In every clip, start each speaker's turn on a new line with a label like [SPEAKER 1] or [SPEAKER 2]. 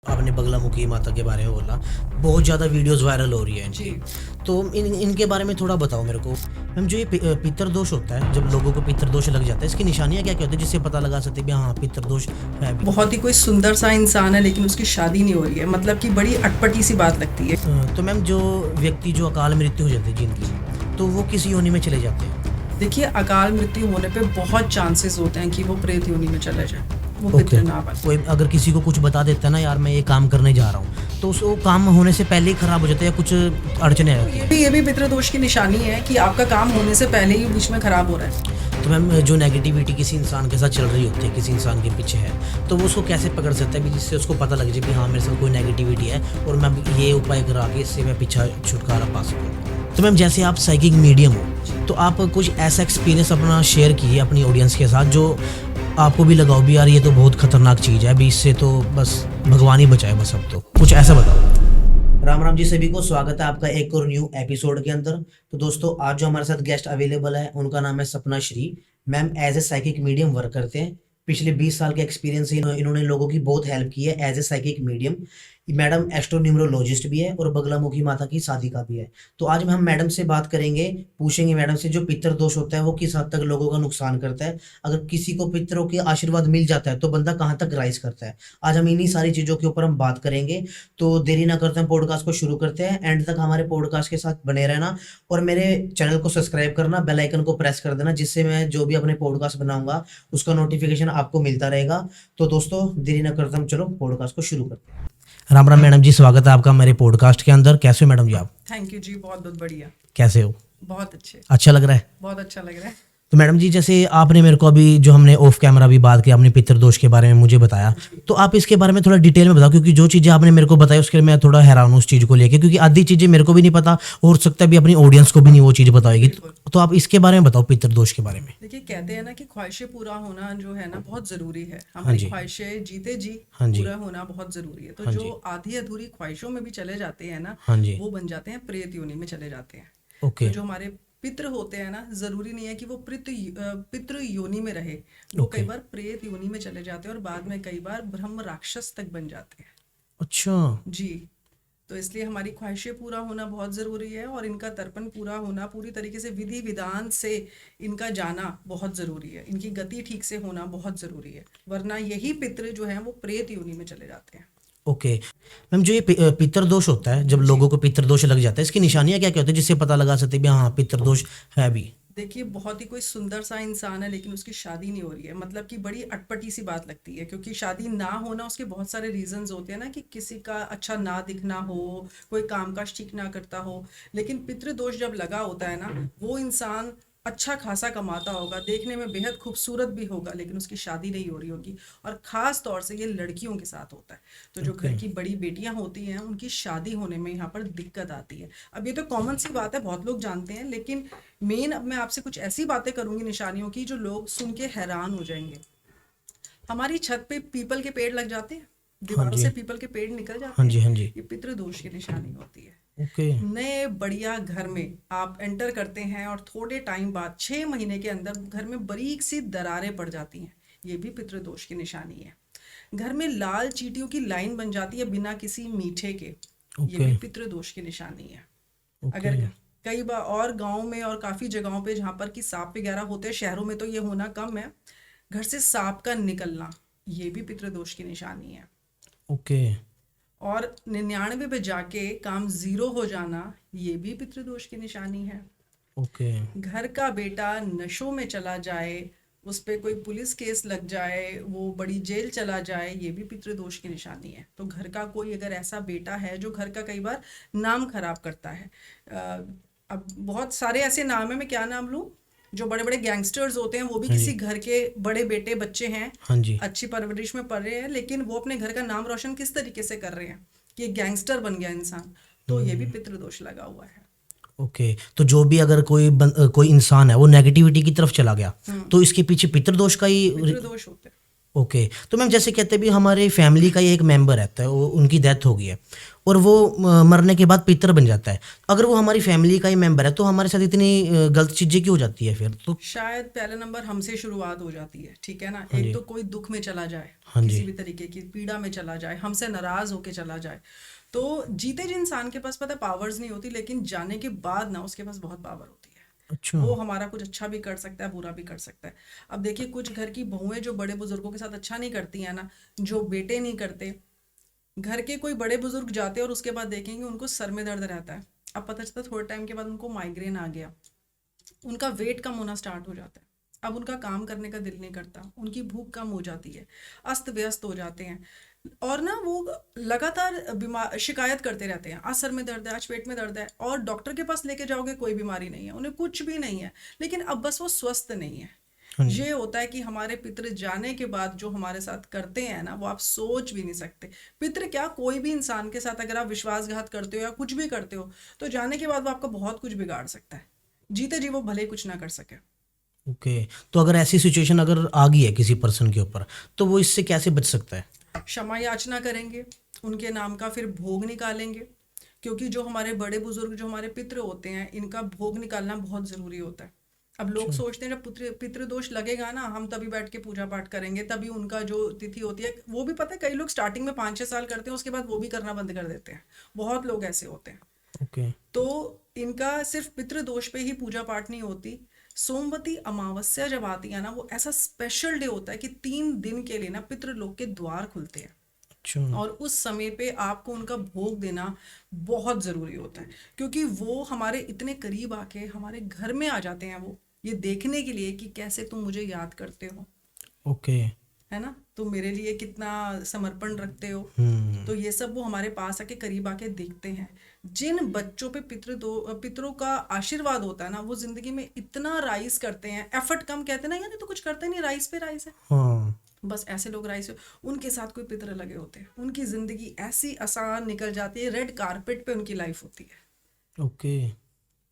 [SPEAKER 1] आपने बगलामुखी माता के बारे में बोला, बहुत ज़्यादा वीडियोस वायरल हो रही है
[SPEAKER 2] जी।
[SPEAKER 1] इनकी। तो इनके बारे में थोड़ा बताओ मेरे को मैम। जो ये पितृदोष होता है, जब लोगों को पितृदोष लग जाता है, इसकी निशानियाँ क्या क्या होती है जिससे पता लगा सकते हैं भी हाँ पितृदोष है भी?
[SPEAKER 2] बहुत ही कोई सुंदर सा इंसान है लेकिन उसकी शादी नहीं हो रही है, मतलब कि बड़ी अटपटी सी बात लगती है।
[SPEAKER 1] तो मैम जो व्यक्ति जो अकाल मृत्यु हो जाती है जिनकी, तो वो किस योनि में चले जाते हैं?
[SPEAKER 2] देखिए, अकाल मृत्यु होने पे बहुत चांसेस होते हैं कि वो प्रेत योनि में चले जाए, वो
[SPEAKER 1] ओके।
[SPEAKER 2] पितृ ना बने।
[SPEAKER 1] कोई अगर किसी को कुछ बता देता है ना, यार मैं ये काम करने जा रहा हूँ, तो उसको काम होने से पहले ही खराब हो जाता है या कुछ अड़चने आती है?
[SPEAKER 2] ये भी पितृदोष की निशानी है कि आपका काम होने से पहले ही बीच में खराब हो रहा है।
[SPEAKER 1] तो मैम जो नेगेटिविटी किसी इंसान के साथ चल रही होती है, किसी इंसान के पीछे है, तो वो उसको कैसे पकड़ सकता है भी जिससे उसको पता लग जाए कि हाँ मेरे साथ कोई नेगेटिविटी है और मैं ये उपाय करा के इससे मैं पीछा छुटकारा पा सकूँ? तो मैम जैसे आप साइकिक मीडियम हो, तो आप कुछ ऐसा एक्सपीरियंस अपना शेयर कीजिए अपनी ऑडियंस के साथ जो आपको भी लगाओ भी यार ये तो बहुत खतरनाक चीज़ है, अभी इससे तो बस भगवान ही बचाए, बस अब तो कुछ ऐसा बताओ। राम राम जी सभी को, स्वागत है आपका एक और न्यू एपिसोड के अंदर। तो दोस्तों आज जो हमारे साथ गेस्ट अवेलेबल है उनका नाम है Sapna Shri. Ma'am as a psychic medium work करते हैं। पिछले 20 साल के एक्सपीरियंस से इन्होंने लोगों की बहुत हेल्प की है as a psychic medium. Madam astronumerologist भी है और बगलामुखी माता की साधिका भी है। तो आज हम मैडम से बात करेंगे, पूछेंगे मैडम से जो पितृ दोष होता है वो किस हद तक लोगों का नुकसान करता है, अगर किसी को पितरों के आशीर्वाद मिल जाता है तो बंदा कहाँ तक राइज करता है। आज हम इन्हीं सारी चीज़ों के ऊपर हम बात करेंगे। तो देरी ना करते हैं, पॉडकास्ट को शुरू करते हैं। एंड तक हमारे पॉडकास्ट के साथ बने रहना और मेरे चैनल को सब्सक्राइब करना, बेल आइकन को प्रेस कर देना, जिससे मैं जो भी अपने पॉडकास्ट बनाऊंगा उसका नोटिफिकेशन आपको मिलता रहेगा। तो दोस्तों देरी ना करते हम चलो पॉडकास्ट को शुरू करते हैं। राम राम मैडम जी, स्वागत है आपका मेरे पॉडकास्ट के अंदर। कैसे हो मैडम जी आप?
[SPEAKER 2] थैंक यू जी, बहुत बहुत बढ़िया।
[SPEAKER 1] कैसे हो?
[SPEAKER 2] बहुत अच्छे,
[SPEAKER 1] अच्छा लग रहा है?
[SPEAKER 2] बहुत अच्छा लग रहा है।
[SPEAKER 1] तो मैडम जी जैसे आपने मेरे को अभी जो हमने ऑफ कैमरा भी बात की, आपने पितृदोष के बारे में मुझे बताया, तो आप इसके बारे में थोड़ा डिटेल में बताओ, क्योंकि जो चीज़ें आपने मेरे को बताई उसके लिए मैं थोड़ा हैरान हूँ उस चीज़ को लेके, क्योंकि आधी चीज़ें मेरे को भी नहीं पता और सकता है भी अपनी ऑडियंस को भी नहीं वो चीज़ बताएगी। तो आप इसके बारे में बताओ पितृदोष के बारे में।
[SPEAKER 2] देखिए, कहते हैं ना कि ख्वाहिशें पूरा होना जो है ना बहुत जरूरी है। हमारी
[SPEAKER 1] जी।
[SPEAKER 2] ख्वाहिशें जीते जी
[SPEAKER 1] हाँ जी।
[SPEAKER 2] पूरा होना बहुत जरूरी है। तो
[SPEAKER 1] हाँ
[SPEAKER 2] जो
[SPEAKER 1] जी।
[SPEAKER 2] आधी अधूरी ख्वाहिशों में भी चले जाते हैं ना,
[SPEAKER 1] हाँ जी।
[SPEAKER 2] वो बन जाते हैं प्रेत योनि में चले जाते हैं।
[SPEAKER 1] ओके।
[SPEAKER 2] तो जो हमारे पितृ होते हैं ना, जरूरी नहीं है कि वो पितृ योनि में रहे, वो कई बार प्रेत योनि में चले जाते हैं और बाद में कई बार ब्रह्म राक्षस तक बन जाते हैं।
[SPEAKER 1] अच्छा
[SPEAKER 2] जी। तो इसलिए हमारी ख्वाहिशें पूरा होना बहुत ज़रूरी है और इनका तर्पण पूरा होना, पूरी तरीके से विधि विधान से इनका जाना बहुत ज़रूरी है, इनकी गति ठीक से होना बहुत ज़रूरी है, वरना यही पितृ जो हैं वो प्रेत योनि में चले जाते हैं।
[SPEAKER 1] ओके। मैम जो ये पितृदोष होता है, जब लोगों को पितृदोष लग जाता है, इसकी निशानियाँ क्या क्या होती है जिससे पता लगा सकते हैं भी हाँ पितृदोष है भी?
[SPEAKER 2] देखिए, बहुत ही कोई सुंदर सा इंसान है लेकिन उसकी शादी नहीं हो रही है, मतलब कि बड़ी अटपटी सी बात लगती है, क्योंकि शादी ना होना उसके बहुत सारे रीजंस होते हैं ना, कि किसी का अच्छा ना दिखना हो, कोई कामकाज ठीक ना करता हो। लेकिन पितृदोष जब लगा होता है ना, वो इंसान अच्छा खासा कमाता होगा, देखने में बेहद खूबसूरत भी होगा, लेकिन उसकी शादी नहीं हो रही होगी। और ख़ास तौर से ये लड़कियों के साथ होता है। तो जो घर की बड़ी बेटियां होती हैं उनकी शादी होने में यहाँ पर दिक्कत आती है। अब ये तो कॉमन सी बात है, बहुत लोग जानते हैं, लेकिन मेन अब मैं आपसे कुछ ऐसी बातें करूंगी निशानियों की जो लोग सुन के हैरान हो जाएंगे। हमारी छत पे पीपल के पेड़ लग जाते हैं, दीवारों से पीपल के पेड़ निकल जाते
[SPEAKER 1] हाँ
[SPEAKER 2] हैं।
[SPEAKER 1] जी। हाँ जी।
[SPEAKER 2] ये पितृदोष की निशानी होती है।
[SPEAKER 1] ओके।
[SPEAKER 2] नए बढ़िया घर में आप एंटर करते हैं और थोड़े टाइम बाद 6 महीने के अंदर घर में बारीक सी दरारें पड़ जाती हैं, ये भी पितृदोष की निशानी है। घर में लाल चींटियों की लाइन बन जाती है बिना किसी मीठे के, ये भी पितृदोष की निशानी है। अगर कई बार और गांव में और काफी जगहों पे जहाँ पर कि सांप वगैरह होते हैं, शहरों में तो ये होना कम है, घर से सांप का निकलना ये भी पितृदोष की निशानी है।
[SPEAKER 1] ओके।
[SPEAKER 2] और 99 पे जाके काम 0 हो जाना ये भी पितृदोष की निशानी है।
[SPEAKER 1] ओके।
[SPEAKER 2] घर का बेटा नशों में चला जाए, उस पे कोई पुलिस केस लग जाए, वो बड़ी जेल चला जाए, ये भी पितृदोष की निशानी है। तो घर का कोई अगर ऐसा बेटा है जो घर का कई बार नाम खराब करता है, अब बहुत सारे ऐसे नाम है, मैं क्या नाम लूँ, जो बड़े बड़े गैंगस्टर्स होते हैं वो भी किसी घर के बड़े बेटे बच्चे हैं,
[SPEAKER 1] हाँ जी।
[SPEAKER 2] अच्छी परवरिश में पढ़ रहे हैं, लेकिन वो अपने घर का नाम रोशन किस तरीके से कर रहे हैं कि गैंगस्टर बन गया इंसान, तो ये भी पितृदोष लगा हुआ है।
[SPEAKER 1] ओके। तो जो भी अगर कोई इंसान है वो नेगेटिविटी की तरफ चला गया, तो इसके पीछे पितृदोष का ही
[SPEAKER 2] पितृदोष होते हैं।
[SPEAKER 1] ओके। तो मैम जैसे कहते हैं भी हमारे फैमिली का ही एक मेंबर रहता है, वो उनकी डेथ हो गई है और वो मरने के बाद पितर बन जाता है। अगर वो हमारी फैमिली का ही मेंबर है तो हमारे साथ इतनी गलत चीज़ें क्यों हो जाती है फिर तो?
[SPEAKER 2] शायद पहले नंबर हमसे शुरुआत हो जाती है, ठीक है ना।
[SPEAKER 1] हाँ
[SPEAKER 2] एक
[SPEAKER 1] जी।
[SPEAKER 2] तो कोई दुख में चला जाए,
[SPEAKER 1] हाँ जी।
[SPEAKER 2] किसी भी तरीके की पीड़ा में चला जाए, हमसे नाराज होके चला जाए, तो जीते जी इंसान के पास पता है पावर्स नहीं होती, लेकिन जाने के बाद ना उसके पास बहुत पावर होती है।
[SPEAKER 1] अच्छा।
[SPEAKER 2] वो हमारा कुछ अच्छा भी कर सकता है, बुरा भी कर सकता है। अब देखिए कुछ घर की बहुएं जो बड़े बुजुर्गों के साथ अच्छा नहीं करती है ना, जो बेटे नहीं करते, घर के कोई बड़े बुजुर्ग जाते हैं और उसके बाद देखेंगे उनको सर में दर्द रहता है। अब पता चलता थोड़े टाइम के बाद उनको माइग्रेन आ गया, उनका वेट कम होना स्टार्ट हो जाता है, अब उनका काम करने का दिल नहीं करता, उनकी भूख कम हो जाती है, अस्त व्यस्त हो जाते हैं, और ना वो लगातार बीमार शिकायत करते रहते हैं, आज सर में दर्द है, आज पेट में दर्द है, और डॉक्टर के पास लेके जाओगे कोई बीमारी नहीं है, उन्हें कुछ भी नहीं है, लेकिन अब बस वो स्वस्थ नहीं है।
[SPEAKER 1] हाँ जी।
[SPEAKER 2] ये होता है कि हमारे पितृ जाने के बाद जो हमारे साथ करते हैं ना, वो आप सोच भी नहीं सकते। पितृ क्या, कोई भी इंसान के साथ अगर आप विश्वासघात करते हो या कुछ भी करते हो, तो जाने के बाद वो आपका बहुत कुछ बिगाड़ सकता है, जीते जी वो भले कुछ ना कर सके।
[SPEAKER 1] ओके। तो अगर ऐसी सिचुएशन अगर आ गई है किसी पर्सन के ऊपर तो वो इससे कैसे बच सकता है?
[SPEAKER 2] क्षमा याचना करेंगे, उनके नाम का फिर भोग निकालेंगे, क्योंकि जो हमारे बड़े बुजुर्ग, जो हमारे पितृ होते हैं, इनका भोग निकालना बहुत जरूरी होता है। अब लोग
[SPEAKER 1] अच्छा।
[SPEAKER 2] सोचते हैं जब पितृ दोष लगेगा ना, हम तभी बैठ के पूजा पाठ करेंगे, तभी उनका जो तिथि होती है, वो भी पता है कई लोग स्टार्टिंग में 5-6 साल करते हैं, उसके बाद वो भी करना बंद कर देते हैं, बहुत लोग ऐसे होते हैं।
[SPEAKER 1] ओके।
[SPEAKER 2] तो इनका सिर्फ पितृदोष पे ही पूजा पाठ नहीं होती, सोमवती अमावस्या जब आती है ना, वो ऐसा स्पेशल डे होता है कि 3 दिन के लिए ना पितृलोक के द्वार खुलते हैं,
[SPEAKER 1] अच्छा।
[SPEAKER 2] और उस समय पे आपको उनका भोग देना बहुत ज़रूरी होता है, क्योंकि वो हमारे इतने करीब आके हमारे घर में आ जाते हैं, वो ये देखने के लिए कि कैसे तुम मुझे याद करते हो,
[SPEAKER 1] ओके।
[SPEAKER 2] है ना, तुम मेरे लिए कितना समर्पण रखते हो।
[SPEAKER 1] हम्म।
[SPEAKER 2] तो ये सब वो हमारे पास आके करीब आके देखते हैं। जिन बच्चों पे पितरों का आशीर्वाद होता है ना, वो जिंदगी में इतना राइज करते हैं, एफर्ट कम, कहते हैं ना यार ये तो कुछ करते नहीं, राइज पे राइज है,
[SPEAKER 1] हाँ।
[SPEAKER 2] बस ऐसे लोग राइज पे, उनके साथ कोई पितर लगे होते हैं, उनकी जिंदगी ऐसी आसान निकल जाती है, रेड कारपेट पे उनकी लाइफ होती है।
[SPEAKER 1] ओके।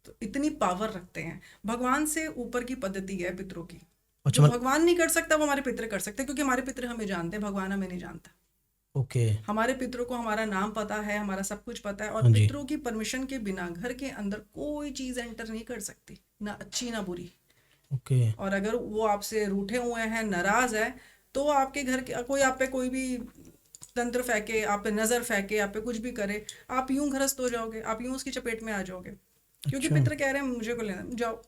[SPEAKER 2] तो इतनी पावर रखते हैं, भगवान से ऊपर की पद्धति है पितरों की।
[SPEAKER 1] अच्छा
[SPEAKER 2] जो भगवान नहीं कर सकता वो हमारे पितर कर सकते हैं, क्योंकि हमारे पितर हमें जानते हैं, भगवान हमें नहीं जानता।
[SPEAKER 1] ओके।
[SPEAKER 2] हमारे पितरों को हमारा नाम पता है, हमारा सब कुछ पता है, और
[SPEAKER 1] हाँ जी।
[SPEAKER 2] पितरों की परमिशन के बिना घर के अंदर कोई चीज एंटर नहीं कर सकती, ना अच्छी ना बुरी।
[SPEAKER 1] ओके।
[SPEAKER 2] और अगर वो आपसे रूठे हुए हैं, नाराज है, तो आपके घर के कोई आप पे कोई भी तंत्र फेंके, आप पे नजर फेंके, आप पे कुछ भी करे, आप यूं ग्रस्त हो जाओगे, आप यूं उसकी चपेट में आ जाओगे, क्योंकि
[SPEAKER 1] अच्छा।
[SPEAKER 2] पितर कह रहे हैं मुझे को लेना, जाओ।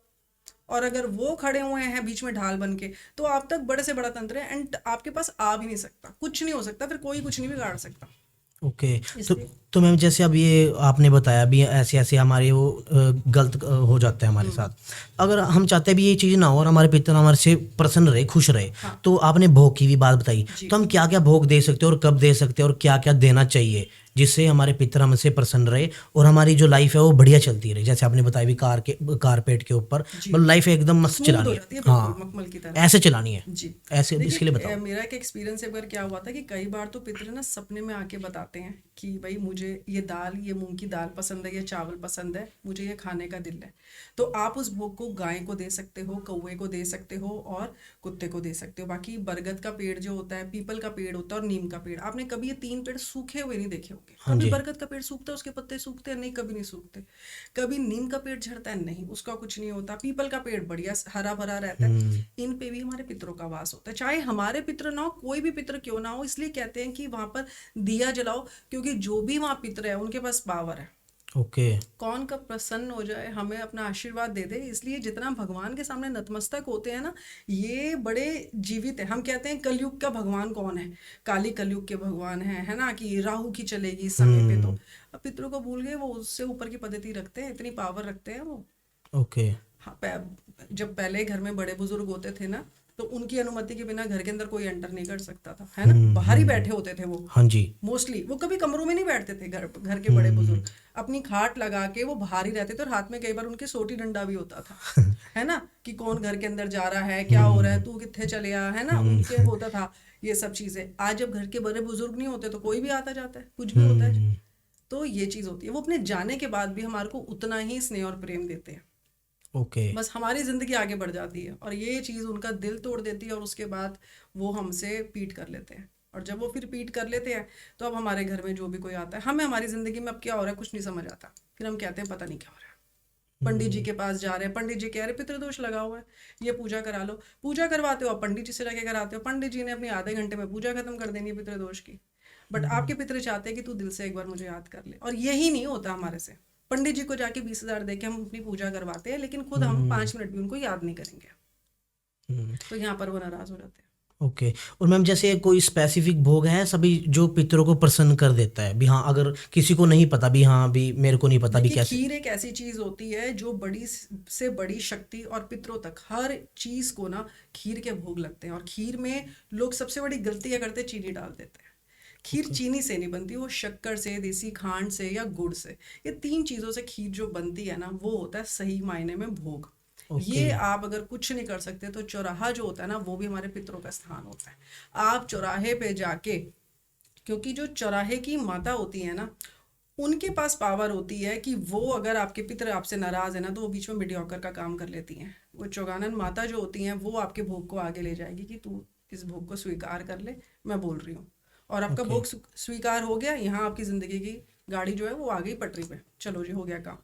[SPEAKER 2] और अगर वो खड़े हुए हैं बीच में ढाल बन के, तो आप तक बड़े से बड़ा तंत्र है, एंड आपके पास आ भी नहीं सकता, कुछ नहीं हो सकता, फिर कोई कुछ नहीं बिगाड़ सकता,
[SPEAKER 1] ओके। तो
[SPEAKER 2] इसलिए।
[SPEAKER 1] तो मैम जैसे अब ये आपने बताया भी ऐसे ऐसे हमारे वो गलत हो जाता है हमारे साथ। अगर हम चाहते हैं भी ये चीज़ ना हो और हमारे पिता हमारे से प्रसन्न रहे, खुश रहे,
[SPEAKER 2] हाँ
[SPEAKER 1] तो आपने भोग की भी बात बताई,
[SPEAKER 2] जी।
[SPEAKER 1] तो हम क्या क्या भोग दे सकते हैं और कब दे सकते हैं और क्या क्या देना चाहिए जिससे हमारे पितर हमसे प्रसन्न रहे और हमारी जो लाइफ है वो बढ़िया चलती रहे? जैसे आपने बताया भी कारपेट के ऊपर,
[SPEAKER 2] जी
[SPEAKER 1] मतलब लाइफ एकदम मस्त
[SPEAKER 2] स्मूथ
[SPEAKER 1] चलानी
[SPEAKER 2] हो
[SPEAKER 1] है।
[SPEAKER 2] जाती है, बिल्कुल
[SPEAKER 1] हाँ,
[SPEAKER 2] मखमल की तरह।
[SPEAKER 1] ऐसे चलानी है।
[SPEAKER 2] जी।
[SPEAKER 1] ऐसे इसके लिए
[SPEAKER 2] देखिए
[SPEAKER 1] बताओ।
[SPEAKER 2] मेरा एक एक्सपीरियंस एक बार क्या हुआ था कि कई बार तो पितर ना सपने में आके बताते हैं कि भाई मुझे ये दाल, ये मूंग की दाल पसंद है, ये चावल पसंद है, मुझे ये खाने का दिल है। तो आप उस भोग को गाय को दे सकते हो, कौवे को दे सकते हो, और कुत्ते को दे सकते हो। बाकी बरगद का पेड़ जो होता है, पीपल का पेड़ होता है, और नीम का पेड़, आपने कभी ये 3 पेड़ सूखे हुए नहीं देखे होंगे।
[SPEAKER 1] हाँ
[SPEAKER 2] कभी
[SPEAKER 1] जी।
[SPEAKER 2] बरगद का पेड़ सूखता है, उसके पत्ते सूखते हैं नहीं, कभी नहीं सूखते। कभी नीम का पेड़ झड़ता है नहीं, उसका कुछ नहीं होता। पीपल का पेड़ बढ़िया हरा भरा रहता है। इन पे भी हमारे पितरों का वास होता है, चाहे हमारे पितर ना हो, कोई भी पितर क्यों ना हो। इसलिए कहते हैं कि वहां पर दिया जलाओ, क्योंकि जो भी वहां पितर है उनके पास पावर है।
[SPEAKER 1] ओके।
[SPEAKER 2] कौन कब प्रसन्न हो जाए, हमें अपना आशीर्वाद दे दे। इसलिए जितना भगवान के सामने नतमस्तक होते हैं ना, ये बड़े जीवित है। हम कहते हैं कलयुग का भगवान कौन है, काली कलयुग के भगवान है ना, कि राहु की चलेगी इस समय पे। तो अब पितरों को भूल गए, वो उससे ऊपर की पद्धति रखते हैं, इतनी पावर रखते हैं वो।
[SPEAKER 1] ओके।
[SPEAKER 2] हाँ, जब पहले घर में बड़े बुजुर्ग होते थे ना, तो उनकी अनुमति के बिना घर के अंदर कोई एंटर नहीं कर सकता था, है ना, बाहर ही बैठे होते थे वो।
[SPEAKER 1] हाँ जी।
[SPEAKER 2] मोस्टली वो कभी कमरों में नहीं बैठते थे, घर के बड़े बुजुर्ग अपनी खाट लगा के वो बाहर ही रहते थे, और हाथ में कई बार उनके सोटी डंडा भी होता था, है ना, कि कौन घर के अंदर जा रहा है, क्या हो रहा है, तू कितने चले आ, है ना, उनके होता था ये सब चीजें। आज जब घर के बड़े बुजुर्ग नहीं होते तो कोई भी आता जाता है, कुछ भी होता है। तो ये चीज होती है, वो अपने जाने के बाद भी हमारे को उतना ही स्नेह और प्रेम देते हैं।
[SPEAKER 1] ओके।
[SPEAKER 2] बस हमारी ज़िंदगी आगे बढ़ जाती है और ये चीज़ उनका दिल तोड़ देती है और उसके बाद वो हमसे पीट कर लेते हैं। और जब वो फिर पीट कर लेते हैं तो अब हमारे घर में जो भी कोई आता है, हमें हमारी ज़िंदगी में अब क्या हो रहा है कुछ नहीं समझ आता, फिर हम कहते हैं पता नहीं क्या हो रहा है। पंडित जी
[SPEAKER 1] हम्म।
[SPEAKER 2] के पास जा रहे हैं, पंडित जी कह रहे हैं पितृदोष लगा हुआ है, ये पूजा करा लो। पूजा करवाते हो, अब पंडित जी से जाके कराते हो, पंडित जी ने अपनी आधे घंटे में पूजा खत्म कर देनी है पितृदोष की। बट आपके पितृ चाहते हैं कि तू दिल से एक बार मुझे याद कर ले, और यही नहीं होता हमारे से। पंडित जी को जाके 20,000 दे के हम अपनी पूजा करवाते हैं, लेकिन खुद हम
[SPEAKER 1] हम्म।
[SPEAKER 2] 5 मिनट भी उनको याद नहीं करेंगे।
[SPEAKER 1] हम्म।
[SPEAKER 2] तो यहाँ पर वो नाराज हो जाते हैं।
[SPEAKER 1] ओके। और मैम जैसे कोई स्पेसिफिक भोग है सभी जो पितरों को प्रसन्न कर देता है भी, हाँ अगर किसी को नहीं पता भी, हाँ भी मेरे को नहीं पता भी
[SPEAKER 2] देखिए,
[SPEAKER 1] कैसे।
[SPEAKER 2] खीर एक ऐसी चीज होती है जो बड़ी से बड़ी शक्ति और पितरों तक हर चीज को ना खीर के भोग लगते हैं। और खीर में लोग सबसे बड़ी गलती क्या करते हैं, चीनी डाल देते हैं। खीर
[SPEAKER 1] ओके।
[SPEAKER 2] चीनी से नहीं बनती, वो शक्कर से, देसी खांड से या गुड़ से, ये 3 चीज़ों से खीर जो बनती है ना, वो होता है सही मायने में भोग।
[SPEAKER 1] ओके।
[SPEAKER 2] ये आप अगर कुछ नहीं कर सकते तो चौराहा जो होता है ना, वो भी हमारे पितरों का स्थान होता है। आप चौराहे पे जाके, क्योंकि जो चौराहे की माता होती है ना, उनके पास पावर होती है कि वो अगर आपके पितर आपसे नाराज है ना, तो वो बीच में मीडियोकर का काम कर लेती हैं। वो चौगानन माता जो होती हैं, वो आपके भोग को आगे ले जाएगी कि तू इस भोग को स्वीकार कर ले, मैं बोल रही हूँ। और आपका
[SPEAKER 1] ओके।
[SPEAKER 2] भोग स्वीकार हो गया, यहाँ आपकी जिंदगी की गाड़ी जो है वो आ गई पटरी पे, चलो जी हो गया काम।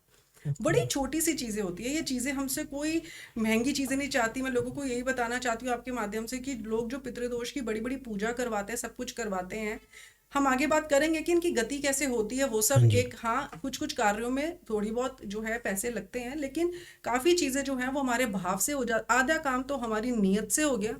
[SPEAKER 1] ओके।
[SPEAKER 2] बड़ी छोटी सी चीजें होती है ये चीजें, हमसे कोई महंगी चीजें नहीं चाहती। मैं लोगों को यही बताना चाहती हूँ आपके माध्यम से कि लोग जो पितृदोष की बड़ी बड़ी पूजा करवाते हैं, सब कुछ करवाते हैं, हम आगे बात करेंगे कि इनकी गति कैसे होती है वो
[SPEAKER 1] हाँ
[SPEAKER 2] सब
[SPEAKER 1] जी।
[SPEAKER 2] एक, हाँ कुछ कुछ कार्यों में थोड़ी बहुत जो है पैसे लगते हैं, लेकिन काफी चीजें जो हैं वो हमारे भाव से हो जा, आधा काम तो हमारी नीयत से हो गया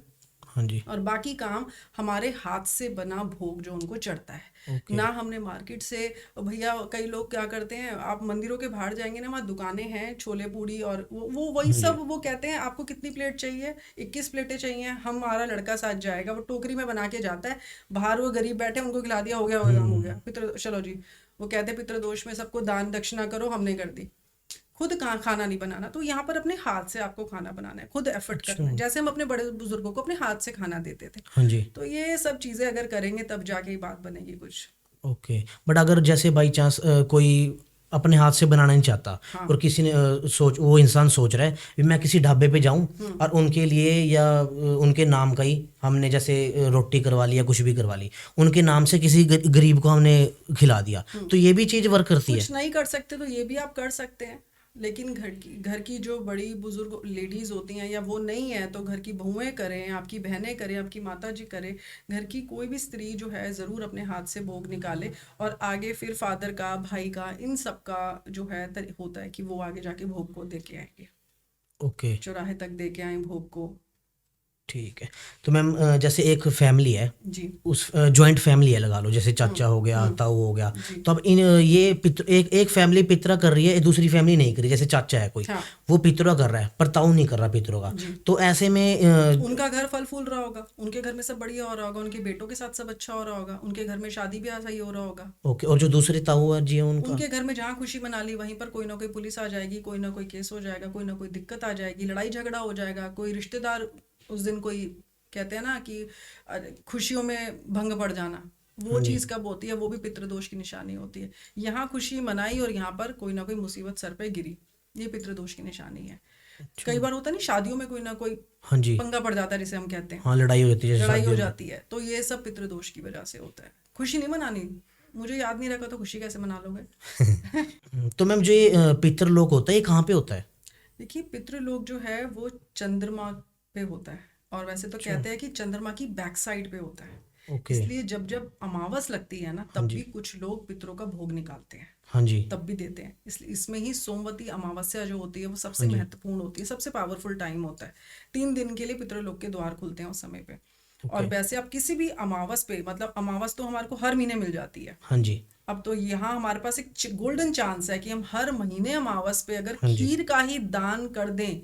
[SPEAKER 1] हाँ जी।
[SPEAKER 2] और बाकी काम हमारे हाथ से बना भोग जो उनको चढ़ता है।
[SPEAKER 1] ओके।
[SPEAKER 2] ना हमने मार्केट से, भैया कई लोग क्या करते हैं, आप मंदिरों के बाहर जाएंगे ना, वहाँ दुकानें हैं छोले पूड़ी और वो वही
[SPEAKER 1] हाँ जी।
[SPEAKER 2] सब, वो कहते हैं आपको कितनी प्लेट चाहिए, 21 प्लेटें चाहिए, हमारा लड़का साथ जाएगा, वो टोकरी में बना के जाता है, बाहर वो गरीब बैठे उनको खिला दिया, हो गया हो गया काम हो गया, पितृ चलो जी। वो कहते हैं पितृदोष में सबको दान दक्षिणा करो, हमने कर दी, खुद कहाँ खाना नहीं बनाना। तो यहाँ पर अपने हाथ से आपको खाना बनाना है, खुद एफर्ट
[SPEAKER 1] अच्छा।
[SPEAKER 2] करना है, जैसे हम अपने बड़े बुजुर्गों को अपने हाथ से खाना देते थे।
[SPEAKER 1] हाँ जी।
[SPEAKER 2] तो ये सब चीजें अगर करेंगे तब जाके ही बात बनेगी कुछ।
[SPEAKER 1] ओके। बट अगर जैसे बाई चांस कोई अपने हाथ से बनाना नहीं चाहता,
[SPEAKER 2] हाँ।
[SPEAKER 1] और किसी ने वो इंसान सोच रहा है कि मैं किसी ढाबे पे जाऊं और उनके लिए या उनके नाम का ही हमने जैसे रोटी करवा ली या कुछ भी करवा ली, उनके नाम से किसी गरीब को हमने खिला दिया, तो ये भी चीज़ वर्क करती है?
[SPEAKER 2] कुछ नहीं कर सकते तो ये भी आप कर सकते हैं, लेकिन घर की जो बड़ी बुजुर्ग लेडीज होती हैं, या वो नहीं है तो घर की बहुएं करें, आपकी बहनें करें, आपकी माता जी करें, घर की कोई भी स्त्री जो है ज़रूर अपने हाथ से भोग निकाले। और आगे फिर फादर का, भाई का, इन सब का जो है होता है कि वो आगे जाके भोग को दे के आएंगे,
[SPEAKER 1] ओके।
[SPEAKER 2] चौराहे तक दे के आए भोग को।
[SPEAKER 1] ठीक है। तो मैम जैसे एक फैमिली है,
[SPEAKER 2] जी।
[SPEAKER 1] उस जॉइंट फैमिली है लगा लो, जैसे चाचा हो गया, ताऊ हो गया,
[SPEAKER 2] जी।
[SPEAKER 1] तो अब इन ये पित्र एक एक फैमिली पितरा कर रही है, एक दूसरी फैमिली नहीं कर रही, जैसे चाचा है कोई,
[SPEAKER 2] हाँ।
[SPEAKER 1] वो पितरा कर रहा है पर ताऊ नहीं कर रहा पितरों का,
[SPEAKER 2] जी।
[SPEAKER 1] तो ऐसे में
[SPEAKER 2] उनका घर फल फूल रहा होगा, उनके घर में सब बढ़िया हो रहा होगा, उनके बेटों के साथ सब अच्छा हो रहा होगा, उनके घर में शादी ब्याह सही हो रहा होगा।
[SPEAKER 1] ओके। और जो दूसरे ताऊ है जी है उनका?
[SPEAKER 2] उनके घर में जहाँ खुशी मना ली वहीं पर कोई ना कोई पुलिस आ जाएगी, कोई ना कोई केस हो जाएगा, कोई ना कोई दिक्कत आ जाएगी, लड़ाई झगड़ा हो जाएगा, कोई रिश्तेदार उस दिन कोई, कहते हैं ना कि खुशियों में भंग पड़ जाना, वो
[SPEAKER 1] हाँ जी।
[SPEAKER 2] चीज़ कब होती है, वो भी पितृदोष की निशानी होती है। यहाँ खुशी मनाई और यहाँ पर कोई ना कोई मुसीबत सर पे गिरी, ये पितृदोष की निशानी है। कई बार होता नहीं, शादियों में कोई ना कोई
[SPEAKER 1] हाँ जी।
[SPEAKER 2] पंगा पड़ जाता है जिसे हम कहते हैं,
[SPEAKER 1] हाँ, लड़ाई हो जाती है जैसे
[SPEAKER 2] लड़ाई हो
[SPEAKER 1] शादियों में।
[SPEAKER 2] जाती है, तो ये सब पितृदोष की वजह से होता है। खुशी नहीं मनानी, मुझे याद नहीं रखा तो खुशी कैसे मना लोगे।
[SPEAKER 1] तो मैम जो ये पितृलोक होता है ये कहाँ पे होता है?
[SPEAKER 2] देखिए, पितृलोक जो है वो चंद्रमा पे होता है, और वैसे तो कहते हैं कि चंद्रमा की बैक साइड पे होता है।
[SPEAKER 1] ओके।
[SPEAKER 2] इसलिए जब जब अमावस लगती है ना,
[SPEAKER 1] हाँ
[SPEAKER 2] तब
[SPEAKER 1] जी।
[SPEAKER 2] भी कुछ लोग पितरों का भोग निकालते हैं,
[SPEAKER 1] हाँ जी।
[SPEAKER 2] तब भी देते हैं। इसलिए इसमें ही सोमवती अमावस्या जो होती है वो सबसे
[SPEAKER 1] हाँ जी।
[SPEAKER 2] महत्वपूर्ण होती है, सबसे पावरफुल टाइम होता है। 3 दिन के लिए पितृलोक के द्वार खुलते हैं उस समय पे। और
[SPEAKER 1] ओके।
[SPEAKER 2] वैसे आप किसी भी अमावस पे, मतलब अमावस तो हमारे को हर महीने मिल जाती है,
[SPEAKER 1] हाँ जी।
[SPEAKER 2] अब तो यहाँ हमारे पास एक गोल्डन चांस है कि हम हर महीने अमावस पे अगर
[SPEAKER 1] हाँ जी।
[SPEAKER 2] खीर का ही दान कर दें,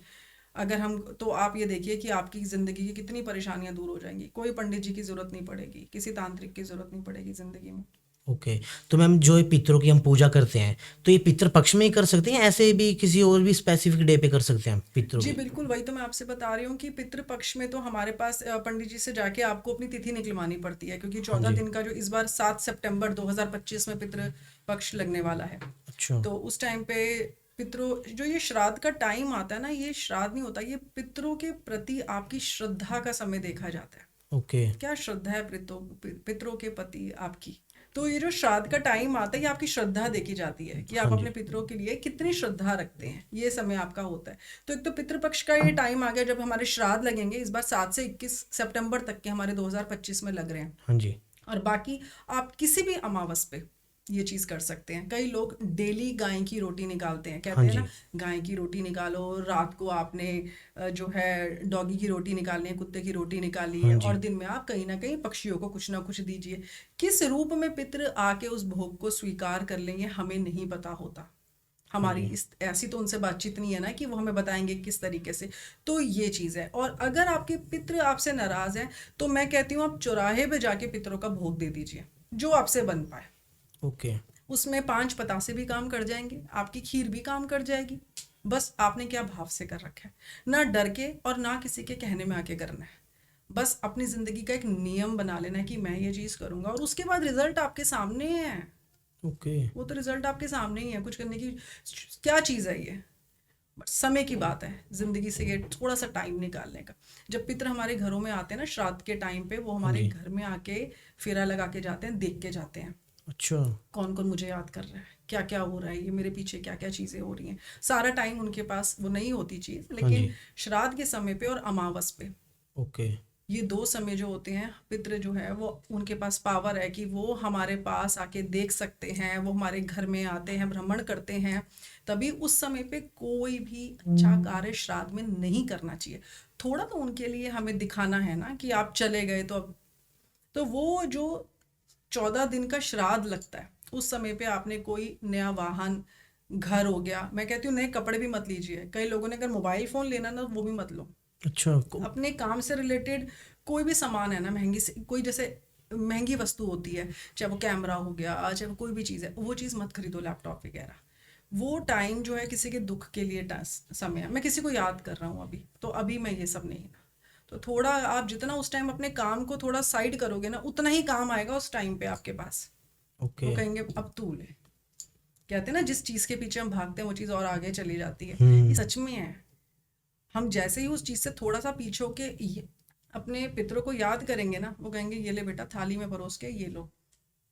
[SPEAKER 2] अगर हम, तो आप ये देखिए कि आपकी जिंदगी की कितनी परेशानियां दूर हो जाएंगी। कोई पंडित जी की जरूरत नहीं पड़ेगी, किसी तांत्रिक की जरूरत नहीं पड़ेगी जिंदगी में।
[SPEAKER 1] ओके। तो मैम जो ये पितरों की हम पूजा करते हैं, तो ये पितृ पक्ष में ही कर सकते हैं, ऐसे भी किसी और भी स्पेसिफिक डे पे कर सकते हैं हम पितरों
[SPEAKER 2] जी
[SPEAKER 1] की?
[SPEAKER 2] बिल्कुल, वही तो मैं आपसे बता रही हूँ कि पितृपक्ष में तो हमारे पास पंडित जी से जाके आपको अपनी तिथि निकलवानी पड़ती है, क्योंकि 14
[SPEAKER 1] जी।
[SPEAKER 2] दिन का जो इस बार 7 सितंबर 2025 में पितृपक्ष लगने वाला है।
[SPEAKER 1] अच्छा।
[SPEAKER 2] तो उस टाइम पे पितरों जो ये श्राद्ध का टाइम आता है ना, ये श्राद्ध नहीं होता, ये पितरों के प्रति आपकी श्रद्धा का समय देखा जाता है।
[SPEAKER 1] ओके।
[SPEAKER 2] क्या श्रद्धा है पितरों के प्रति आपकी। तो ये जो श्राद्ध का टाइम आता है, ये आपकी श्रद्धा देखी जाती है कि आप
[SPEAKER 1] हाँ जी।
[SPEAKER 2] अपने पितरों के लिए कितनी श्रद्धा रखते हैं, ये समय आपका होता है। तो एक तो पितृपक्ष का ये टाइम आ गया जब हमारे श्राद्ध लगेंगे, इस बार 7 से 21 सितंबर तक के हमारे 2025 में लग रहे हैं।
[SPEAKER 1] हाँ जी।
[SPEAKER 2] और बाकी आप किसी भी अमावस पे ये चीज कर सकते हैं। कई लोग डेली गाय की रोटी निकालते हैं, कहते
[SPEAKER 1] हाँ
[SPEAKER 2] हैं ना
[SPEAKER 1] जी।
[SPEAKER 2] गाय की रोटी निकालो, रात को आपने जो है डॉगी की रोटी निकालनी है, कुत्ते की रोटी निकाली
[SPEAKER 1] हाँ
[SPEAKER 2] है,
[SPEAKER 1] जी।
[SPEAKER 2] और दिन में आप कहीं ना कहीं पक्षियों को कुछ ना कुछ दीजिए। किस रूप में पितृ आके उस भोग को स्वीकार कर लेंगे हमें नहीं पता होता।
[SPEAKER 1] हाँ
[SPEAKER 2] हमारी
[SPEAKER 1] जी।
[SPEAKER 2] इस ऐसी तो उनसे बातचीत नहीं है ना कि वो हमें बताएंगे किस तरीके से। तो ये चीज़ है। और अगर आपके पितृ आपसे नाराज हैं तो मैं कहती हूँ आप चौराहे पे जाके पितरों का भोग दे दीजिए, जो आपसे बन पाए।
[SPEAKER 1] ओके।
[SPEAKER 2] उसमें 5 पतासे भी काम कर जाएंगे, आपकी खीर भी काम कर जाएगी। बस आपने क्या भाव से कर रखा है, ना डर के और ना किसी के कहने में आके करना है। बस अपनी जिंदगी का एक नियम बना लेना है कि मैं ये चीज़ करूंगा, और उसके बाद रिजल्ट आपके सामने है।
[SPEAKER 1] ओके।
[SPEAKER 2] वो तो रिजल्ट आपके सामने ही है, कुछ करने की क्या चीज़ है ये। बट समय की बात है जिंदगी से, ये थोड़ा सा टाइम निकालने का। जब पितर हमारे घरों में आते हैं ना श्राद्ध के टाइम पे, वो
[SPEAKER 1] हाँ
[SPEAKER 2] हमारे
[SPEAKER 1] जी।
[SPEAKER 2] घर में आके फेरा लगा के जाते हैं, देख के जाते हैं
[SPEAKER 1] अच्छा।
[SPEAKER 2] कौन कौन मुझे याद कर रहा है, क्या क्या हो रहा है, ये मेरे पीछे क्या क्या चीज़ें हो रही हैं। सारा टाइम उनके पास वो नहीं होती चीज़,
[SPEAKER 1] हाँ
[SPEAKER 2] लेकिन
[SPEAKER 1] जी।
[SPEAKER 2] श्राद्ध के समय पे और अमावस पे,
[SPEAKER 1] ओके।
[SPEAKER 2] ये 2 समय जो होते हैं, पितृ जो है वो उनके पास पावर है कि वो हमारे पास आके देख सकते हैं, वो हमारे घर में आते हैं, भ्रमण करते हैं। तभी उस समय पे कोई भी अच्छा कार्य श्राद्ध में नहीं करना चाहिए। थोड़ा तो उनके लिए हमें दिखाना है ना कि आप चले गए तो अब, तो वो जो 14 दिन का श्राद्ध लगता है, उस समय पे आपने कोई नया वाहन, घर हो गया, मैं कहती हूँ नए कपड़े भी मत लीजिए। कई लोगों ने अगर मोबाइल फोन लेना ना, वो भी मत लो।
[SPEAKER 1] अच्छा।
[SPEAKER 2] अपने काम से रिलेटेड कोई भी सामान है ना, महंगी से कोई जैसे महंगी वस्तु होती है, चाहे वो कैमरा हो गया, चाहे वो कोई भी चीज़ है, वो चीज़ मत खरीदो, लैपटॉप वगैरह। वो टाइम जो है किसी के दुख के लिए समय है। मैं किसी को याद कर रहा हूँ अभी, तो अभी मैं ये सब नहीं। तो थोड़ा आप जितना उस टाइम अपने काम को थोड़ा साइड करोगे ना, उतना ही काम आएगा उस टाइम पे आपके पास। वो
[SPEAKER 1] ओके।
[SPEAKER 2] कहेंगे अब तू ले। कहते हैं ना जिस चीज़ के पीछे हम भागते हैं वो चीज़ और आगे चली जाती है। ये सच में है। हम जैसे ही उस चीज़ से थोड़ा सा पीछे होके अपने पितरों को याद करेंगे ना, वो कहेंगे ये ले बेटा, थाली में परोस के ये लो।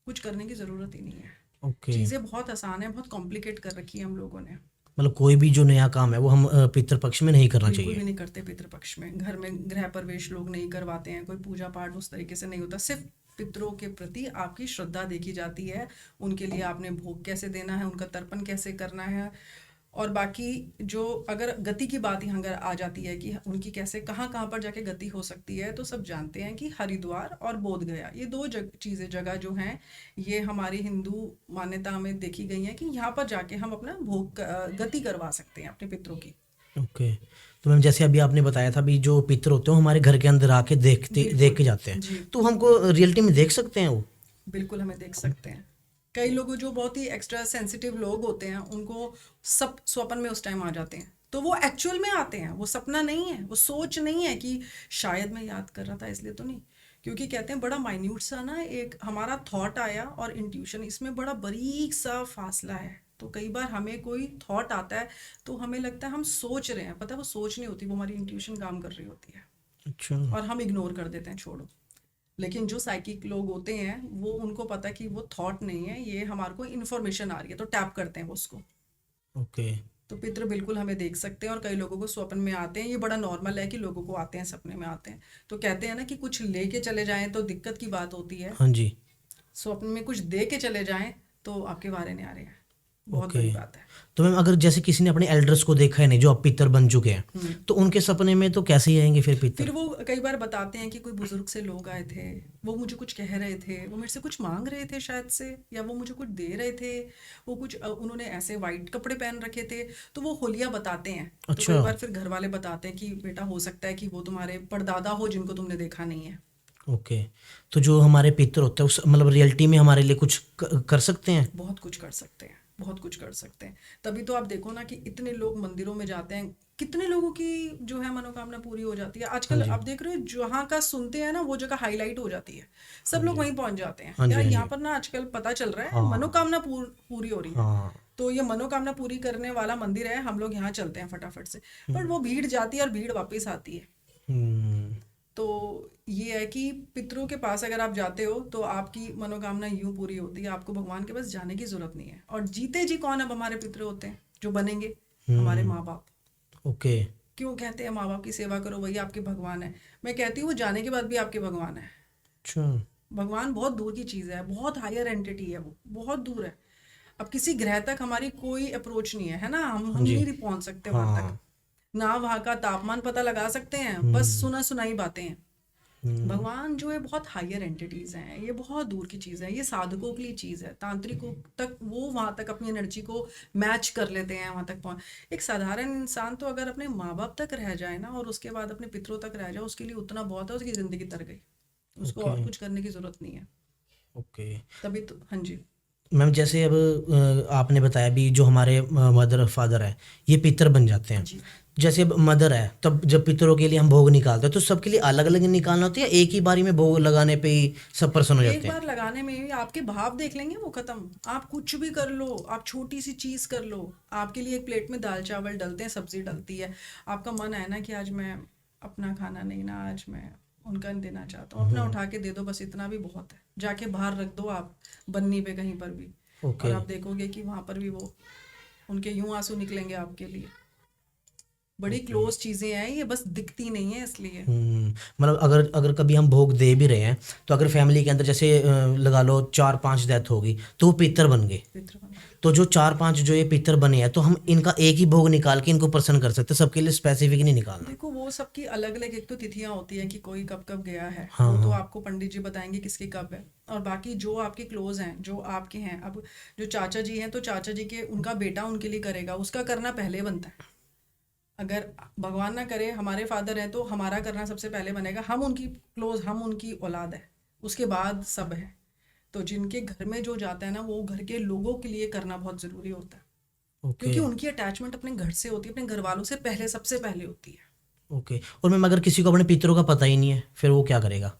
[SPEAKER 2] कुछ करने की ज़रूरत ही नहीं है।
[SPEAKER 1] ओके।
[SPEAKER 2] चीज़ें बहुत आसान है, बहुत कॉम्प्लिकेट कर रखी है हम लोगों ने।
[SPEAKER 1] मतलब कोई भी जो नया काम है वो हम पितृपक्ष में नहीं करना
[SPEAKER 2] बिल्कुल भी
[SPEAKER 1] चाहिए।
[SPEAKER 2] नहीं करते पितृपक्ष में। घर में गृह प्रवेश लोग नहीं करवाते हैं, कोई पूजा पाठ उस तरीके से नहीं होता। सिर्फ पितरों के प्रति आपकी श्रद्धा देखी जाती है, उनके लिए आपने भोग कैसे देना है, उनका तर्पण कैसे करना है। और बाकी जो अगर गति की बात यहाँ अगर आ जाती है कि उनकी कैसे कहाँ कहाँ पर जाके गति हो सकती है, तो सब जानते हैं कि हरिद्वार और बोध गया, ये 2 चीज़ें जगह जो हैं, ये हमारी हिंदू मान्यता में देखी गई हैं कि यहाँ पर जाके हम अपना भोग गति करवा सकते हैं अपने पितरों की।
[SPEAKER 1] ओके। तो मैम जैसे अभी आपने बताया था भी जो पितर होते हैं वो हमारे घर के अंदर आके देख के
[SPEAKER 2] बिल्कुल
[SPEAKER 1] जाते हैं,
[SPEAKER 2] जी,
[SPEAKER 1] तो हमको रियलिटी में देख सकते हैं वो?
[SPEAKER 2] बिल्कुल हमें देख सकते हैं। कई लोग जो बहुत ही एक्स्ट्रा सेंसिटिव लोग होते हैं, उनको सब स्वप्न में उस टाइम आ जाते हैं, तो वो एक्चुअल में आते हैं, वो सपना नहीं है, वो सोच नहीं है कि शायद मैं याद कर रहा था इसलिए तो नहीं। क्योंकि कहते हैं बड़ा माइन्यूट सा ना एक हमारा थॉट आया और इंट्यूशन, इसमें बड़ा बारीक सा फासला है। तो कई बार हमें कोई थॉट आता है तो हमें लगता है हम सोच रहे हैं, पता है वो सोच नहीं होती, वो हमारी इंट्यूशन काम कर रही होती है,
[SPEAKER 1] अच्छा।
[SPEAKER 2] और हम इग्नोर कर देते हैं, छोड़ो। लेकिन जो साइकिक लोग होते हैं वो, उनको पता है कि वो थॉट नहीं है, ये हमारे को इन्फॉर्मेशन आ रही है, तो टैप करते हैं वो उसको।
[SPEAKER 1] ओके।
[SPEAKER 2] तो पितृ बिल्कुल हमें देख सकते हैं, और कई लोगों को स्वप्न में आते हैं। ये बड़ा नॉर्मल है कि लोगों को आते हैं, सपने में आते हैं। तो कहते हैं ना कि कुछ लेके चले जाएं तो दिक्कत की बात होती है,
[SPEAKER 1] हाँ जी।
[SPEAKER 2] स्वप्न में कुछ दे के चले जाएं तो आपके बारे नहीं आ रहे हैं, बहुत
[SPEAKER 1] ओके।
[SPEAKER 2] बड़ी बात है।
[SPEAKER 1] तो मैम अगर जैसे किसी ने अपने एल्डर्स को देखा है नहीं, जो अब पितर बन चुके हैं, तो उनके सपने में तो कैसे ही आएंगे फिर
[SPEAKER 2] फिर
[SPEAKER 1] पितर?
[SPEAKER 2] वो कई बार बताते हैं कि कोई बुजुर्ग से लोग आए थे, वो मुझे कुछ कह रहे थे, वो मेरे से कुछ मांग रहे थे शायद से, या वो मुझे कुछ दे रहे थे, वो कुछ उन्होंने ऐसे वाइट कपड़े पहन रखे थे, तो वो होलिया बताते हैं। तो
[SPEAKER 1] अच्छा।
[SPEAKER 2] कई बार फिर घर वाले बताते हैं कि बेटा हो सकता है कि वो तुम्हारे परदादा हो जिनको तुमने देखा नहीं है।
[SPEAKER 1] ओके। तो जो हमारे पितर होते हैं उस मतलब रियलिटी में हमारे लिए कुछ कर सकते हैं?
[SPEAKER 2] बहुत कुछ कर सकते हैं, बहुत कुछ कर सकते हैं। तभी तो आप देखो ना कि इतने लोग मंदिरों में जाते हैं, कितने लोगों की जो है मनोकामना पूरी हो जाती है।
[SPEAKER 1] हाँ
[SPEAKER 2] आजकल
[SPEAKER 1] जी।
[SPEAKER 2] आप देख रहे हो जहाँ का सुनते हैं ना, वो जगह हाईलाइट हो जाती है, सब
[SPEAKER 1] हाँ
[SPEAKER 2] लोग
[SPEAKER 1] जी।
[SPEAKER 2] वहीं पहुंच जाते हैं।
[SPEAKER 1] हाँ जी।
[SPEAKER 2] यार
[SPEAKER 1] हाँ
[SPEAKER 2] यहाँ
[SPEAKER 1] जी।
[SPEAKER 2] पर ना आजकल पता चल रहा है
[SPEAKER 1] हाँ
[SPEAKER 2] मनोकामना पूरी हो रही है।
[SPEAKER 1] हाँ।
[SPEAKER 2] तो ये मनोकामना पूरी करने वाला मंदिर है, हम लोग यहाँ चलते हैं फटाफट से, पर वो भीड़ जाती है और भीड़ वापस आती है।
[SPEAKER 1] हम्म।
[SPEAKER 2] तो ये है कि पितरों के पास अगर आप जाते हो तो आपकी मनोकामना यूं पूरी होती है, आपको भगवान के पास जाने की जरूरत नहीं है। और जीते जी कौन अब हमारे पितर होते हैं जो बनेंगे? हमारे माँ बाप।
[SPEAKER 1] ओके।
[SPEAKER 2] क्यों कहते हैं माँ बाप की सेवा करो, वही आपके भगवान है। मैं कहती हूँ वो जाने के बाद भी आपके भगवान है।
[SPEAKER 1] अच्छा।
[SPEAKER 2] भगवान बहुत दूर की चीज़ है, बहुत हायर एंटिटी है, वो बहुत दूर है। अब किसी ग्रह तक हमारी कोई अप्रोच नहीं है ना, हम
[SPEAKER 1] जी।
[SPEAKER 2] नहीं पहुंच सकते वहां तक
[SPEAKER 1] हाँ।
[SPEAKER 2] ना। वहां का तापमान पता लगा सकते हैं, बस सुना सुनाई बातें हैं। भगवान जो है बहुत हायर एंटिटीज हैं, ये बहुत दूर की चीज़ है, ये साधकों के लिए चीज़ है। तांत्रिकों तक वो वहां तक अपनी एनर्जी को मैच कर लेते हैं, वहां तक पहुंच। एक साधारण इंसान तो अगर अपने माँ बाप तक रह जाए ना और उसके बाद अपने पितरों तक रह जाए, उसके लिए उतना बहुत है, उसकी जिंदगी तर गई, उसको
[SPEAKER 1] ओके।
[SPEAKER 2] और कुछ करने की जरूरत नहीं है।
[SPEAKER 1] ओके
[SPEAKER 2] तभी तो हाँ जी।
[SPEAKER 1] मैम, जैसे अब आपने बताया भी जो हमारे मदर फादर है ये पितर बन जाते हैं।
[SPEAKER 2] जी,
[SPEAKER 1] जैसे अब मदर है, तब जब पितरों के लिए हम भोग निकालते हैं तो सबके लिए अलग अलग निकालना होता है या एक ही बारी में भोग लगाने पे ही सब प्रसन्न हो
[SPEAKER 2] एक
[SPEAKER 1] जाते हैं?
[SPEAKER 2] बार लगाने में ही आपके भाव देख लेंगे वो खत्म। आप कुछ भी कर लो, आप छोटी सी चीज कर लो, आपके लिए एक प्लेट में दाल चावल डलते हैं, सब्जी डलती है, आपका मन है ना कि आज मैं अपना खाना नहीं ना, आज मैं उनका देना चाहता हूँ, अपना उठा के दे दो, बस इतना भी बहुत है। जाके बाहर रख दो आप बन्नी पे कहीं पर भी, और
[SPEAKER 1] ओके।
[SPEAKER 2] आप देखोगे कि वहां पर भी वो उनके यूं आंसू निकलेंगे आपके लिए। बड़ी
[SPEAKER 1] ओके।
[SPEAKER 2] क्लोज चीजें हैं ये, बस दिखती नहीं है इसलिए।
[SPEAKER 1] मतलब अगर अगर कभी हम भोग दे भी रहे हैं तो अगर फैमिली के अंदर जैसे लगा लो 4-5 डेथ होगी तो वो पितर बन गए।
[SPEAKER 2] पितृ बन गए।
[SPEAKER 1] तो जो 4-5 जो ये पितर बने हैं तो हम इनका एक ही भोग निकाल के इनको प्रसन्न कर सकते हैं, सबके लिए स्पेसिफिक नहीं निकालना।
[SPEAKER 2] देखो वो सबकी अलग अलग एक तो तिथियां होती हैं कि कोई कब कब गया है,
[SPEAKER 1] हाँ
[SPEAKER 2] वो तो
[SPEAKER 1] हाँ।
[SPEAKER 2] आपको पंडित जी बताएंगे किसकी कब है। और बाकी जो आपके क्लोज हैं, जो आपके हैं, अब जो चाचा जी हैं तो चाचा जी के उनका बेटा उनके लिए करेगा, उसका करना पहले बनता है। अगर भगवान ना करे हमारे फादर हैं तो हमारा करना सबसे पहले बनेगा, हम उनकी क्लोज, हम उनकी औलाद है, उसके बाद सब है। तो जिनके घर में जो जाता है ना, वो घर के लोगों के लिए करना बहुत जरूरी होता है,
[SPEAKER 1] ओके।
[SPEAKER 2] क्योंकि उनकी अटैचमेंट अपने घर से होती है, अपने घर वालों से पहले, सबसे पहले होती है।
[SPEAKER 1] ओके। और मैम अगर किसी को अपने पितरों का पता ही नहीं है फिर वो क्या करेगा?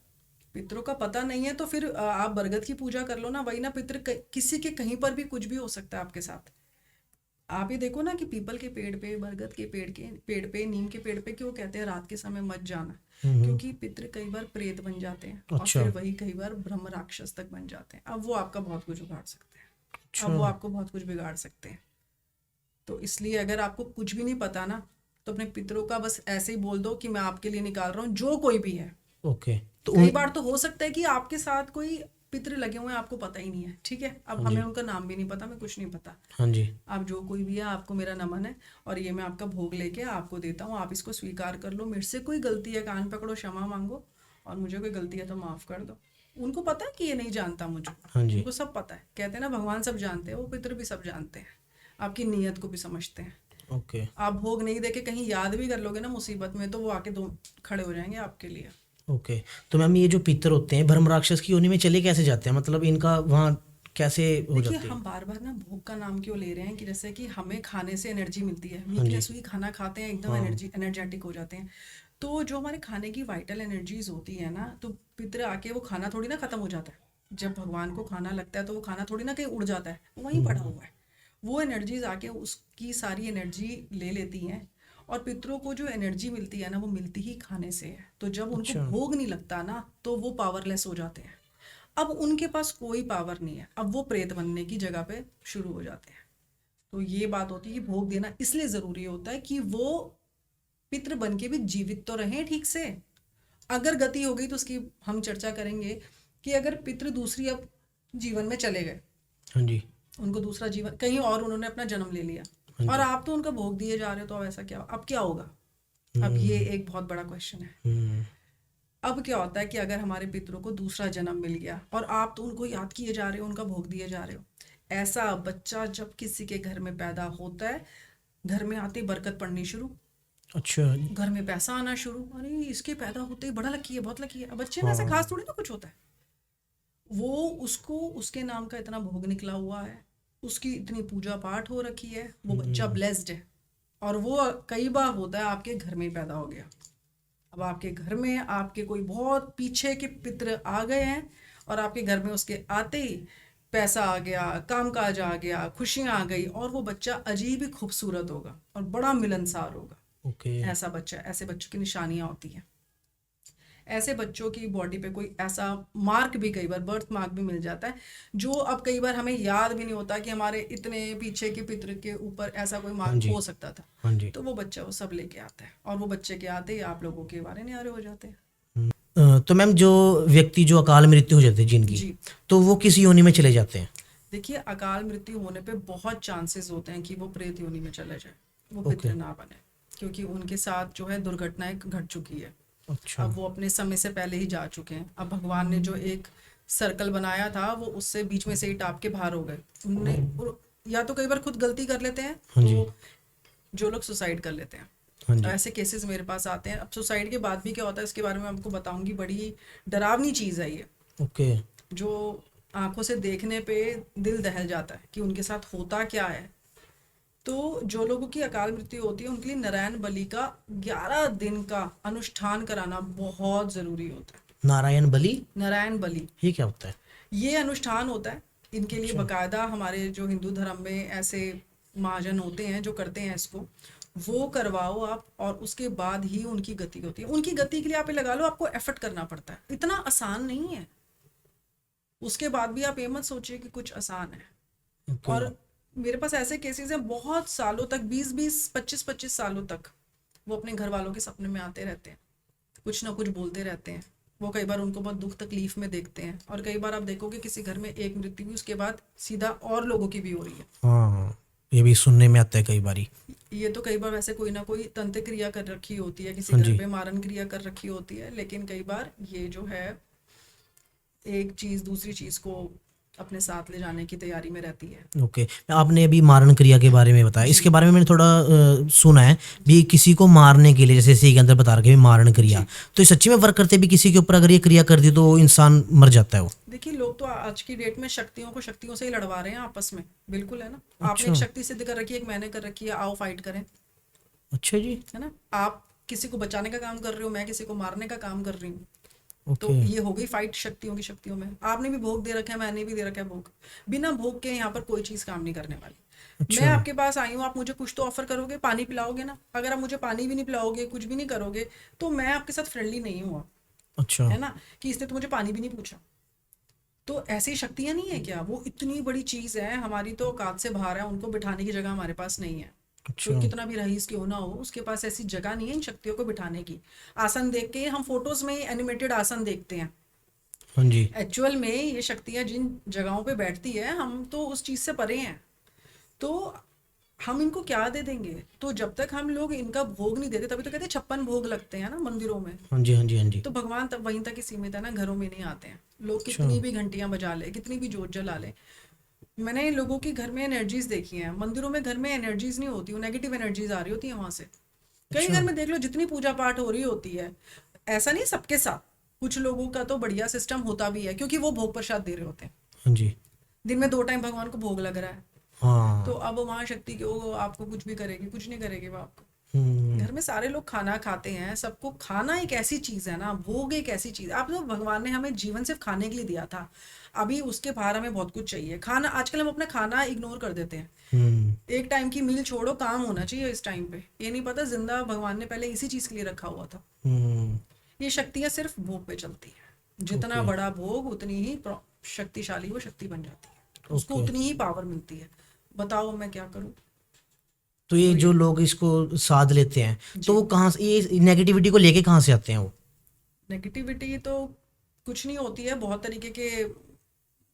[SPEAKER 2] पितरों का पता नहीं है तो फिर आप बरगद की पूजा कर लो ना, वही ना। किसी के कहीं पर भी कुछ भी हो सकता है आपके साथ। आप ही देखो ना कि पीपल के पेड़ पे, बरगद के पेड़ पे, नीम के पेड़ पे क्यों कहते हैं रात के समय मत जाना?
[SPEAKER 1] हम्म।
[SPEAKER 2] क्योंकि पितर कई बार प्रेत बन जाते हैं और
[SPEAKER 1] अच्छा।
[SPEAKER 2] फिर वही कई बार ब्रह्म राक्षस तक बन जाते हैं। अब वो आपका बहुत कुछ उगाड़ सकते हैं,
[SPEAKER 1] अच्छा।
[SPEAKER 2] अब वो आपको बहुत कुछ बिगाड़ सकते हैं। तो इसलिए अगर आपको कुछ भी नहीं पता ना, तो अपने पितरों का बस ऐसे ही बोल दो कि मैं आपके लिए निकाल रहा हूँ, जो कोई भी है।
[SPEAKER 1] ओके। तो
[SPEAKER 2] कई
[SPEAKER 1] उन।
[SPEAKER 2] बार तो हो सकता है कि आपके साथ कोई पितृ लगे हुए हैं, आपको पता ही नहीं है, ठीक है। अब
[SPEAKER 1] हाँ
[SPEAKER 2] हमें
[SPEAKER 1] जी।
[SPEAKER 2] उनका नाम भी नहीं पता, मैं कुछ नहीं पता।
[SPEAKER 1] हाँ जी।
[SPEAKER 2] आप जो कोई भी है, आपको मेरा नमन है, और ये मैं आपका भोग लेके आपको देता हूँ, आप इसको स्वीकार कर लो। मेरे से कोई गलती है कान पकड़ो, क्षमा मांगो, और मुझे कोई गलती है तो माफ कर दो। उनको पता है कि ये नहीं जानता मुझे,
[SPEAKER 1] हाँ जी।
[SPEAKER 2] उनको सब पता है। कहते हैं ना भगवान सब जानते हैं, वो पितृ भी सब जानते हैं, आपकी नीयत को भी समझते हैं।
[SPEAKER 1] ओके।
[SPEAKER 2] आप भोग नहीं देके कहीं याद भी कर लोगे ना मुसीबत में, तो वो आके दो खड़े हो जाएंगे आपके लिए।
[SPEAKER 1] ओके। तो मैम ये जो पितर होते हैं भ्रम राक्षस की योनि में चले कैसे जाते हैं, मतलब इनका वहाँ कैसे हो
[SPEAKER 2] देखिए
[SPEAKER 1] जाती है?
[SPEAKER 2] हम बार बार ना भूख का नाम क्यों ले रहे हैं, कि जैसे कि हमें खाने से एनर्जी मिलती है,
[SPEAKER 1] हाँ जी।
[SPEAKER 2] वीकनेस हुई, खाना खाते हैं एकदम
[SPEAKER 1] हाँ।
[SPEAKER 2] एनर्जेटिक हो जाते हैं। तो जो हमारे खाने की वाइटल एनर्जीज होती है ना, तो पितर आके वो खाना थोड़ी ना खत्म हो जाता है। जब भगवान को खाना लगता है तो वो खाना थोड़ी ना कहीं उड़ जाता है, वो वहीं पड़ा हुआ है। वो एनर्जीज आके उसकी सारी एनर्जी ले लेती हैं। और पितरों को जो एनर्जी मिलती है ना, वो मिलती ही खाने से है। तो जब उनको
[SPEAKER 1] अच्छा।
[SPEAKER 2] भोग नहीं लगता ना, तो वो पावरलेस हो जाते हैं। अब उनके पास कोई पावर नहीं है, अब वो प्रेत बनने की जगह पे शुरू हो जाते हैं। तो ये बात होती है कि भोग देना इसलिए जरूरी होता है कि वो पितृ बन के भी जीवित तो रहें ठीक से। अगर गति हो गई तो उसकी हम चर्चा करेंगे, कि अगर पितृ दूसरी अब जीवन में चले गए,
[SPEAKER 1] हाँ जी।
[SPEAKER 2] उनको दूसरा जीवन कहीं और, उन्होंने अपना जन्म ले लिया,
[SPEAKER 1] हाँ
[SPEAKER 2] और
[SPEAKER 1] जी।
[SPEAKER 2] आप तो उनका भोग दिए जा रहे हो, तो अब ऐसा क्या, अब क्या होगा? अब ये
[SPEAKER 1] हम्म।
[SPEAKER 2] एक बहुत बड़ा क्वेश्चन है।
[SPEAKER 1] हम्म।
[SPEAKER 2] अब क्या होता है कि अगर हमारे पितरों को दूसरा जन्म मिल गया और आप तो उनको याद किए जा रहे हो, उनका भोग दिए जा रहे हो, ऐसा बच्चा जब किसी के घर में पैदा होता है, घर में आते ही बरकत पड़नी शुरू,
[SPEAKER 1] अच्छा।
[SPEAKER 2] घर में पैसा आना शुरू। अरे इसके पैदा होते ही बड़ा लकी है, बहुत लकी है। अब बच्चे में ऐसा
[SPEAKER 1] हाँ।
[SPEAKER 2] खास थोड़ी ना कुछ होता है, वो उसको उसके नाम का इतना भोग निकला हुआ है, उसकी इतनी पूजा पाठ हो रखी है, वो बच्चा ब्लेस्ड है। और वो कई बार होता है आपके घर में ही पैदा हो गया। अब आपके घर में आपके कोई बहुत पीछे के पितृ आ गए हैं, और आपके घर में उसके आते ही पैसा आ गया, कामकाज आ गया, खुशियां आ गई, और वो बच्चा अजीब ही खूबसूरत होगा और बड़ा मिलनसार होगा।
[SPEAKER 1] ओके।
[SPEAKER 2] ऐसा बच्चा, ऐसे बच्चों की निशानियां होती हैं। ऐसे बच्चों की बॉडी पे कोई ऐसा मार्क भी, कई बार बर्थ मार्क भी मिल जाता है, जो अब कई बार हमें याद भी नहीं होता कि हमारे इतने पीछे के पितृ के ऊपर ऐसा कोई
[SPEAKER 1] हाँ
[SPEAKER 2] मार्क
[SPEAKER 1] जी।
[SPEAKER 2] हो सकता था।
[SPEAKER 1] हाँ जी।
[SPEAKER 2] तो वो बच्चा वो सब लेके आता है, और वो बच्चे के आते ही आप लोगों के बारे न्यारे हो जाते हैं।
[SPEAKER 1] तो मैम जो व्यक्ति जो अकाल मृत्यु हो जाती है जिनकी,
[SPEAKER 2] जी,
[SPEAKER 1] तो वो किस योनि में चले जाते हैं?
[SPEAKER 2] देखिए, अकाल मृत्यु होने पे बहुत चांसेस होते हैं कि वो प्रेत योनि में चले जाए, वो
[SPEAKER 1] ओके।
[SPEAKER 2] पितृ ना बने, क्योंकि उनके साथ जो है दुर्घटनाएं घट चुकी है।
[SPEAKER 1] अच्छा।
[SPEAKER 2] अब वो अपने समय से पहले ही जा चुके हैं। अब भगवान ने जो एक सर्कल बनाया था वो उससे बीच में से ही टाप के बाहर हो गए। उनने या तो कई बार खुद गलती कर लेते हैं,
[SPEAKER 1] हाँ जी।
[SPEAKER 2] तो जो लोग सुसाइड कर लेते हैं,
[SPEAKER 1] हाँ
[SPEAKER 2] तो
[SPEAKER 1] जी।
[SPEAKER 2] ऐसे केसेस मेरे पास आते हैं। अब सुसाइड के बाद भी क्या होता है इसके बारे में आपको बताऊंगी, बड़ी डरावनी चीज़ है ये,
[SPEAKER 1] ओके।
[SPEAKER 2] जो आंखों से देखने पे दिल दहल जाता है कि उनके साथ होता क्या है। तो जो लोगों की अकाल मृत्यु होती है उनके लिए नारायण बलि का 11 दिन का अनुष्ठान कराना बहुत ज़रूरी होता है।
[SPEAKER 1] नारायण बलि?
[SPEAKER 2] नारायण बलि,
[SPEAKER 1] ये क्या होता है?
[SPEAKER 2] ये अनुष्ठान होता है इनके लिए
[SPEAKER 1] अच्छा।
[SPEAKER 2] बकायदा। हमारे जो हिंदू धर्म में ऐसे महाजन होते हैं जो करते हैं इसको, वो करवाओ आप, और उसके बाद ही उनकी गति होती है। उनकी गति के लिए आप ये लगा लो आपको एफर्ट करना पड़ता है, इतना आसान नहीं है। उसके बाद भी आप ये मत सोचिए कि कुछ आसान है।
[SPEAKER 1] ओके।
[SPEAKER 2] और मेरे पास ऐसे केसेस हैं, बहुत सालों तक, 20-20 25-25 सालों तक वो अपने घर वालों के सपने में आते रहते हैं, कुछ ना कुछ बोलते रहते हैं। वो कई बार उनको बहुत दुख तकलीफ में देखते हैं, और कई बार आप देखोगे किसी घर में एक मृत्यु हुई उसके बाद सीधा और लोगों की भी हो रही है।
[SPEAKER 1] हाँ, ये भी सुनने में आता है कई बारी।
[SPEAKER 2] ये तो कई बार वैसे कोई ना कोई तंत्र क्रिया कर रखी होती है, किसी
[SPEAKER 1] हाँ
[SPEAKER 2] घर
[SPEAKER 1] जी।
[SPEAKER 2] पे मारन क्रिया कर रखी होती है, लेकिन कई बार ये जो है एक चीज दूसरी चीज को अपने साथ ले जाने की तैयारी में रहती है।
[SPEAKER 1] ओके। आपने अभी मारण क्रिया के बारे में बताया,
[SPEAKER 2] जी,
[SPEAKER 1] इसके बारे में मैंने थोड़ा सुना है भी, किसी को मारने के लिए, जैसे इसी के अंदर बता रखे भी मारण क्रिया,
[SPEAKER 2] जी।
[SPEAKER 1] तो ये सच्ची में वर्क करते भी? किसी के ऊपर अगर ये क्रिया कर दी तो इंसान मर जाता है वो?
[SPEAKER 2] देखिए, लोग तो आज की डेट में शक्तियों को शक्तियों से ही लड़वा रहे हैं आपस में, बिल्कुल है ना। आपने
[SPEAKER 1] अच्छा।
[SPEAKER 2] एक शक्ति सिद्ध कर रखी है, एक मैंने कर रखी है, आओ फाइट करें,
[SPEAKER 1] अच्छा जी।
[SPEAKER 2] है ना। आप किसी को बचाने का काम कर रहे हो, मैं किसी को मारने का काम कर रही हूँ। तो
[SPEAKER 1] ओके।
[SPEAKER 2] ये हो गई फाइट शक्तियों की शक्तियों में। आपने भी भोग दे रखा है, मैंने भी दे रखा है भोग। बिना भोग के यहाँ पर कोई चीज काम नहीं करने वाली। मैं
[SPEAKER 1] अच्छा।
[SPEAKER 2] आपके पास आई हूँ, आप मुझे कुछ तो ऑफर करोगे, पानी पिलाओगे ना। अगर आप मुझे पानी भी नहीं पिलाओगे, कुछ भी नहीं करोगे, तो मैं आपके साथ फ्रेंडली नहीं हूँ,
[SPEAKER 1] अच्छा।
[SPEAKER 2] है ना, कि इसने तो मुझे पानी भी नहीं पूछा। तो ऐसी शक्तियां नहीं है क्या? वो इतनी बड़ी चीज है, हमारी तो औकात से बाहर है, उनको बिठाने की जगह हमारे पास नहीं है। कोई
[SPEAKER 1] अच्छा।
[SPEAKER 2] कितना भी रईस क्यों ना हो, उसके पास ऐसी जगह नहीं है इन शक्तियों को बिठाने की। आसन देख के हम फोटोज में एनिमेटेड आसन देखते हैं,
[SPEAKER 1] हाँ जी।
[SPEAKER 2] एक्चुअल में ये शक्तियां जिन जगहों पे बैठती है, हम तो उस चीज से परे हैं। तो हम इनको क्या दे देंगे? तो जब तक हम लोग इनका भोग नहीं देते, तभी तो कहते हैं 56 भोग लगते हैं ना मंदिरों में।
[SPEAKER 1] हाँ जी। हाँ जी। हाँ जी।
[SPEAKER 2] तो भगवान तब वहीं तक ही सीमित है ना, घरों में नहीं आते हैं। लोग
[SPEAKER 1] अच्छा।
[SPEAKER 2] कितनी भी घंटियां बजा ले, कितनी भी जोत जला ले। मैंने लोगों के घर में एनर्जीज देखी हैं, मंदिरों में घर में एनर्जीज नहीं होती, वो नेगेटिव एनर्जीज आ रही होती है वहां से। कई
[SPEAKER 1] अच्छा।
[SPEAKER 2] घर में देख लो, जितनी पूजा पाठ हो रही होती है, ऐसा नहीं सबके साथ, कुछ लोगों का तो बढ़िया सिस्टम होता भी है, क्योंकि वो भोग प्रसाद दे रहे होते हैं।
[SPEAKER 1] हाँ जी।
[SPEAKER 2] दिन में 2 टाइम भगवान को भोग लग रहा है, तो
[SPEAKER 1] हाँ।
[SPEAKER 2] अब वहाँ शक्ति की वो आपको कुछ भी करेगी? कुछ नहीं करेगी वो आपको।
[SPEAKER 1] हम्म।
[SPEAKER 2] घर में सारे लोग खाना खाते हैं, सबको खाना एक ऐसी चीज है ना, भोग एक ऐसी चीज। आप लोग, भगवान ने हमें जीवन सिर्फ खाने के लिए दिया था, अभी उसके बाहर हमें बहुत कुछ चाहिए। खाना, आजकल हम अपना खाना इग्नोर कर देते हैं।
[SPEAKER 1] हम्म।
[SPEAKER 2] एक टाइम की मील छोड़ो, काम होना चाहिए इस टाइम पे। ये नहीं पता जिंदा भगवान ने पहले इसी चीज के लिए रखा हुआ था।
[SPEAKER 1] हम्म।
[SPEAKER 2] ये शक्तियां सिर्फ भोग पे चलती है। जितना
[SPEAKER 1] ओके।
[SPEAKER 2] बड़ा भोग उतनी ही शक्तिशाली वो शक्ति बन जाती है, उसको
[SPEAKER 1] ओके।
[SPEAKER 2] उतनी ही पावर मिलती है। बताओ मैं क्या करूं?
[SPEAKER 1] तो ये
[SPEAKER 2] तो
[SPEAKER 1] जो
[SPEAKER 2] ये,
[SPEAKER 1] लोग इसको साध लेते हैं, तो
[SPEAKER 2] जी,
[SPEAKER 1] वो कहाँ से, ये नेगेटिविटी को लेके कहाँ से आते हैं वो?
[SPEAKER 2] नेगेटिविटी तो कुछ नहीं होती है, बहुत तरीके के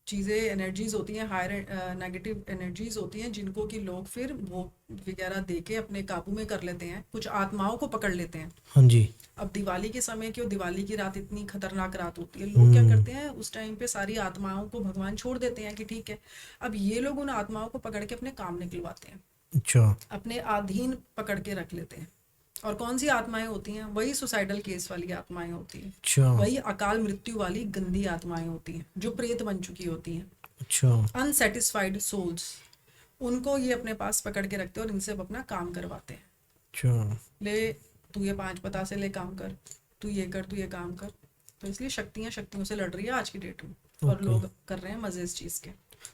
[SPEAKER 2] चीज़ें, एनर्जीज होती हैं, हायर नेगेटिव एनर्जीज होती हैं, जिनको कि लोग फिर भोग वगैरह दे के अपने काबू में कर लेते हैं, कुछ आत्माओं को पकड़ लेते हैं।
[SPEAKER 1] हाँ जी।
[SPEAKER 2] अब दिवाली के समय, क्यों, दिवाली की रात इतनी खतरनाक रात होती है, लोग क्या करते हैं उस टाइम पे सारी आत्माओं को भगवान छोड़ देते हैं कि ठीक है। अब ये लोग उन आत्माओं को पकड़ के अपने काम निकलवाते हैं,
[SPEAKER 1] अच्छा।
[SPEAKER 2] अपने अधीन पकड़ के रख लेते हैं। और कौन सी आत्माएं होती हैं? वही सुसाइडल केस वाली आत्माएं होती हैं,
[SPEAKER 1] अच्छा।
[SPEAKER 2] वही अकाल मृत्यु वाली गंदी आत्माएं होती हैं, जो प्रेत बन चुकी होती हैं,
[SPEAKER 1] अच्छा।
[SPEAKER 2] Unsatisfied souls. उनको ये अपने पास पकड़ के रखते हैं और इनसे अपना काम करवाते हैं।
[SPEAKER 1] अच्छा।
[SPEAKER 2] ले, तू ये 5 पता से ले काम कर, तू ये कर, तू ये काम कर। तो इसलिए शक्तियां शक्तियों से लड़ रही है आज की डेट में, और
[SPEAKER 1] ओके।
[SPEAKER 2] लोग कर रहे हैं मजे इस चीज के।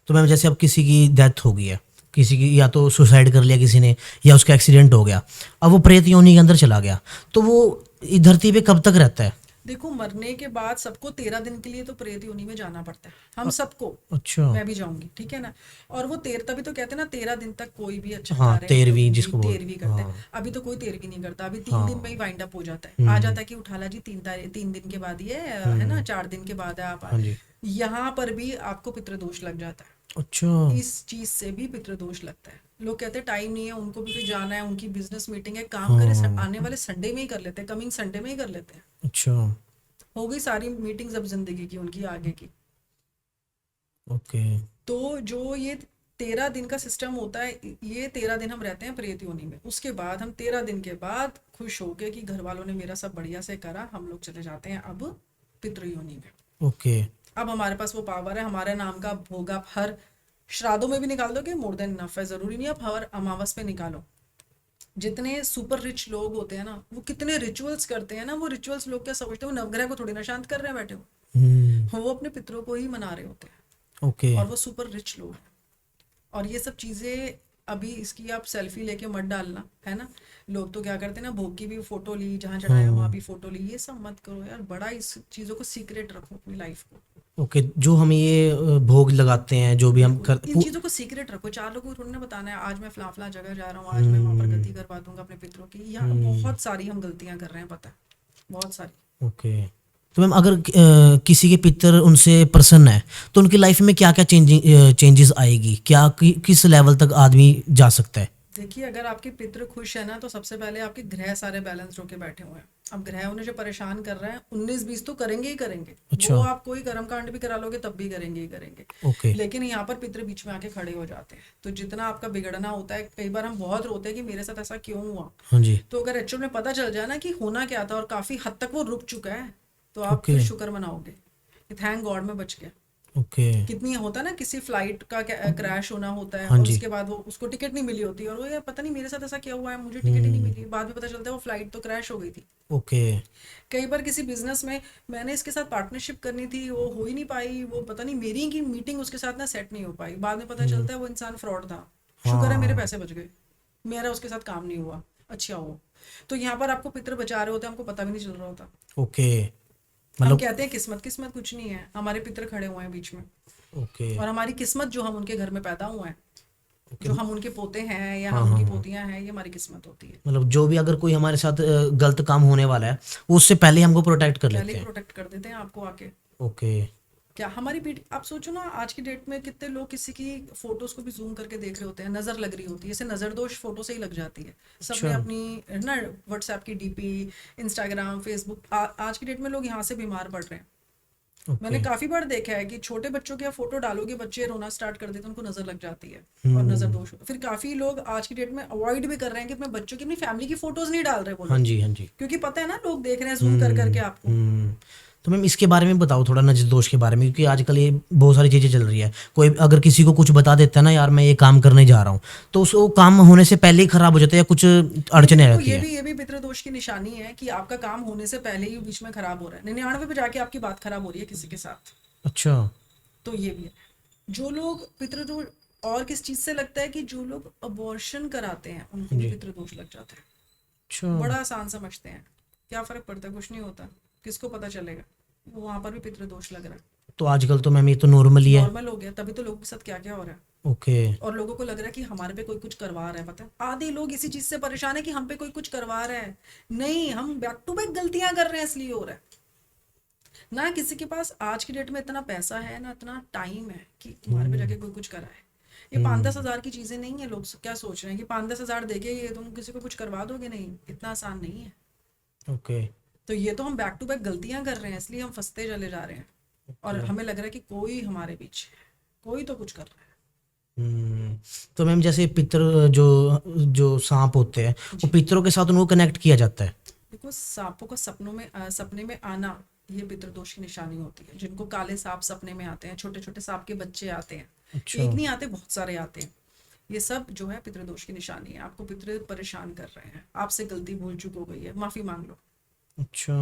[SPEAKER 1] तो मैम जैसे अब किसी की डेथ हो गई है, किसी की या तो सुसाइड कर लिया किसी ने, या उसका एक्सीडेंट हो गया, अब वो प्रेत योनि के अंदर चला गया, तो वो इस धरती पे कब तक रहता है?
[SPEAKER 2] देखो, मरने के बाद सबको 13 दिन के लिए तो प्रेत योनि में जाना पड़ता है, हम सबको।
[SPEAKER 1] अच्छा।
[SPEAKER 2] मैं भी जाऊंगी, ठीक है ना। और वो तभी तो कहते हैं ना, 13 दिन तक कोई भी अच्छा
[SPEAKER 1] हाँ,
[SPEAKER 2] कार्य नहीं, तो
[SPEAKER 1] 13वीं
[SPEAKER 2] वो भी
[SPEAKER 1] जिसको बोल।
[SPEAKER 2] 13वीं करते हैं।
[SPEAKER 1] हाँ।
[SPEAKER 2] अभी तो कोई 13वीं नहीं करता, अभी 3 दिन में ही
[SPEAKER 1] हाँ।
[SPEAKER 2] वाइंड अप हो जाता है, आ जाता है कि उठा ला जी, 3 दिन के बाद ये है ना, 4 दिन के बाद है आप
[SPEAKER 1] हाँ जी।
[SPEAKER 2] यहाँ पर भी आपको पितृदोष लग जाता है।
[SPEAKER 1] अच्छा।
[SPEAKER 2] इस चीज से भी पितृदोष लगता है। लोग कहते हैं टाइम नहीं है, उनको भी तो जाना है, उनकी बिजनेस मीटिंग है, काम करे,
[SPEAKER 1] हाँ।
[SPEAKER 2] आने वाले संडे में ही कर लेते हैं, कमिंग संडे में ही कर लेते हैं।
[SPEAKER 1] अच्छा।
[SPEAKER 2] हो गई सारी मीटिंग्स अब जिंदगी की उनकी आगे की।
[SPEAKER 1] ओके।
[SPEAKER 2] तो जो ये 13 दिन का सिस्टम होता है, ये 13 दिन हम रहते हैं प्रेत योनि में। उसके बाद हम 13 दिन के बाद खुश होके कि घर वालों ने मेरा सब बढ़िया से करा, हम लोग चले जाते हैं अब पितृ योनि में।
[SPEAKER 1] ओके।
[SPEAKER 2] अब हमारे पास वो पावर है, हमारे नाम का भोग आप हर श्राद्धों में भी निकाल दोगे, मोर देन इनफ है। जरूरी नहीं आप हर अमावस पे निकालो। जितने सुपर रिच लोग होते हैं ना, वो कितने रिचुअल्स करते हैं ना, वो रिचुअल्स लोग क्या समझते हैं, वो नवग्रह को थोड़ी ना शांत कर रहे हैं बैठे हो, वो अपने पितरों को ही मना रहे होते हैं।
[SPEAKER 1] ओके।
[SPEAKER 2] और वो सुपर रिच लोग हैं। और ये सब चीजें अभी इसकी आप सेल्फी लेके मत डालना, है ना। लोग तो क्या करते हैं ना, भोग की भी फोटो ली, जहाँ चढ़ाया वहां भी फोटो ली, ये सब मत करो यार। बड़ा इस चीजों को सीक्रेट रखो अपनी लाइफ को।
[SPEAKER 1] ओके। जो हम ये भोग लगाते हैं, जो भी हम
[SPEAKER 2] बिल्कुल,
[SPEAKER 1] कर
[SPEAKER 2] इन चीजों को सीक्रेट रखो। 4 लोगों को थोड़ी ना बताना है आज मैं फला फला जगह जा रहा हूँ, आज मैं वहां पर गलती करवा दूंगा अपने पितरों की। यहाँ बहुत सारी हम गलतियां कर रहे हैं, पता है, बहुत सारी।
[SPEAKER 1] ओके। तो मैम अगर किसी के पितर उनसे प्रसन्न है, तो उनकी लाइफ में क्या क्या चेंजेस आएगी, क्या किस लेवल तक आदमी जा सकता है?
[SPEAKER 2] देखिए, अगर आपके पितृ खुश है ना, तो सबसे पहले आपके ग्रह सारे बैलेंस होके बैठे हुए हैं। अब ग्रह उन्हें जो परेशान कर रहे हैं, 19-20 तो करेंगे ही करेंगे।
[SPEAKER 1] अच्छा।
[SPEAKER 2] वो आप कोई कर्म कांड भी करा लोगे तब भी करेंगे ही करेंगे।
[SPEAKER 1] ओके।
[SPEAKER 2] लेकिन यहाँ पर पितृ बीच में आके खड़े हो जाते हैं। तो जितना आपका बिगड़ना होता है, कई बार हम बहुत रोते हैं कि मेरे साथ ऐसा क्यों हुआ।
[SPEAKER 1] हाँ जी।
[SPEAKER 2] तो अगर एक्चुअल में पता चल जाए ना कि होना क्या था और काफी हद तक वो रुक चुका है, तो आप
[SPEAKER 1] ओके।
[SPEAKER 2] फिर शुक्र मनाओगे कि थैंक गॉड में बच गया।
[SPEAKER 1] ओके।
[SPEAKER 2] कितनी होता है ना, किसी फ्लाइट का क्रैश होना होता है
[SPEAKER 1] हाँ
[SPEAKER 2] और
[SPEAKER 1] जी।
[SPEAKER 2] उसके बाद वो उसको टिकट नहीं मिली होती, और वो यार पता नहीं मेरे साथ ऐसा क्या हुआ है, मुझे टिकट ही नहीं मिली। बाद में पता चलता है वो फ्लाइट तो क्रैश हो गई थी।
[SPEAKER 1] ओके।
[SPEAKER 2] कई बार किसी बिजनेस में मैंने इसके साथ पार्टनरशिप करनी थी, वो हो ही नहीं पाई, वो पता नहीं मेरी की मीटिंग उसके साथ ना सेट नहीं हो पाई। बाद में पता चलता है वो इंसान फ्रॉड था। शुक्र है मेरे
[SPEAKER 1] हाँ।
[SPEAKER 2] पैसे बच गए, मेरा उसके साथ काम नहीं हुआ। अच्छा हो। तो यहाँ पर आपको पितर बचा रहे होते हैं, हमको पता भी नहीं चल रहा होता।
[SPEAKER 1] ओके।
[SPEAKER 2] हम
[SPEAKER 1] मतलब।
[SPEAKER 2] कहते हैं किस्मत, किस्मत कुछ नहीं है, हमारे पितर खड़े हुए हैं बीच में।
[SPEAKER 1] ओके।
[SPEAKER 2] और हमारी किस्मत जो हम उनके घर में पैदा हुए हैं,
[SPEAKER 1] ओके।
[SPEAKER 2] जो हम उनके पोते हैं या
[SPEAKER 1] हाँ
[SPEAKER 2] हम
[SPEAKER 1] हाँ
[SPEAKER 2] उनकी
[SPEAKER 1] हाँ।
[SPEAKER 2] पोतियां हैं, ये हमारी किस्मत होती है।
[SPEAKER 1] मतलब जो भी अगर कोई हमारे साथ गलत काम होने वाला है, वो उससे पहले हमको प्रोटेक्ट कर
[SPEAKER 2] पहले
[SPEAKER 1] लेते
[SPEAKER 2] ही
[SPEAKER 1] हैं।
[SPEAKER 2] प्रोटेक्ट कर देते हैं आपको आके।
[SPEAKER 1] ओके।
[SPEAKER 2] क्या हमारी पीढ़ी, आप सोचो ना, आज की डेट में कितने लोग किसी की फोटोज को भी जूम करके देख रहे होते हैं, नजर लग रही होती है, जैसे नजर दोष फोटो से ही लग जाती है। सबने
[SPEAKER 1] अच्छा।
[SPEAKER 2] अपनी है ना व्हाट्सएप की डीपी, इंस्टाग्राम, फेसबुक, आज की डेट में लोग यहाँ से बीमार पड़ रहे हैं। मैंने
[SPEAKER 1] ओके।
[SPEAKER 2] काफी बार देखा है कि छोटे बच्चों की आप फोटो डालोगे, बच्चे रोना स्टार्ट कर देते हैं, उनको नजर लग जाती है और नजर दोष होता है। फिर काफी लोग आज की डेट में अवॉइड भी कर रहे हैं कि अपने बच्चों की, अपनी फैमिली की फोटोज नहीं डाल रहे वो
[SPEAKER 1] हाँ
[SPEAKER 2] लोग,
[SPEAKER 1] जी। हाँ जी।
[SPEAKER 2] क्योंकि पता है ना लोग देख रहे हैं जूम कर करके आपको।
[SPEAKER 1] तो मैम इसके बारे में बताओ थोड़ा, नजर दोष के बारे में, क्योंकि आजकल ये बहुत सारी चीज़ें चल रही है। कोई अगर किसी को कुछ बता देता है ना, यार मैं ये काम करने जा रहा हूँ, तो उसको काम होने से पहले ही खराब हो जाता है या कुछ अड़चने
[SPEAKER 2] तो
[SPEAKER 1] रहती है?
[SPEAKER 2] ये भी पितृदोष की निशानी है कि आपका काम होने से पहले ही बीच में खराब हो रहा है। 99 पे जाके आपकी बात खराब हो रही है किसी के साथ।
[SPEAKER 1] अच्छा।
[SPEAKER 2] तो ये भी है। जो लोग पितृदोष, और किस चीज से लगता है कि जो लोग अबॉर्शन कराते हैं उनको भी
[SPEAKER 1] जी।
[SPEAKER 2] पितृदोष लग जाता है।
[SPEAKER 1] अच्छा।
[SPEAKER 2] बड़ा आसान समझते हैं, क्या फर्क पड़ता है, कुछ नहीं होता। किसको पता चलेगा, वहां पर भी पितृदोष लग रहा है।
[SPEAKER 1] तो आजकल तो मैम ये तो नॉर्मल ही है।
[SPEAKER 2] नॉर्मल हो गया, तभी तो लोगों के साथ क्या क्या हो रहा है।
[SPEAKER 1] ओके।
[SPEAKER 2] और लोगों को लग रहा है कि हमारे पे कोई कुछ करवा रहा है। पता है, आधे लोग इसी चीज से परेशान है कि हम पे कोई कुछ करवा रहा है। नहीं, हम बैक टू बैक गलतियां कर रहे हैं, इसलिए हो रहा है ना। किसी के पास आज की डेट में इतना पैसा है ना, इतना टाइम है कि तुम्हारे पे जाके कोई कुछ कराए। ये 5-10 हजार की चीजें नहीं है। लोग क्या सोच रहे हैं कि 5-10 हजार देके ये तुम किसी को कुछ करवा दोगे, नहीं, इतना आसान नहीं है।
[SPEAKER 1] ओके।
[SPEAKER 2] तो ये तो हम बैक टू बैक गलतियां कर रहे हैं, इसलिए हम फंसते चले जा रहे हैं। और हमें लग रहा है कि कोई हमारे पीछे है, कोई तो कुछ कर रहा है।
[SPEAKER 1] तो मैम जैसे पितर जो जो सांप होते हैं, वो
[SPEAKER 2] जी,
[SPEAKER 1] पितरों के साथ उनको कनेक्ट किया जाता है?
[SPEAKER 2] देखो, सांपों का सपने में आना, ये पितृदोष की निशानी होती है। जिनको काले सांप सपने में आते हैं, छोटे छोटे सांप के बच्चे आते हैं,
[SPEAKER 1] अच्छा।
[SPEAKER 2] एक नहीं आते, बहुत सारे आते हैं। ये सब जो है पितृदोष की निशानी है। आपको पितृ परेशान कर रहे हैं, आपसे गलती भूल चूक हो गई है, माफी मांग लो।
[SPEAKER 1] अच्छा।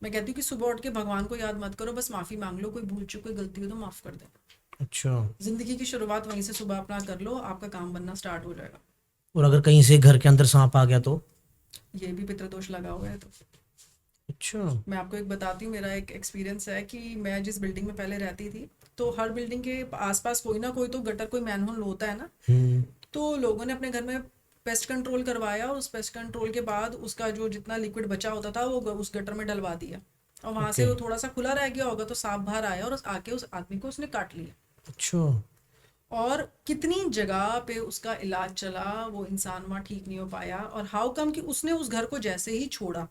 [SPEAKER 2] मैं कहती हूँ कि सुबह उठ के भगवान को याद मत करो, बस माफी मांग लो। कोई भूल चूक, कोई गलती हो तो माफ कर देना।
[SPEAKER 1] अच्छा।
[SPEAKER 2] जिंदगी की शुरुआत वहीं से सुबह अपना कर लो, आपका काम बनना स्टार्ट हो जाएगा।
[SPEAKER 1] और अगर कहीं से घर के अंदर सांप आ गया तो?
[SPEAKER 2] ये भी पितृदोष लगा हुआ है। तो
[SPEAKER 1] अच्छा।
[SPEAKER 2] मैं आपको एक बताती हूँ, मेरा एक एक्सपीरियंस है कि मैं जिस बिल्डिंग में पहले रहती थी, तो हर बिल्डिंग के आसपास कोई ना कोई तो गटर, कोई मैनहोल होता है ना।
[SPEAKER 1] हम्म।
[SPEAKER 2] तो लोगों ने अपने घर में पेस्ट कंट्रोल करवाया, और उस पेस्ट कंट्रोल के बाद उसका जो जितना लिक्विड बचा होता था वो उस गटर में डलवा दिया, और वहां से
[SPEAKER 1] ओके।
[SPEAKER 2] वो थोड़ा सा खुला रह गया होगा, तो सांप बाहर आया और आके उस आदमी को उसने काट लिया।
[SPEAKER 1] अच्छा।
[SPEAKER 2] और कितनी जगह पे उसका इलाज चला, वो इंसान वहाँ ठीक नहीं हो पाया। और हाउ कम कि उसने उस घर को जैसे ही छोड़ा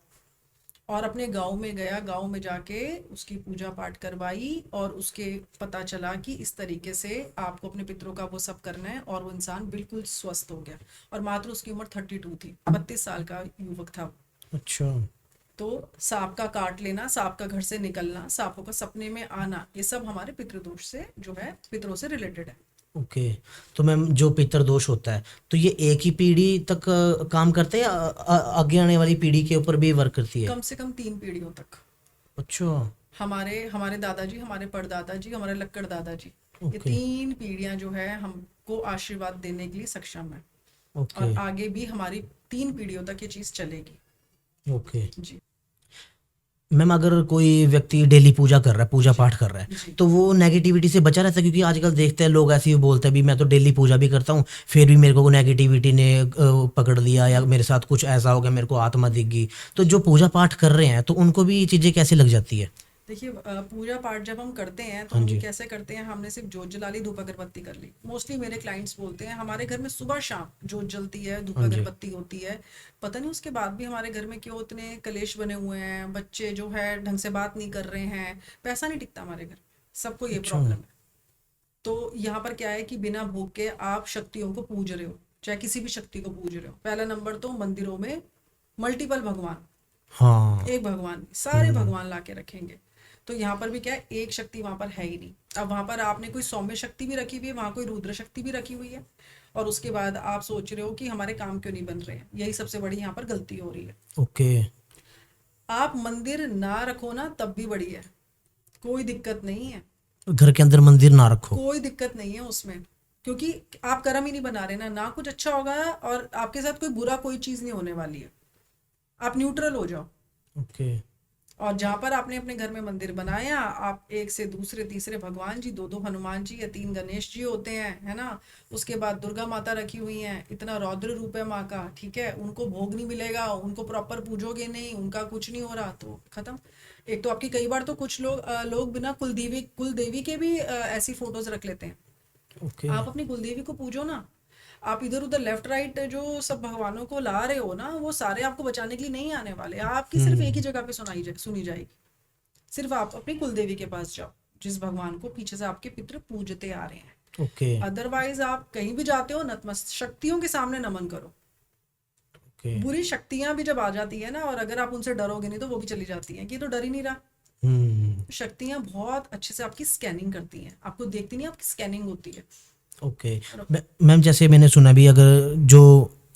[SPEAKER 2] और अपने गांव में गया, गांव में जाके उसकी पूजा पाठ करवाई, और उसके पता चला कि इस तरीके से आपको अपने पितरों का वो सब करना है, और वो इंसान बिल्कुल स्वस्थ हो गया। और मात्र उसकी उम्र 32 थी, 32 साल का युवक था वो।
[SPEAKER 1] अच्छा।
[SPEAKER 2] तो सांप का काट लेना, सांप का घर से निकलना, सांपों का सपने में आना, ये सब हमारे पितृदोष से जो है, पितरों से रिलेटेड है।
[SPEAKER 1] ओके। तो मैम जो पितृदोष होता है तो ये एक ही पीढ़ी तक काम करते हैं या आगे आने वाली पीढ़ी के ऊपर भी वर्क करती है?
[SPEAKER 2] कम से कम 3 पीढ़ियों तक।
[SPEAKER 1] अच्छा।
[SPEAKER 2] हमारे हमारे दादाजी, हमारे परदादा जी, हमारे लक्कड़ दादाजी, ये
[SPEAKER 1] ओके।
[SPEAKER 2] 3 पीढ़ियां जो है हमको आशीर्वाद देने के लिए सक्षम है।
[SPEAKER 1] ओके।
[SPEAKER 2] और आगे भी हमारी 3 पीढ़ियों तक ये चीज चलेगी।
[SPEAKER 1] ओके।
[SPEAKER 2] जी।
[SPEAKER 1] मैम अगर कोई व्यक्ति डेली पूजा कर रहा है, पूजा
[SPEAKER 2] जी।
[SPEAKER 1] पाठ कर रहा है,
[SPEAKER 2] जी।
[SPEAKER 1] तो वो नेगेटिविटी से बचा रहता है? क्योंकि आजकल देखते हैं लोग ऐसे ही बोलते हैं भी मैं तो डेली पूजा भी करता हूँ, फिर भी मेरे को नेगेटिविटी ने पकड़ लिया, या मेरे साथ कुछ ऐसा हो गया, मेरे को आत्मा दिख गई। तो जो पूजा पाठ कर रहे हैं तो उनको भी ये चीज़ें कैसे लग जाती है?
[SPEAKER 2] देखिए, पूजा पाठ जब हम करते हैं तो
[SPEAKER 1] हाँ
[SPEAKER 2] हम
[SPEAKER 1] जी।
[SPEAKER 2] कैसे करते हैं, हमने सिर्फ जोत जला ली, धूप अगरबत्ती कर ली। मोस्टली मेरे क्लाइंट्स बोलते हैं हमारे घर में सुबह शाम जोत जलती है, धूप
[SPEAKER 1] हाँ जी।
[SPEAKER 2] अगरबत्ती होती है, पता नहीं उसके बाद भी हमारे घर में क्यों इतने कलेश बने हुए हैं, बच्चे जो है ढंग से बात नहीं कर रहे हैं, पैसा नहीं टिकता हमारे घर, सबको ये
[SPEAKER 1] अच्छा।
[SPEAKER 2] प्रॉब्लम है। तो यहाँ पर क्या है कि बिना भूख के आप शक्तियों को पूज रहे हो, चाहे किसी भी शक्ति को पूज रहे हो। पहला नंबर तो मंदिरों में मल्टीपल भगवान,
[SPEAKER 1] हाँ।
[SPEAKER 2] एक भगवान नहीं, सारे भगवान ला के रखेंगे। तो यहाँ पर भी क्या है, एक शक्ति वहां पर है ही नहीं। अब वहां पर आपने कोई सौम्य शक्ति भी रखी हुई है, वहां कोई रुद्र शक्ति भी रखी हुई है, और उसके बाद आप सोच रहे हो कि हमारे काम क्यों नहीं बन रहे हैं। यही सबसे बड़ी यहाँ पर गलती हो रही है।
[SPEAKER 1] ओके।
[SPEAKER 2] आप मंदिर ना रखो ना तब भी बड़ी है, कोई दिक्कत नहीं है,
[SPEAKER 1] घर के अंदर मंदिर ना रखो?
[SPEAKER 2] कोई दिक्कत नहीं है उसमें, क्योंकि आप कर्म ही नहीं बना रहे ना कुछ अच्छा होगा, और आपके साथ कोई बुरा कोई चीज नहीं होने वाली है। आप न्यूट्रल हो जाओ।
[SPEAKER 1] ओके।
[SPEAKER 2] और जहां पर आपने अपने घर में मंदिर बनाया, आप एक से दूसरे तीसरे भगवान जी, दो दो हनुमान जी या 3 गणेश जी होते हैं, है ना। उसके बाद दुर्गा माता रखी हुई हैं, इतना रौद्र रूप है माँ का, ठीक है। उनको भोग नहीं मिलेगा, उनको प्रॉपर पूजोगे नहीं, उनका कुछ नहीं हो रहा तो खत्म। एक तो आपकी कई बार तो कुछ लोग बिना कुल देवी के भी ऐसी फोटोज रख लेते हैं।
[SPEAKER 1] ओके।
[SPEAKER 2] आप अपनी कुलदेवी को पूजो ना। आप इधर उधर लेफ्ट राइट जो सब भगवानों को ला रहे हो ना, वो सारे आपको बचाने के लिए नहीं आने वाले। आपकी सिर्फ एक ही जगह पे सुनी जाएगी। सिर्फ आप अपनी कुलदेवी के पास जाओ, जिस भगवान को पीछे से आपके पितृ पूजते आ रहे हैं।
[SPEAKER 1] ओके।
[SPEAKER 2] अदरवाइज आप कहीं भी जाते हो, नतमस्त शक्तियों के सामने नमन करो।
[SPEAKER 1] ओके।
[SPEAKER 2] बुरी शक्तियां भी जब आ जाती है ना, और अगर आप उनसे डरोगे नहीं तो वो भी चली जाती हैं कि ये तो डर ही नहीं रहा।
[SPEAKER 1] हम्म।
[SPEAKER 2] शक्तियां बहुत अच्छे से आपकी स्कैनिंग करती हैं, आपको देखती नहीं, आपकी स्कैनिंग होती है।
[SPEAKER 1] ओके। मैम जैसे मैंने सुना भी, अगर जो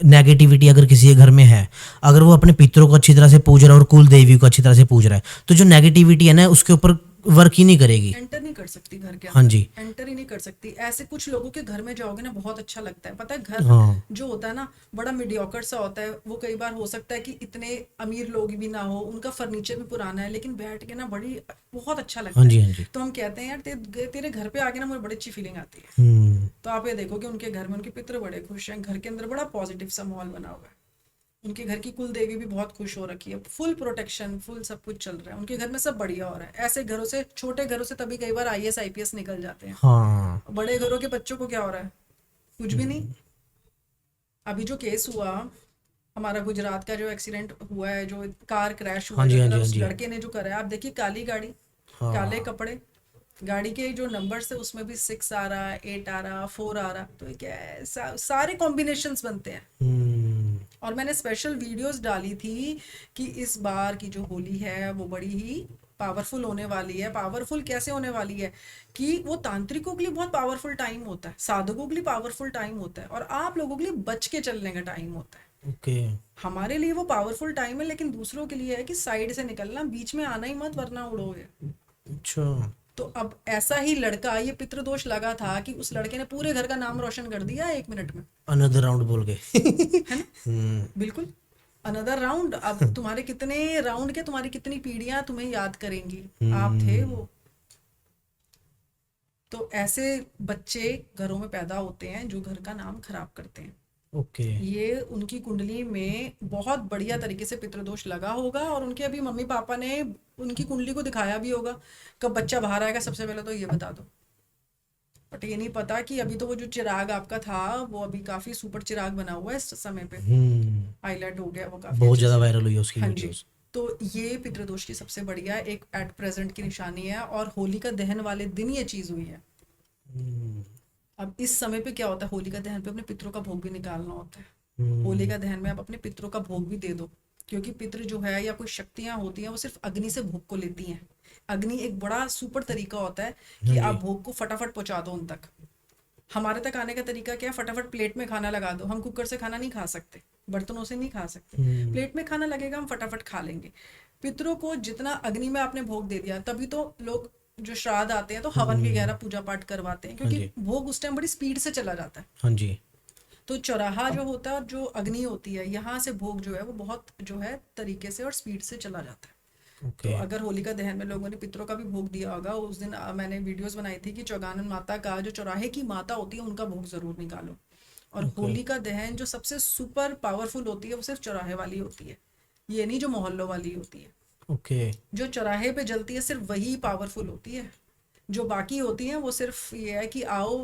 [SPEAKER 1] नेगेटिविटी अगर किसी के घर में है, अगर वो अपने पितरों को अच्छी तरह से पूज रहा है और कुल देवी को अच्छी तरह से पूज रहा है, तो जो नेगेटिविटी है ना उसके ऊपर वर्क ही नहीं करेगी?
[SPEAKER 2] एंटर नहीं कर सकती घर के
[SPEAKER 1] हाँ
[SPEAKER 2] अंदर,
[SPEAKER 1] जी।
[SPEAKER 2] एंटर ही नहीं कर सकती। ऐसे कुछ लोगों के घर में जाओगे ना, बहुत अच्छा लगता है। पता है, घर
[SPEAKER 1] हाँ।
[SPEAKER 2] जो होता है ना, बड़ा मीडियोकर सा होता है। वो कई बार हो सकता है कि इतने अमीर लोग भी ना हो, उनका फर्नीचर भी पुराना है, लेकिन बैठ के ना बहुत अच्छा लगता
[SPEAKER 1] हाँ जी।
[SPEAKER 2] है।
[SPEAKER 1] हाँ जी।
[SPEAKER 2] तो हम कहते हैं यार, तेरे घर पे आके ना मुझे बड़ी अच्छी फीलिंग आती है।
[SPEAKER 1] हम्म।
[SPEAKER 2] तो आप ये देखो कि उनके घर में उनके पितृ बड़े खुश हैं, घर के अंदर बड़ा पॉजिटिव सा माहौल बना हुआ है। उनके घर की कुल देवी भी बहुत खुश हो रखी है, फुल प्रोटेक्शन, फुल सब कुछ चल रहा है उनके घर में, सब बढ़िया हो रहा है। ऐसे घरों से, छोटे घरों से तभी कई बार IAS IPS निकल जाते हैं।
[SPEAKER 1] हाँ।
[SPEAKER 2] बड़े घरों के बच्चों को क्या हो रहा है? कुछ भी नहीं। अभी जो केस हुआ हमारा गुजरात का, जो एक्सीडेंट हुआ है, जो कार क्रैश हुआ
[SPEAKER 1] हाँ
[SPEAKER 2] है,
[SPEAKER 1] जी।
[SPEAKER 2] जो
[SPEAKER 1] हाँ जी।
[SPEAKER 2] मेरा
[SPEAKER 1] हाँ
[SPEAKER 2] उस
[SPEAKER 1] जी।
[SPEAKER 2] लड़के ने जो करा है, आप देखिए, काली गाड़ी, काले
[SPEAKER 1] हाँ।
[SPEAKER 2] कपड़े, गाड़ी के जो नंबर्स थे उसमें भी 6 आ रहा, 8 आ रहा, 4 आ रहा। तो ये क्या है, सारे कॉम्बिनेशंस बनते हैं।
[SPEAKER 1] हम्म।
[SPEAKER 2] और मैंने स्पेशल वीडियोस डाली थी कि इस बार की जो होली है वो बड़ी ही पावरफुल होने वाली है। पावरफुल कैसे होने वाली है कि वो तांत्रिकों के लिए बहुत पावरफुल टाइम होता है, साधकों के लिए पावरफुल टाइम होता है, और आप लोगों के लिए बच के चलने का टाइम होता है।
[SPEAKER 1] ओके।
[SPEAKER 2] हमारे लिए वो पावरफुल टाइम है, लेकिन दूसरों के लिए है कि साइड से निकलना, बीच में आना ही मत, वरना उड़ोगे।
[SPEAKER 1] अच्छा।
[SPEAKER 2] तो अब ऐसा ही लड़का, ये पितृदोष लगा था कि उस लड़के ने पूरे घर का नाम रोशन कर दिया 1 मिनट में,
[SPEAKER 1] अनदर राउंड बोल के।
[SPEAKER 2] है ना? बिल्कुल, अनदर राउंड। अब तुम्हारे कितने राउंड के, तुम्हारी कितनी पीढ़ियां तुम्हें याद करेंगी, आप थे वो। तो ऐसे बच्चे घरों में पैदा होते हैं जो घर का नाम खराब करते हैं।
[SPEAKER 1] ओके।
[SPEAKER 2] ये उनकी कुंडली में बहुत बढ़िया तरीके से पितृदोष लगा होगा, और उनके अभी मम्मी पापा ने उनकी कुंडली को दिखाया भी होगा। कब बच्चा बाहर आएगा सबसे पहले तो ये बता दो। बट ये नहीं पता कि अभी तो वो जो चिराग आपका था वो अभी काफी सुपर चिराग बना हुआ है इस समय पे, हाईलाइट हो गया वो काफी
[SPEAKER 1] बहुत
[SPEAKER 2] अच्छे
[SPEAKER 1] ज्यादा
[SPEAKER 2] से।
[SPEAKER 1] वायरल हुई है उसकी
[SPEAKER 2] हाँ जी।
[SPEAKER 1] वीडियोस।
[SPEAKER 2] तो ये पितृदोष की सबसे बढ़िया एक एट प्रेजेंट की निशानी है, और होली का दहन वाले दिन ये चीज हुई है। अब इस समय पे क्या होता है, होली का दहन पे अपने पितरों का भोग भी निकालना होता है। होली का दहन में आप अपने पितरों का भोग भी दे दो, क्योंकि पितृ जो है या कोई शक्तियां होती हैं वो सिर्फ अग्नि से भोग को लेती हैं। अग्नि एक बड़ा सुपर तरीका होता है कि आप भोग को फटाफट पहुंचा दो उन तक। हमारे तक आने का तरीका क्या है, फटाफट प्लेट में खाना लगा दो। हम कुकर से खाना नहीं खा सकते, बर्तनों से नहीं खा सकते, प्लेट में खाना लगेगा, हम फटाफट खा लेंगे। पितरों को जितना अग्नि में आपने भोग दे दिया, तभी तो लोग जो श्राद्ध आते हैं तो हवन वगैरह पूजा पाठ करवाते हैं, क्योंकि भोग उस टाइम बड़ी स्पीड से चला जाता है।
[SPEAKER 1] हाँ जी।
[SPEAKER 2] तो चौराहा जो होता है और जो अग्नि होती है, यहाँ से भोग जो है वो बहुत जो है तरीके से और स्पीड से चला जाता है। तो अगर होलिका दहन में लोगों ने पितरों का भी भोग दिया होगा, उस दिन मैंने वीडियोस बनाई थी कि चौगानन माता का जो चौराहे की माता होती है उनका भोग जरूर निकालो। और होलिका दहन जो सबसे सुपर पावरफुल होती है वो सिर्फ चौराहे वाली होती है, ये नहीं जो मोहल्लों वाली होती है।
[SPEAKER 1] ओके।
[SPEAKER 2] जो चौराहे पे जलती है सिर्फ वही पावरफुल होती है, जो बाकी होती हैं वो सिर्फ ये है कि आओ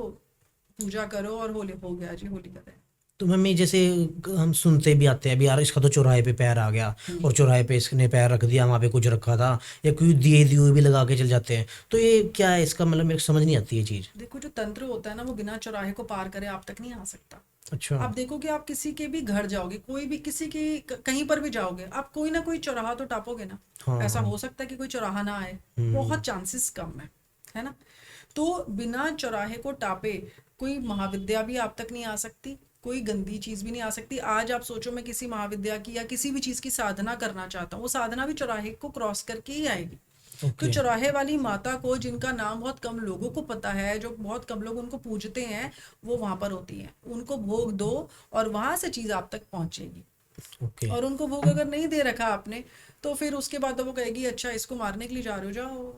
[SPEAKER 2] पूजा करो और होली हो गया जी होलिका दहन।
[SPEAKER 1] तो मम्मी जैसे हम सुनते भी आते हैं अभी यार इसका तो चौराहे पे पैर आ गया, और चौराहे पे इसने पैर रख दिया, वहाँ पे कुछ रखा था, या कोई दिए दिए भी लगा के चल जाते हैं। तो ये क्या है इसका, मतलब मेरे को समझ नहीं आती ये चीज।
[SPEAKER 2] देखो जो तंत्र होता है ना वो बिना चौराहे को पार करे आप तक नहीं आ सकता।
[SPEAKER 1] अच्छा।
[SPEAKER 2] आप देखो कि आप किसी के भी घर जाओगे, कोई भी किसी की कहीं पर भी जाओगे, आप कोई ना कोई चौराहा तो टापोगे ना।
[SPEAKER 1] हाँ,
[SPEAKER 2] ऐसा हो सकता है कि कोई चौराहा ना आए, बहुत चांसेस कम है ना। तो बिना चौराहे को टापे कोई महाविद्या भी आप तक नहीं आ सकती, कोई गंदी चीज भी नहीं आ सकती। आज आप सोचो मैं किसी महाविद्या की या किसी भी चीज की साधना करना चाहता हूँ, वो साधना भी चौराहे को क्रॉस करके ही आएगी। तो चौराहे वाली माता को, जिनका नाम बहुत कम लोगों को पता है, जो बहुत कम लोग उनको पूजते हैं, वो वहां पर होती हैं। उनको भोग दो और वहां से चीज आप तक पहुंचेगी। और उनको भोग अगर नहीं दे रखा आपने तो फिर उसके बाद तो वो कहेगी अच्छा इसको मारने के लिए जा रहे हो, जाओ।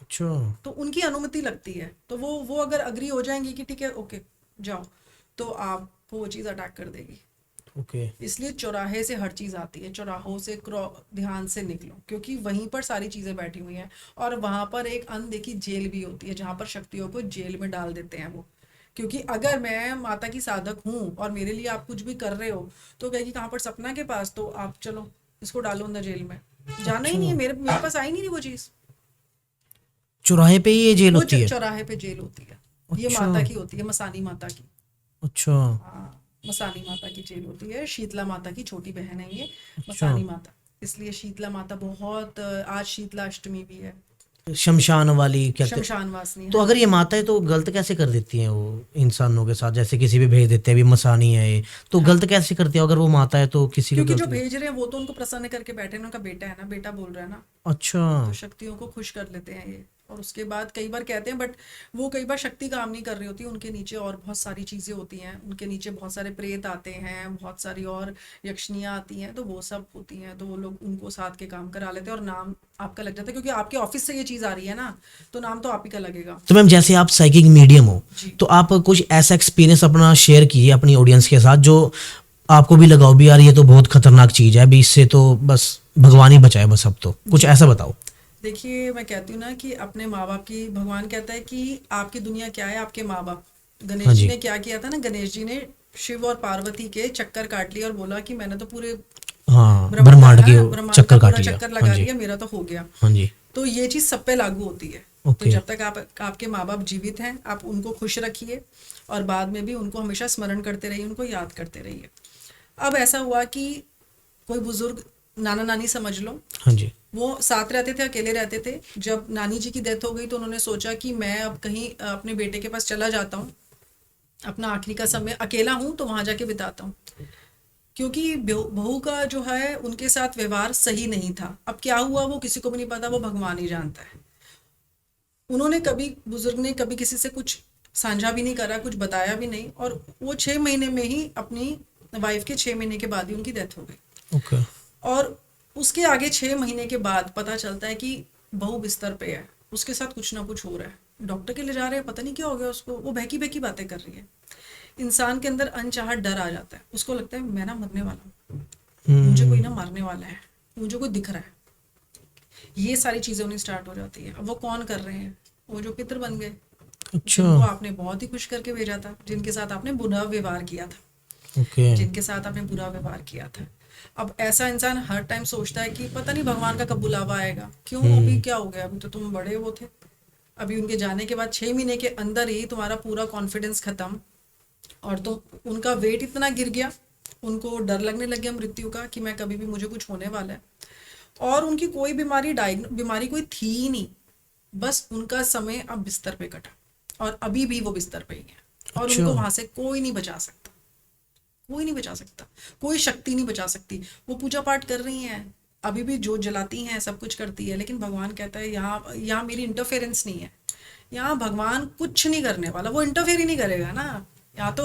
[SPEAKER 1] अच्छा।
[SPEAKER 2] तो उनकी अनुमति लगती है, तो वो अगर अग्री हो जाएंगी कि ठीक है ओके जाओ, तो आपको वो चीज अटैक कर देगी।
[SPEAKER 1] ओके।
[SPEAKER 2] इसलिए चौराहे से हर चीज आती है, चौराहों से ध्यान से निकलो, क्योंकि वहीं पर सारी चीजें बैठी हुई हैं। और वहां पर एक अनदेखी जेल भी होती है, जहां पर शक्तियों को जेल में डाल देते हैं वो। क्योंकि अगर मैं माता की साधक हूँ और मेरे लिए आप कुछ भी कर रहे हो तो कहेगी कहाँ पर, सपना के पास, तो आप चलो इसको डालो अंदर जेल में। जाना ही नहीं है, मेरे पास आई नहीं रही वो चीज।
[SPEAKER 1] चौराहे पे ही ये जेल होती है?
[SPEAKER 2] चौराहे पे जेल होती है, ये माता की होती है, मसानी माता की।
[SPEAKER 1] अच्छा।
[SPEAKER 2] हाँ, मसानी माता की जेल होती है। शीतला माता की छोटी बहन है ये मसानी माता, इसलिए शीतला माता बहुत। आज शीतला अष्टमी भी है,
[SPEAKER 1] शमशान वाली क्या
[SPEAKER 2] शमशान वासनी।
[SPEAKER 1] तो अगर ये माता है तो गलत कैसे कर देती हैं वो इंसानों के साथ, जैसे किसी भी भेज देते हैं, अभी मसानी है ये, तो गलत कैसे करती है अगर वो माता है तो किसी
[SPEAKER 2] क्योंकि
[SPEAKER 1] को
[SPEAKER 2] जो भेज रहे हैं वो तो उनको प्रसन्न करके बैठे हैं, उनका बेटा है ना, बेटा बोल रहा है ना,
[SPEAKER 1] अच्छा।
[SPEAKER 2] तो शक्तियों को खुश कर लेते हैं ये। और उसके बाद कई बार कहते हैं, बट वो कई बार शक्ति काम नहीं कर रही होती, उनके नीचे और बहुत सारी चीजें होती हैं, उनके नीचे बहुत सारे प्रेत आते हैं, बहुत सारी और यक्षनियां आती हैं, तो वो सब होती हैं, तो वो लोग उनको साथ के काम करा लेते हैं और नाम आपका लग जाता है, क्योंकि आपके ऑफिस से ये चीज आ रही है ना, तो नाम तो आप ही का लगेगा।
[SPEAKER 1] तो मैम जैसे आप साइकिक मीडियम हो, तो आप कुछ ऐसा एक्सपीरियंस अपना शेयर कीजिए अपनी ऑडियंस के साथ जो आपको भी लगाओ भी यार ये तो बहुत खतरनाक चीज है, अभी इससे तो बस भगवान ही बचाए, बस अब तो कुछ ऐसा बताओ।
[SPEAKER 2] देखिए मैं कहती हूँ ना कि अपने माँ बाप की, भगवान कहता है कि आपकी दुनिया क्या है, आपके माँ बाप। गणेश जी ने क्या किया था ना, गणेश जी ने शिव और पार्वती के चक्कर काट लिया और बोला कि मैंने तो पूरे
[SPEAKER 1] ब्रह्मांड के चक्कर काट लिया,
[SPEAKER 2] चक्कर लगा लिया, मेरा तो हो गया।
[SPEAKER 1] हाँ जी।
[SPEAKER 2] तो ये चीज सब पे लागू होती है। तो जब तक आपके माँ बाप जीवित हैं, आप उनको खुश रखिए और बाद में भी उनको हमेशा स्मरण करते रहिए, उनको याद करते रहिए। अब ऐसा हुआ कि कोई बुजुर्ग, नाना नानी समझ लो,
[SPEAKER 1] हाँ जी,
[SPEAKER 2] वो साथ रहते थे, अकेले रहते थे। जब नानी जी की डेथ हो गई तो उन्होंने सोचा कि मैं अब कहीं अपने बेटे के पास चला जाता हूँ, अपना आखिरी का समय अकेला हूँ तो वहां जाके बिताता हूँ, क्योंकि बहू का जो है उनके साथ व्यवहार सही नहीं था। अब क्या हुआ वो किसी को भी नहीं पता, वो भगवान ही जानता है। उन्होंने कभी, बुजुर्ग ने कभी किसी से कुछ साझा भी नहीं करा, कुछ बताया भी नहीं, और वो 6 महीने में ही अपनी वाइफ के 6 महीने के बाद ही उनकी डेथ हो गई।
[SPEAKER 1] ओके।
[SPEAKER 2] और उसके आगे 6 महीने के बाद पता चलता है कि बहू बिस्तर पे है, उसके साथ कुछ ना कुछ हो रहा है, डॉक्टर के ले जा रहे हैं, पता नहीं क्या हो गया उसको, वो बहकी बहकी बातें कर रही है। इंसान के अंदर अनचाहा डर आ जाता है, उसको लगता है मैं ना मरने वाला हूँ, मुझे कोई ना मारने वाला है, मुझे कोई दिख रहा है। ये सारी चीजें उन्हें स्टार्ट हो जाती है। अब वो कौन कर रहे हैं? वो जो पितर बन गए,
[SPEAKER 1] अच्छा।
[SPEAKER 2] जिनको आपने बहुत ही खुश करके भेजा था, जिनके साथ आपने बुरा व्यवहार किया था,
[SPEAKER 1] ओके।
[SPEAKER 2] जिनके साथ आपने बुरा व्यवहार किया था। अब ऐसा इंसान हर टाइम सोचता है कि पता नहीं भगवान का कब बुलावा आएगा, क्यों अभी क्या हो गया, अभी तो तुम बड़े वो थे। अभी उनके जाने के बाद 6 महीने के अंदर ही तुम्हारा पूरा कॉन्फिडेंस खत्म, और तुम, उनका वेट इतना गिर गया, उनको डर लगने लग गया मृत्यु का कि मैं कभी भी, मुझे कुछ होने वाला है। और उनकी कोई बीमारी कोई थी ही नहीं, बस उनका समय अब बिस्तर पे कटा, और अभी भी वो बिस्तर पे ही है, और
[SPEAKER 1] अच्छा।
[SPEAKER 2] उनको वहां से कोई नहीं बचा सकता, कोई नहीं बचा सकता, कोई शक्ति नहीं बचा सकती। वो पूजा पाठ कर रही हैं, अभी भी जोत जलाती हैं, सब कुछ करती है, लेकिन भगवान कहता है यहाँ यहाँ मेरी इंटरफेरेंस नहीं है, यहाँ भगवान कुछ नहीं करने वाला, वो इंटरफेयर ही नहीं करेगा ना। यहाँ तो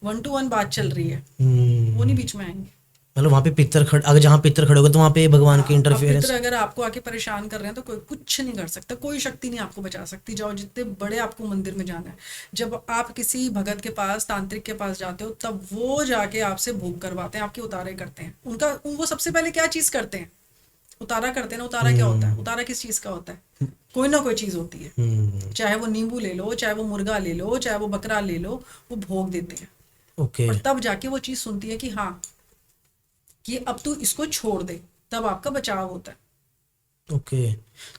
[SPEAKER 2] 1 to 1 बात चल रही है, वो नहीं बीच में आएंगे।
[SPEAKER 1] मतलब वहाँ पे पितर खड़े, अगर जहाँ पितर खड़े होगे तो वहाँ पे भगवान की
[SPEAKER 2] हाँ, अब
[SPEAKER 1] इंटरफेरेंस।
[SPEAKER 2] पितर अगर आपको आके परेशान कर रहे हैं तो कोई कुछ नहीं कर सकता, कोई शक्ति नहीं आपको बचा सकती। जाओ, जितने बड़े आपको मंदिर में जाना है, जब आप किसी भगत के पास, तांत्रिक के पास जाते हो, तब वो जाके आपसे भोग करवाते हैं, आपके उतारे करते हैं। उनका, वो सबसे पहले क्या चीज करते हैं? उतारा करते हैं ना। उतारा क्या होता है? उतारा किस चीज का होता है? कोई ना कोई चीज होती है, चाहे वो नींबू ले लो, चाहे वो मुर्गा ले लो, चाहे वो बकरा ले लो, वो भोग देते हैं।
[SPEAKER 1] ओके।
[SPEAKER 2] और तब जाके वो चीज सुनती है कि हाँ, कि अब तू इसको छोड़ दे, तब आपका बचाव होता है।
[SPEAKER 1] ओके।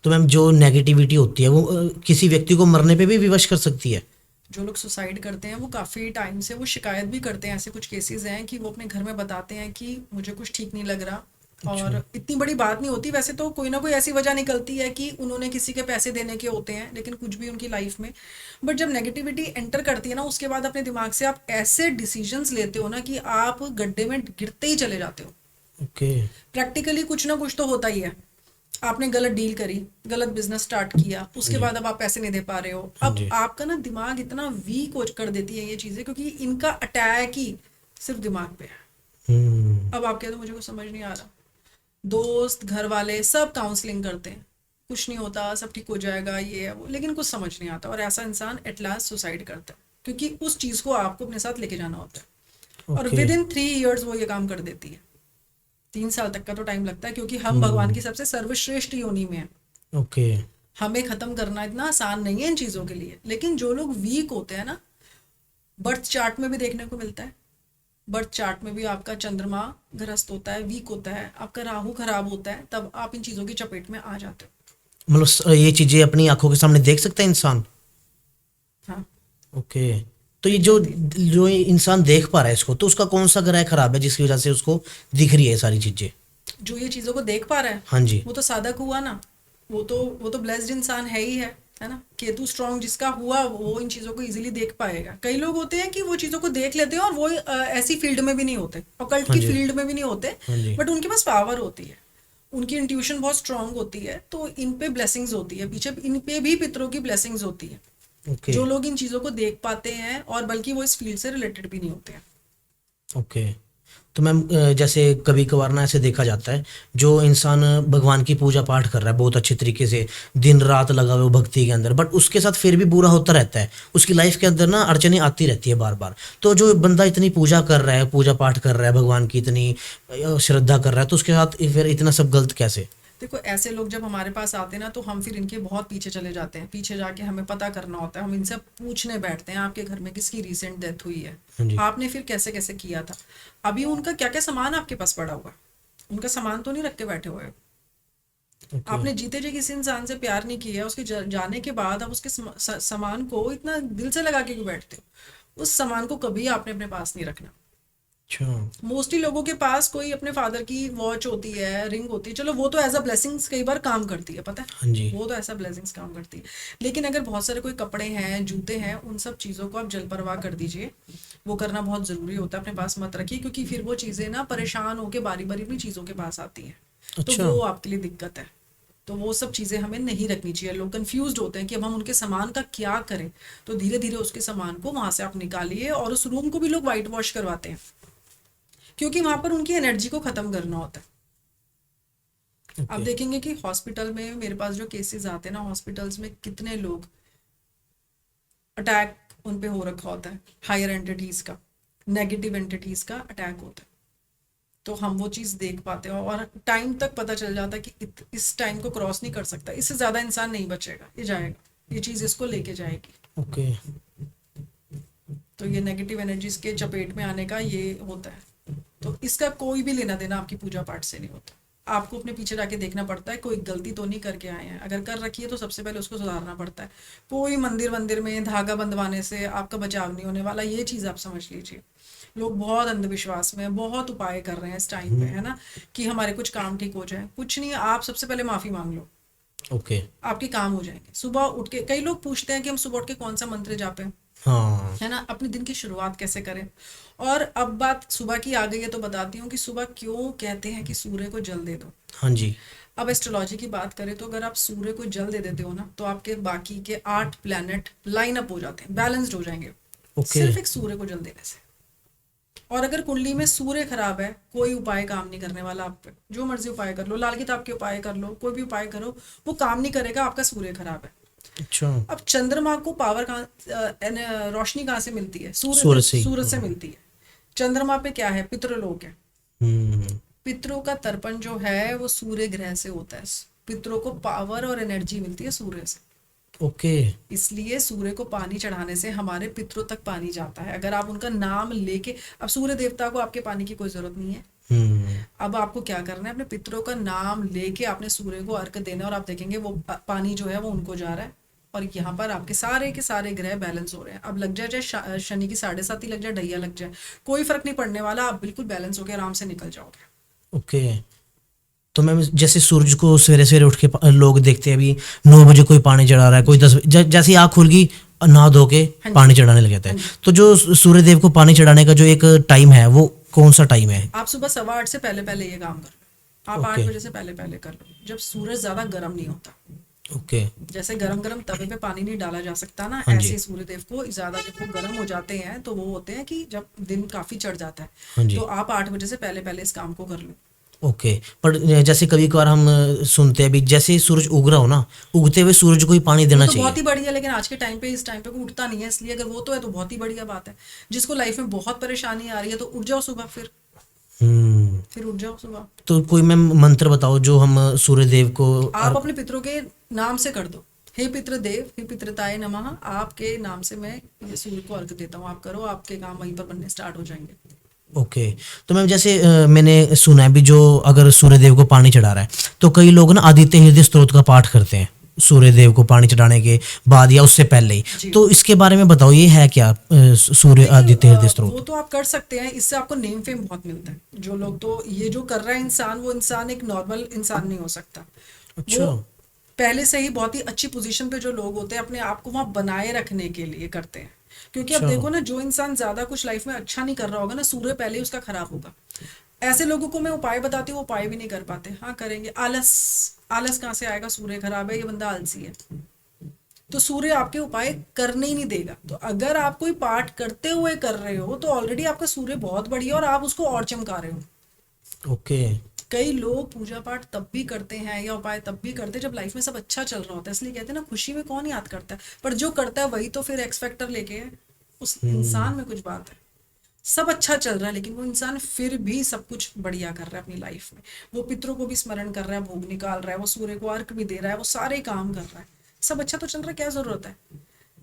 [SPEAKER 1] तो मैम जो नेगेटिविटी होती है वो किसी व्यक्ति को मरने पे भी विवश कर सकती है?
[SPEAKER 2] जो लोग सुसाइड करते हैं वो काफ़ी टाइम से वो शिकायत भी करते हैं। ऐसे कुछ केसेस हैं कि वो अपने घर में बताते हैं कि मुझे कुछ ठीक नहीं लग रहा, और इतनी बड़ी बात नहीं होती वैसे तो, कोई ना कोई ऐसी वजह निकलती है कि उन्होंने किसी के पैसे देने के होते हैं, लेकिन कुछ भी उनकी लाइफ में। बट जब नेगेटिविटी एंटर करती है ना, उसके बाद अपने दिमाग से आप ऐसे डिसीजंस लेते हो ना कि आप गड्ढे में गिरते ही चले जाते हो।
[SPEAKER 1] ओके।
[SPEAKER 2] प्रैक्टिकली कुछ ना कुछ तो होता ही है। आपने गलत डील करी, गलत बिजनेस स्टार्ट किया, उसके बाद अब आप पैसे नहीं दे पा रहे हो। अब
[SPEAKER 1] जी।
[SPEAKER 2] आपका ना दिमाग इतना वीक कर देती है ये चीजें, क्योंकि इनका अटैक ही सिर्फ दिमाग पे है। अब आप कहते हो मुझे कुछ समझ नहीं आ रहा, दोस्त, घर वाले सब काउंसलिंग करते हैं, कुछ नहीं होता, सब ठीक हो जाएगा, ये है वो, लेकिन कुछ समझ नहीं आता, और ऐसा इंसान एट लास्ट सुसाइड करता है, क्योंकि उस चीज को आपको अपने साथ लेके जाना होता है। और
[SPEAKER 1] ओके।
[SPEAKER 2] विद इन 3 years वो ये काम कर देती है। 3 साल तक का तो टाइम लगता है, क्योंकि हम भगवान की सबसे सर्वश्रेष्ठ योनि में हैं।
[SPEAKER 1] ओके।
[SPEAKER 2] हमें खत्म करना इतना आसान नहीं है इन चीजों के लिए। लेकिन जो लोग वीक होते हैं ना, बर्थ चार्ट में भी देखने को मिलता है, बर्थ चार्ट में भी आपका चंद्रमा ग्रस्त होता है, वीक होता है, आपका राहु खराब होता है, तब आप इन चीजों की चपेट में आ जाते हो।
[SPEAKER 1] मतलब ये चीजें अपनी आंखों के सामने देख सकता है इंसान?
[SPEAKER 2] हाँ,
[SPEAKER 1] ओके। तो ये जो जो ये इंसान देख पा रहा है इसको, तो उसका कौन सा ग्रह खराब है जिसकी वजह से उसको दिख रही है सारी चीजें?
[SPEAKER 2] जो ये चीजों को देख पा रहा है,
[SPEAKER 1] हाँ जी।
[SPEAKER 2] वो तो साधक हुआ ना, वो तो ब्लेस्ड इंसान है ना। केतु स्ट्रांग जिसका हुआ, वो इन चीजों को इजीली देख पाएगा। कई लोग होते हैं कि वो चीजों को देख लेते हैं और वो ऐसी फील्ड में भी नहीं होते, ऑकल्ट
[SPEAKER 1] हाँ
[SPEAKER 2] की
[SPEAKER 1] जी।
[SPEAKER 2] फील्ड में भी नहीं होते,
[SPEAKER 1] हाँ जी।
[SPEAKER 2] बट उनके पास पावर होती है, उनकी इंट्यूशन बहुत स्ट्रांग होती है, तो इन पे ब्लेसिंग्स होती है, पीछे इन पे भी पितरों की ब्लेसिंग्स होती है।
[SPEAKER 1] ओके।
[SPEAKER 2] जो लोग इन चीजों को देख पाते हैं, और बल्कि वो इस फील्ड से रिलेटेड भी नहीं होते हैं।
[SPEAKER 1] ओके। तो मैम जैसे कभी कभार ना ऐसे देखा जाता है, जो इंसान भगवान की पूजा पाठ कर रहा है बहुत अच्छे तरीके से, दिन रात लगा हुआ भक्ति के अंदर, बट उसके साथ फिर भी बुरा होता रहता है, उसकी लाइफ के अंदर ना अड़चनें आती रहती है बार बार। तो जो बंदा इतनी पूजा कर रहा है, पूजा पाठ कर रहा है, भगवान की इतनी श्रद्धा कर रहा है, तो उसके साथ फिर इतना सब गलत कैसे?
[SPEAKER 2] देखो, ऐसे लोग जब हमारे पास आते हैं ना, तो हम फिर इनके बहुत पीछे चले जाते हैं। पीछे जाके हमें पता करना होता है, हम इनसे पूछने बैठते हैं आपके घर में किसकी रिसेंट डेथ हुई है,
[SPEAKER 1] हाँ जी।
[SPEAKER 2] आपने फिर कैसे कैसे किया था, अभी उनका क्या क्या सामान आपके पास पड़ा हुआ है, उनका सामान तो नहीं रख के बैठे हुए हो।
[SPEAKER 1] ओके।
[SPEAKER 2] आपने जीते जी किसी इंसान से प्यार नहीं किया, उसके जाने के बाद आप उसके सामान को इतना दिल से लगा के क्यों बैठते हो? उस सामान को कभी आपने अपने पास नहीं रखना।
[SPEAKER 1] अच्छा।
[SPEAKER 2] मोस्टली लोगों के पास कोई अपने फादर की वॉच होती है, रिंग होती है, चलो वो तो एज अ ब्लेसिंग्स कई बार काम करती है, पता है,
[SPEAKER 1] हाँ जी।
[SPEAKER 2] वो तो ऐसा ब्लेसिंग्स काम करती है। लेकिन अगर बहुत सारे कोई कपड़े हैं, जूते हैं, उन सब चीज़ों को आप जल परवाह कर दीजिए। वो करना बहुत ज़रूरी होता है, अपने पास मत रखिए, क्योंकि फिर वो चीज़ें ना परेशान होकर बारी बारी अपनी चीज़ों के पास आती हैं, तो
[SPEAKER 1] अच्छा।
[SPEAKER 2] वो आपके लिए दिक्कत है। तो वो सब चीज़ें हमें नहीं रखनी चाहिए। लोग कंफ्यूज्ड होते हैं कि अब हम उनके सामान का क्या करें, तो धीरे धीरे उसके सामान को वहां से आप निकालिए। और उस रूम को भी लोग वाइट वॉश करवाते हैं क्योंकि वहां पर उनकी एनर्जी को खत्म करना होता है। आप
[SPEAKER 1] ओके।
[SPEAKER 2] देखेंगे कि हॉस्पिटल में मेरे पास जो केसेस आते हैं ना, हॉस्पिटल्स में कितने लोग अटैक उन पे हो रखा होता है, हायर एंटिटीज का, नेगेटिव एंटिटीज का अटैक होता है। तो हम वो चीज़ देख पाते हैं और टाइम तक पता चल जाता है कि इस टाइम को क्रॉस नहीं कर सकता, इससे ज़्यादा इंसान नहीं बचेगा, ये जाएगा, ये चीज़ इसको लेके जाएगी।
[SPEAKER 1] ओके।
[SPEAKER 2] तो ये नेगेटिव एनर्जीज के चपेट में आने का ये होता है। तो इसका कोई भी लेना देना आपकी पूजा पाठ से नहीं होता। आपको अपने पीछे जाके देखना पड़ता है, कोई गलती तो नहीं करके आए हैं, अगर कर रखी है तो सबसे पहले उसको सुधारना पड़ता है। कोई मंदिर में धागा बंधवाने से आपका बचाव नहीं होने वाला, ये चीज़ आप समझ लीजिए। लोग बहुत अंधविश्वास में, बहुत उपाय कर रहे हैं इस टाइम पे, है ना, कि हमारे कुछ काम ठीक हो जाए। कुछ नहीं, आप सबसे पहले माफी मांग लो,
[SPEAKER 1] ओके।
[SPEAKER 2] आपके काम हो जाएंगे। सुबह उठ के कई लोग पूछते हैं कि हम सुबह उठ के कौन सा मंत्र जापें,
[SPEAKER 1] हाँ।
[SPEAKER 2] है ना, अपने दिन की शुरुआत कैसे करें। और अब बात सुबह की आ गई है तो बताती हूँ कि सुबह क्यों कहते हैं कि सूर्य को जल दे दो।
[SPEAKER 1] हाँ जी।
[SPEAKER 2] अब एस्ट्रोलॉजी की बात करें तो अगर आप सूर्य को जल दे देते हो ना, तो आपके बाकी के 8 प्लैनेट लाइन अप हो जाते हैं, बैलेंस्ड हो जाएंगे,
[SPEAKER 1] ओके।
[SPEAKER 2] सिर्फ एक सूर्य को जल देने से। और अगर कुंडली में सूर्य खराब है, कोई उपाय काम नहीं करने वाला आप पे। जो मर्जी उपाय कर लो, लाल किताब के उपाय कर लो, कोई भी उपाय करो, वो काम नहीं करेगा, आपका सूर्य खराब है।
[SPEAKER 1] अच्छा।
[SPEAKER 2] अब चंद्रमा को पावर कहाँ, रोशनी कहाँ से मिलती है?
[SPEAKER 1] सूरज से ही।
[SPEAKER 2] सूरज से मिलती है। चंद्रमा पे क्या है? पितृलोक है।
[SPEAKER 1] हम्म।
[SPEAKER 2] पितरों का तर्पण जो है वो सूर्य ग्रह से होता है। पितरों को पावर और एनर्जी मिलती है सूर्य से।
[SPEAKER 1] ओके।
[SPEAKER 2] इसलिए सूर्य को पानी चढ़ाने से हमारे पितरों तक पानी जाता है। अगर आप उनका नाम लेके, अब सूर्य देवता को आपके पानी की कोई जरूरत नहीं है।
[SPEAKER 1] हम्म।
[SPEAKER 2] अब आपको क्या करना है, अपने पितरों का नाम लेके आपने सूर्य को अर्घ देना है, और आप देखेंगे वो पानी जो है वो उनको जा रहा है। और यहाँ पर आपके सारे के सारे ग्रह बैलेंस हो रहे हैं। अब लग जाए, चाहे शनि की 7.5 लग जाए, ढैया लग जाए, कोई फर्क नहीं पड़ने वाला। आप बिल्कुल बैलेंस होकर आराम से निकल जाओगे।
[SPEAKER 1] ओके। तो मैम जैसे सूरज को सवेरे सवेरे उठ के लोग देखते हैं, अभी 9 बजे कोई पानी चढ़ा रहा है, कोई 10 जैसे ही आँख खुल गई नहा धो के
[SPEAKER 2] हाँ जी।
[SPEAKER 1] पानी चढ़ाने लग जाता
[SPEAKER 2] हाँ
[SPEAKER 1] है।
[SPEAKER 2] जी।
[SPEAKER 1] तो जो सूर्य देव को पानी चढ़ाने का जो एक टाइम है वो कौन सा टाइम है?
[SPEAKER 2] आप सुबह 8:15 से पहले पहले ये काम कर लो। आप 8
[SPEAKER 1] ओके।
[SPEAKER 2] बजे से पहले पहले कर लो, जब सूरज ज्यादा गर्म नहीं होता।
[SPEAKER 1] ओके।
[SPEAKER 2] जैसे गरम गरम तवे पे पानी नहीं डाला जा सकता ना,
[SPEAKER 1] हाँ
[SPEAKER 2] ऐसे
[SPEAKER 1] जी।
[SPEAKER 2] ही सूर्यदेव को ज्यादा जब वो गर्म हो जाते हैं तो वो होते हैं कि जब दिन काफी चढ़ जाता
[SPEAKER 1] हाँ
[SPEAKER 2] है,
[SPEAKER 1] जी।
[SPEAKER 2] तो आप 8 बजे से पहले पहले इस काम को कर लो।
[SPEAKER 1] ओके। पर जैसे कभी कभार हम सुनते हैं भी जैसे ही सूरज उग रहा हो ना, उगते हुए सूरज को ही पानी
[SPEAKER 2] वो
[SPEAKER 1] देना
[SPEAKER 2] तो बहुत
[SPEAKER 1] चाहिए।
[SPEAKER 2] ही बढ़िया, लेकिन आज के टाइम पे, इस टाइम पे कोई उठता नहीं है, इसलिए अगर वो तो है तो बहुत ही बढ़िया बात है। जिसको लाइफ में बहुत परेशानी आ रही है तो उठ जाओ सुबह, फिर उठ जाओ सुबह।
[SPEAKER 1] तो कोई मैम मंत्र बताओ जो हम सूर्य देव को
[SPEAKER 2] आप अपने पितरों के नाम से कर दो। हे पितृदेव, हे पितृताय नमः, आपके नाम से मैं ये सूर्य को अर्घ देता हूँ, आप करो, आपके काम वहीं पर बनने स्टार्ट हो जाएंगे।
[SPEAKER 1] ओके। तो मैम जैसे मैंने सुना है भी जो अगर सूर्य देव को पानी चढ़ा रहा है तो कई लोग ना आदित्य हृदय स्तोत्र का पाठ करते हैं सूर्य देव को पानी चढ़ाने के बाद या उससे पहले ही।
[SPEAKER 2] जी।
[SPEAKER 1] तो इसके बारे में बताओ, ये है क्या सूर्य आदित्य हृदय
[SPEAKER 2] वो
[SPEAKER 1] स्तोत्र?
[SPEAKER 2] तो आप कर सकते हैं, इससे आपको नेम फेम बहुत मिलता है। जो लोग, तो ये जो कर रहा है इंसान, वो इंसान एक नॉर्मल इंसान नहीं हो सकता।
[SPEAKER 1] अच्छा।
[SPEAKER 2] वो पहले से ही बहुत ही अच्छी पोजीशन पे जो लोग होते हैं, अपने आप को वहां बनाए रखने के लिए करते हैं। क्योंकि अब
[SPEAKER 1] अच्छा।
[SPEAKER 2] देखो ना, जो इंसान ज्यादा कुछ लाइफ में अच्छा नहीं कर रहा होगा ना, सूर्य पहले ही उसका खराब होगा। ऐसे लोगों को मैं उपाय बताती हूँ, वो उपाय भी नहीं कर पाते। हाँ करेंगे, आलस, आलस कहाँ से आएगा? सूर्य खराब है, ये बंदा आलसी है, तो सूर्य आपके उपाय करने ही नहीं देगा। तो अगर आप कोई पाठ करते हुए कर रहे हो तो ऑलरेडी आपका सूर्य बहुत बढ़िया और आप उसको और चमका रहे हो।
[SPEAKER 1] ओके।
[SPEAKER 2] कई लोग पूजा पाठ तब भी करते हैं या उपाय तब भी करते हैं जब लाइफ में सब अच्छा चल रहा होता है। इसलिए कहते हैं ना, खुशी में कौन याद करता है, पर जो करता है वही तो फिर एक्स फैक्टर लेके है। उस इंसान में कुछ बात है, सब अच्छा चल रहा है लेकिन वो इंसान फिर भी सब कुछ बढ़िया कर रहा है अपनी लाइफ में। वो पितरों को भी स्मरण कर रहा है, भोग निकाल रहा है, वो सूर्य को अर्घ भी दे रहा है, वो सारे काम कर रहा है, सब अच्छा तो चल रहा है। क्या जरूरत है?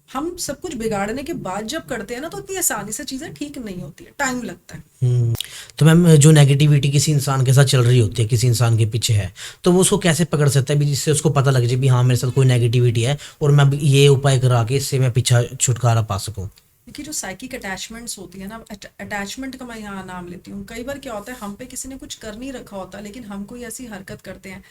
[SPEAKER 2] हम सब कुछ बिगाड़ने के बाद जब करते हैं ना, तो इतनी आसानी से चीजें ठीक नहीं होती है, टाइम लगता है।
[SPEAKER 1] तो मैम जो नेगेटिविटी किसी इंसान के साथ चल रही होती है, किसी इंसान के पीछे है, तो वो उसको कैसे पकड़ सकता है भी जिससे उसको पता लग जाए भी हाँ मेरे साथ कोई नेगेटिविटी है और मैं ये उपाय करा के इससे मैं पीछा छुटकारा पा सकूं?
[SPEAKER 2] देखिए, जो साइकिक अटैचमेंट्स होती है ना, अटैचमेंट का मैं यहाँ नाम लेती हूँ। कई बार क्या होता है, हम पे किसी ने कुछ कर नहीं रखा होता लेकिन हम कोई ऐसी हरकत करते हैं।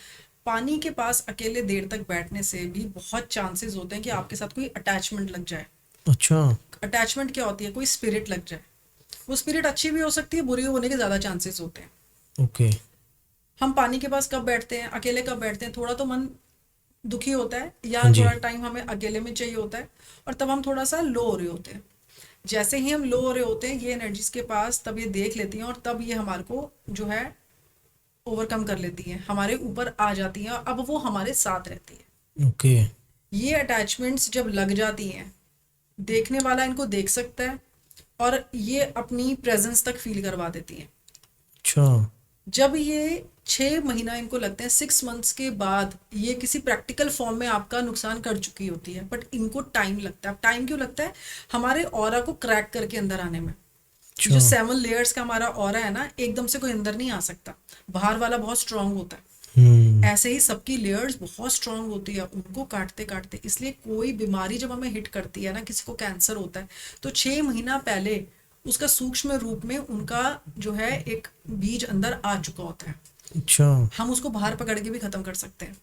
[SPEAKER 2] पानी के पास अकेले देर तक बैठने से भी बहुत चांसेस होते हैं कि आपके साथ कोई अटैचमेंट लग जाए।
[SPEAKER 1] अच्छा।
[SPEAKER 2] अटैचमेंट क्या होती है? कोई स्पिरिट लग जाए। वो स्पिरिट अच्छी भी हो सकती है, बुरी होने के ज्यादा चांसेस होते हैं।
[SPEAKER 1] ओके।
[SPEAKER 2] हम पानी के पास कब बैठते हैं, अकेले कब बैठते हैं, थोड़ा तो मन दुखी होता है या
[SPEAKER 1] हाँ जी।
[SPEAKER 2] थोड़ा टाइम हमें अकेले में चाहिए होता है, और तब हम थोड़ा सा लो हो रहे होते हैं। जैसे ही हम लो हो रहे होते हैं, ये एनर्जीज के पास तब ये देख लेती हैं, और तब ये हमारे को जो है ओवरकम कर लेती हैं, हमारे ऊपर आ जाती हैं, और अब वो हमारे साथ रहती है।
[SPEAKER 1] ओके।
[SPEAKER 2] ये अटैचमेंट्स जब लग जाती हैं, देखने वाला इनको देख सकता है, और ये अपनी प्रेजेंस तक फील करवा देती हैं।
[SPEAKER 1] अच्छा।
[SPEAKER 2] जब ये 6 महीना इनको लगते हैं, 6 मंथ्स के बाद ये किसी प्रैक्टिकल फॉर्म में आपका नुकसान कर चुकी होती है, बट इनको टाइम लगता है। अब टाइम क्यों लगता है? हमारे ऑरा को क्रैक करके अंदर आने में।
[SPEAKER 1] अच्छा।
[SPEAKER 2] जो 7 लेयर्स का हमारा ऑरा है ना, एकदम से कोई अंदर नहीं आ सकता, बाहर वाला बहुत स्ट्रांग होता है। ऐसे ही सबकी लेयर्स बहुत स्ट्रांग होती है, उनको काटते काटते। इसलिए कोई बीमारी जब हमें हिट करती है ना, किसी को कैंसर होता है, तो 6 महीना पहले उसका सूक्ष्म रूप में उनका जो है एक बीज अंदर आ चुका होता है।
[SPEAKER 1] अच्छा।
[SPEAKER 2] हम उसको बाहर पकड़ के भी खत्म कर सकते हैं,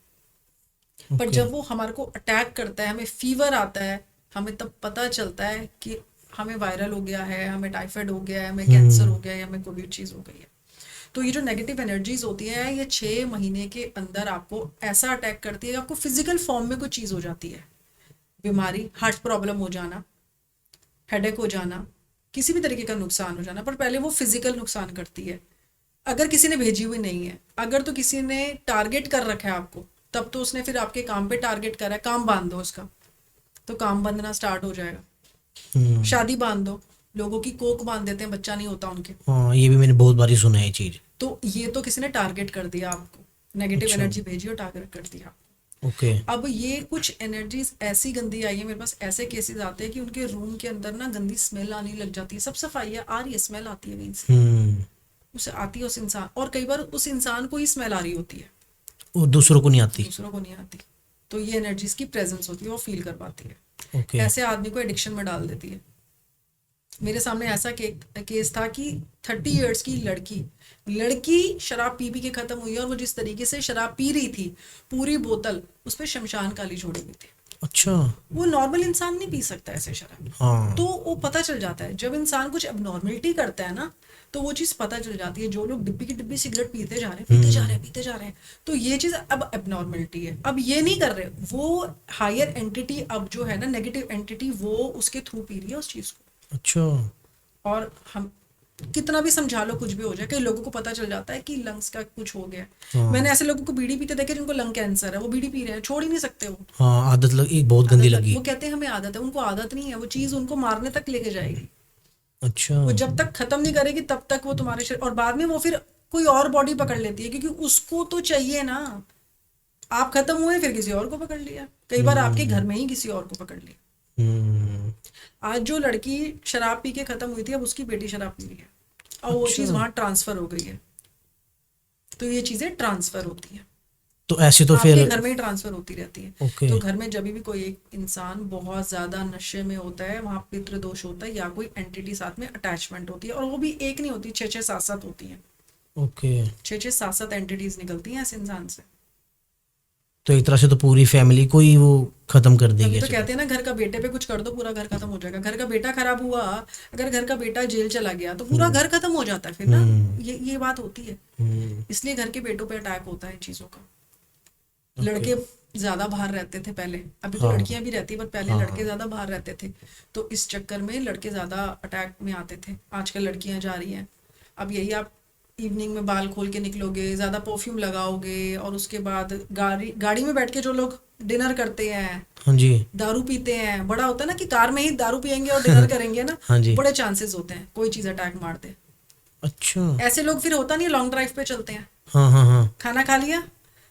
[SPEAKER 2] पर
[SPEAKER 1] ओके।
[SPEAKER 2] जब वो हमारे को अटैक करता है, हमें फीवर आता है, हमें तब पता चलता है कि हमें वायरल हो गया है, हमें टाइफाइड हो गया है, हमें कैंसर हो गया है, हमें कोई भी चीज़ हो गई है। तो ये जो नेगेटिव एनर्जीज होती हैं, ये 6 महीने के अंदर आपको ऐसा अटैक करती है कि आपको फिजिकल फॉर्म में कोई चीज़ हो जाती है, बीमारी, हार्ट प्रॉब्लम हो जाना, हेडेक हो जाना, किसी भी तरीके का नुकसान हो जाना। पर पहले वो फिजिकल नुकसान करती है, अगर किसी ने भेजी हुई नहीं है। अगर तो किसी ने टारगेट कर रखा है आपको, तब तो उसने फिर आपके काम पे टारगेट करा है, काम बांध दो उसका, तो काम बंधना स्टार्ट हो जाएगा। शादी बांध दो, लोगों की कोख बांध देते हैं, बच्चा नहीं होता उनके,
[SPEAKER 1] हाँ, ये भी मैंने बहुत बारी सुना है ये चीज।
[SPEAKER 2] तो ये तो किसी ने टारगेट कर दिया आपको, नेगेटिव
[SPEAKER 1] अच्छा।
[SPEAKER 2] एनर्जी भेजी और टारगेट कर दिया।
[SPEAKER 1] ओके।
[SPEAKER 2] अब ये कुछ एनर्जीज ऐसी गंदी आई है, मेरे पास ऐसे केसेस आते हैं कि उनके रूम के अंदर ना गंदी स्मेल आने लग जाती है। सब सफाई है, आ रही है, स्मेल आती है कहीं से, उसे आती है उस इंसान, और कई बार उस इंसान को ही स्मेल आ रही होती है,
[SPEAKER 1] वो दूसरों को नहीं आती।
[SPEAKER 2] दूसरों को नहीं आती। तो ये एनर्जीज की प्रेजेंस होती है, वो फील कर पाती है।
[SPEAKER 1] ओके।
[SPEAKER 2] ऐसे आदमी को एडिक्शन में डाल देती है। मेरे सामने ऐसा केस था कि 30 इयर्स की लड़की शराब पी के खत्म हुई, और वो जिस तरीके से शराब पी रही थी, पूरी बोतल उस पर शमशान काली छोड़ी हुई थी।
[SPEAKER 1] अच्छा।
[SPEAKER 2] वो नॉर्मल इंसान नहीं पी सकता ऐसे शराब।
[SPEAKER 1] हाँ।
[SPEAKER 2] तो वो पता चल जाता है जब इंसान कुछ एबनॉर्मलिटी करता है ना, तो वो चीज़ पता चल जाती है। जो लोग डिब्बी की डिब्बी सिगरेट पीते जा रहे हैं, पीते जा रहे हैं, पीते जा रहे हैं, तो ये चीज़ अब एबनॉर्मलिटी है। अब ये नहीं कर रहे, वो हायर एंटिटी अब जो है ना, नेगेटिव एंटिटी, वो उसके थ्रू पी रही है उस चीज़ को।
[SPEAKER 1] अच्छा।
[SPEAKER 2] और हम कितना भी समझा लो, कुछ भी हो जाए, कई लोगों को पता चल जाता है कि लंग्स का कुछ हो गया है।
[SPEAKER 1] हाँ।
[SPEAKER 2] मैंने ऐसे लोगों को बीड़ी पीते देखे जिनको लंग कैंसर है, वो बीड़ी पी रहे हैं, छोड़ ही नहीं सकते वो।
[SPEAKER 1] हाँ, आदत एक बहुत गंदी
[SPEAKER 2] आदत
[SPEAKER 1] लगी।
[SPEAKER 2] वो कहते हैं हमें आदत है, उनको आदत नहीं है, वो चीज़ उनको मारने तक लेके जाएगी।
[SPEAKER 1] अच्छा।
[SPEAKER 2] वो जब तक खत्म नहीं करेगी तब तक वो तुम्हारे शरीर, और बाद में वो फिर कोई और बॉडी पकड़ लेती है, क्योंकि उसको तो चाहिए ना। आप खत्म हुए, फिर किसी और को पकड़ लिया, कई बार आपके घर में ही किसी और को पकड़ लिया। आज जो लड़की शराब पी के खत्म हुई थी, अब उसकी बेटी शराब पी रही है, और वो चीज़ वहां ट्रांसफर हो गई है। तो ये चीजें ट्रांसफर होती है,
[SPEAKER 1] तो ऐसे तो
[SPEAKER 2] आपके
[SPEAKER 1] फिर
[SPEAKER 2] घर में ही ट्रांसफर होती रहती है।
[SPEAKER 1] ओके।
[SPEAKER 2] तो घर में जब भी कोई एक इंसान बहुत ज्यादा नशे में होता है, वहां पितृ दोष होता है, या कोई एंटिटी साथ में अटैचमेंट होती है, और वो भी एक नहीं होती, 6-6 7-7 होती हैं।
[SPEAKER 1] ओके।
[SPEAKER 2] 6-6 7-7 एंटिटीज निकलती हैं ऐसे इंसान से।
[SPEAKER 1] तो एक तरह से तो पूरी फैमिली को ही वो खत्म कर
[SPEAKER 2] तभी
[SPEAKER 1] देगी
[SPEAKER 2] तो
[SPEAKER 1] ऐसे
[SPEAKER 2] कहते हैं ना, घर का बेटे पे कुछ कर दो पूरा घर खत्म हो जाएगा। घर का बेटा खराब हुआ, अगर घर का बेटा जेल चला गया, तो पूरा घर खत्म हो जाता है फिर ना। ये बात होती है। इसलिए घर के बेटों पे अटैक होता है इन चीजों का। लड़के ज्यादा बाहर रहते थे पहले, अभी तो लड़कियां भी रहती है, पर पहले लड़के ज्यादा बाहर रहते थे, तो इस चक्कर में लड़के ज्यादा अटैक में आते थे। आजकल लड़कियां जा रही हैं। अब यही आप इवनिंग में बाल खोल के निकलोगे, ज्यादा परफ्यूम लगाओगे, और उसके बाद गाड़ी में बैठ के जो लोग डिनर करते हैं,
[SPEAKER 1] हाँ जी।
[SPEAKER 2] दारू पीते हैं, बड़ा होता है ना कि कार में ही दारू पियेंगे और डिनर करेंगे ना,
[SPEAKER 1] हाँ जी।
[SPEAKER 2] बड़े चांसेस होते हैं कोई चीज अटैक मार दे।
[SPEAKER 1] अच्छा।
[SPEAKER 2] ऐसे लोग फिर होता नहीं, लॉन्ग ड्राइव पे चलते हैं,
[SPEAKER 1] हाँ हाँ हाँ।
[SPEAKER 2] खाना खा लिया,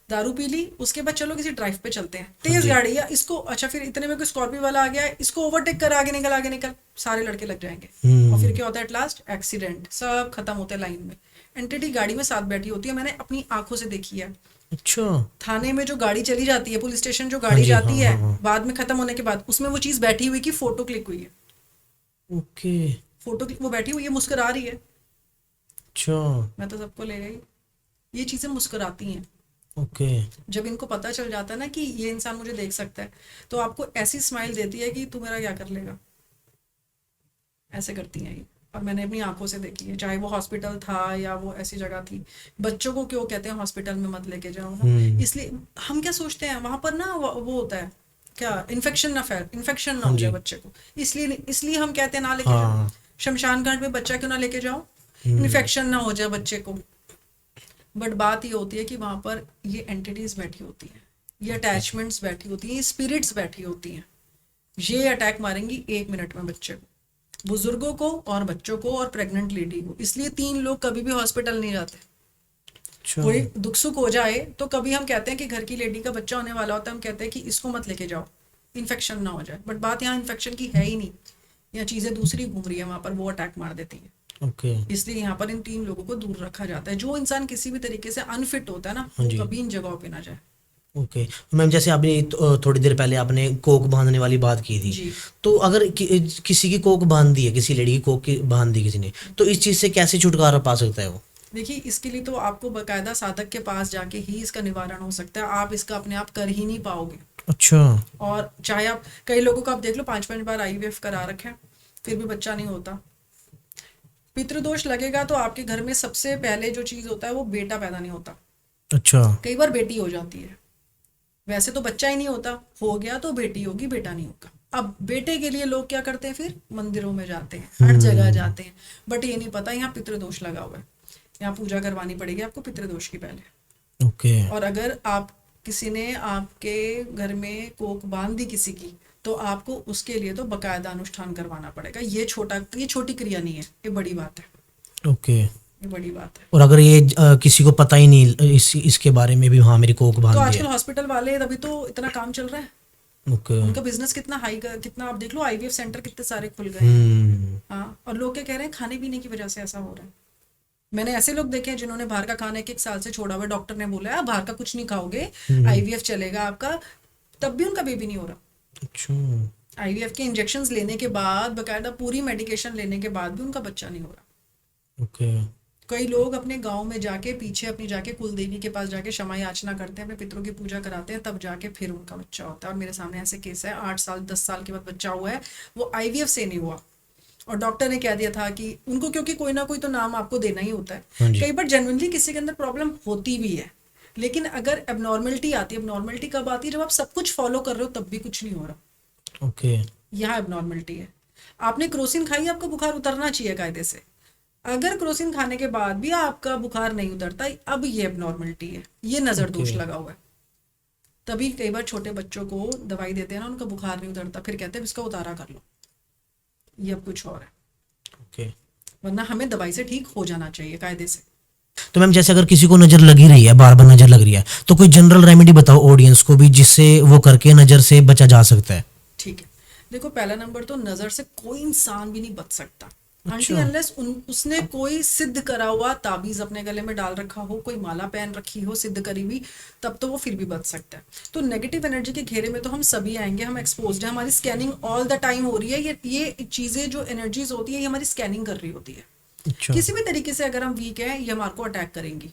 [SPEAKER 2] दारू पी ली, उसके बाद चलो किसी ड्राइव पे चलते हैं, तेज गाड़ी है, इसको अच्छा, फिर इतने में कोई स्कॉर्पियो वाला आ गया, इसको ओवरटेक कर, आगे निकल, सारे लड़के लग जाएंगे, और फिर क्या होता है, एट लास्ट एक्सीडेंट, सब खत्म होते हैं लाइन में। एंटिटी गाड़ी में साथ बैठी होती है, मैंने अपनी आंखों से देखी है।
[SPEAKER 1] अच्छा।
[SPEAKER 2] थाने में जो गाड़ी चली जाती है, पुलिस स्टेशन जो गाड़ी जाती है, बाद में खत्म होने के बाद, उसमें वो चीज बैठी हुई की फोटो क्लिक हुई है।
[SPEAKER 1] ओके।
[SPEAKER 2] फोटो क्लिक, वो बैठी हुई है, मुस्कुरा रही है।
[SPEAKER 1] अच्छा।
[SPEAKER 2] मैं तो सबको ले गई। ये चीजें मुस्कुराती हैं।
[SPEAKER 1] ओके।
[SPEAKER 2] जब इनको पता चल जाता है ना कि ये इंसान मुझे देख सकता है, तो आपको ऐसी स्माइल देती है कि तू मेरा क्या कर लेगा, ऐसे करती हैं ये। और मैंने अपनी आंखों से देखी है, चाहे वो हॉस्पिटल था या वो ऐसी जगह थी। बच्चों को क्यों कहते हैं हॉस्पिटल में मत लेके जाओ ना, इसलिए हम क्या सोचते हैं वहां पर ना वो होता है क्या, इन्फेक्शन ना
[SPEAKER 1] हाँ
[SPEAKER 2] हो
[SPEAKER 1] जी।
[SPEAKER 2] जाए बच्चे को, इसलिए इसलिए हम कहते हैं ना लेके जाओ।
[SPEAKER 1] हाँ।
[SPEAKER 2] शमशान घाट में बच्चा क्यों ना लेके जाओ, इन्फेक्शन ना हो जाए बच्चे को। बट बात ये होती है कि वहां पर ये एंटिटीज बैठी होती हैं, ये अटैचमेंट्स बैठी होती हैं, ये स्पिरिट्स बैठी होती हैं, ये अटैक मारेंगी 1 मिनट में बच्चे को, बुजुर्गों को और बच्चों को और प्रेग्नेंट लेडी को। इसलिए 3 लोग कभी भी हॉस्पिटल नहीं जाते।
[SPEAKER 1] अच्छा।
[SPEAKER 2] कोई दुख सुख हो जाए तो कभी हम कहते हैं कि घर की लेडी का बच्चा होने वाला होता है, हम कहते हैं कि इसको मत लेके जाओ, इन्फेक्शन ना हो जाए। बट बात यहाँ इन्फेक्शन की है ही नहीं, यहाँ चीजें दूसरी घूम रही है, वहां पर वो अटैक मार देती है।
[SPEAKER 1] ओके।
[SPEAKER 2] इसलिए यहाँ पर इन 3 लोगों को दूर रखा जाता है। जो इंसान किसी भी तरीके से अनफिट होता है ना,
[SPEAKER 1] हाँ
[SPEAKER 2] वो
[SPEAKER 1] जी।
[SPEAKER 2] कभी इन जगहों पे ना जाए।
[SPEAKER 1] ओके मैम, जैसे आपने थोड़ी देर पहले आपने कोक बांधने वाली बात की थी,
[SPEAKER 2] जी।
[SPEAKER 1] तो अगर किसी की कोक बांध दी है, किसी लेडी की कोक की बांध दी किसी ने, तो इस चीज से कैसे छुटकारा पा सकता है वो?
[SPEAKER 2] देखिए, इसके लिए तो आपको बकायदा साधक के पास जाके ही इसका निवारण हो सकता है, आप इसका अपने आप कर ही नहीं पाओगे।
[SPEAKER 1] अच्छा।
[SPEAKER 2] और चाहे आप, कई लोगों को आप देख लो 5-5 बार IVF करा रखे हैं, फिर भी बच्चा नहीं होता। पितृदोष लगेगा तो आपके घर में सबसे पहले जो चीज होता है वो बेटा पैदा नहीं होता,
[SPEAKER 1] अच्छा।
[SPEAKER 2] कई बार बेटी हो जाती है। वैसे तो बच्चा ही नहीं होता, हो गया तो बेटी होगी, बेटा नहीं होगा। अब बेटे के लिए लोग क्या करते हैं, फिर मंदिरों में जाते हैं, हर जगह जाते हैं, बट ये नहीं पता यहाँ पितृदोष लगा हुआ है, यहाँ पूजा करवानी पड़ेगी आपको पितृदोष की पहले।
[SPEAKER 1] ओके।
[SPEAKER 2] और अगर आप किसी ने आपके घर में कोक बांध दी किसी की, तो आपको उसके लिए तो बकायदा अनुष्ठान करवाना पड़ेगा। ये छोटी क्रिया नहीं है, ये बड़ी बात है,
[SPEAKER 1] ओके।
[SPEAKER 2] ये बड़ी बात है।
[SPEAKER 1] और अगर ये किसी को पता ही नहीं इसके बारे में भी, हाँ मेरी कोक
[SPEAKER 2] तो
[SPEAKER 1] बांध दी
[SPEAKER 2] आजकल
[SPEAKER 1] है।
[SPEAKER 2] हॉस्पिटल वाले, तभी तो इतना काम चल रहा है,
[SPEAKER 1] ओके।
[SPEAKER 2] उनका बिजनेस कितना हाई, कितना आप देख लो, IVF सेंटर कितने सारे खुल गए हैं। हाँ, और लोग क्या कह रहे हैं, खाने पीने की वजह से ऐसा हो रहा है। मैंने ऐसे लोग देखे हैं जिन्होंने बाहर का खाना 1 साल से छोड़ा हुआ, डॉक्टर ने बोला है बाहर का कुछ नहीं खाओगे, IVF चलेगा आपका, तब भी उनका बेबी नहीं हो रहा।
[SPEAKER 1] अच्छा।
[SPEAKER 2] IVF के इंजेक्शंस लेने के बाद, बकायदा पूरी मेडिकेशन लेने के बाद भी उनका बच्चा नहीं हो रहा।
[SPEAKER 1] ओके।
[SPEAKER 2] कई लोग अपने गांव में जाके, पीछे अपनी जाके कुल देवी के पास जाके क्षमा याचना करते हैं, अपने पितरों की पूजा कराते हैं, तब जाके फिर उनका बच्चा होता है। और मेरे सामने ऐसे केस है, 8 साल 10 साल के बाद बच्चा हुआ है, वो IVF से नहीं हुआ, और डॉक्टर ने कह दिया था कि उनको, क्योंकि कोई ना कोई तो नाम आपको देना ही होता
[SPEAKER 1] हाँ
[SPEAKER 2] है।
[SPEAKER 1] जी।
[SPEAKER 2] कई बार जेन्युइनली किसी के अंदर प्रॉब्लम होती भी है, लेकिन अगर एबनॉर्मलिटी आती है, एबनॉर्मलिटी कब आती है, जब आप सब कुछ फॉलो कर रहे हो तब भी कुछ नहीं हो रहा,
[SPEAKER 1] ओके।
[SPEAKER 2] यहाँ एबनॉर्मलिटी है। आपने क्रोसिन खाई, आपका बुखार उतरना चाहिए कायदे से, अगर क्रोसिन खाने के बाद भी आपका बुखार नहीं उतरता, अब ये एबनॉर्मलिटी है, ये नजर दोष
[SPEAKER 1] Okay.
[SPEAKER 2] लगा हुआ है। तभी कई बार छोटे बच्चों को दवाई देते हैं ना, उनका बुखार नहीं उतरता, फिर कहते हैं इसका उतारा कर लो, ये अब कुछ और है।
[SPEAKER 1] ओके।
[SPEAKER 2] वरना हमें दवाई से ठीक हो जाना चाहिए कायदे से।
[SPEAKER 1] तो मैम, जैसे अगर किसी को नजर लगी रही है, बार बार नजर लग रही है, तो कोई जनरल रेमेडी बताओ ऑडियंस को भी, जिससे वो करके नजर से बचा जा सकता है।
[SPEAKER 2] ठीक है, देखो, पहला नंबर तो नजर से कोई इंसान भी नहीं बच सकता,
[SPEAKER 1] अच्छा।
[SPEAKER 2] अनलेस उसने कोई सिद्ध करा हुआ ताबीज अपने गले में डाल रखा हो, कोई माला पहन रखी हो सिद्ध करी हुई, तब तो वो फिर भी बच सकता है। तो नेगेटिव एनर्जी के घेरे में तो हम सभी आएंगे, हम एक्सपोज्ड हैं, हमारी स्कैनिंग ऑल द टाइम हो रही है, ये चीजें जो एनर्जीज होती है, ये हमारी स्कैनिंग कर रही होती है।
[SPEAKER 1] अच्छा।
[SPEAKER 2] किसी भी तरीके से अगर हम वीक हैं, ये हमारे को अटैक करेंगी।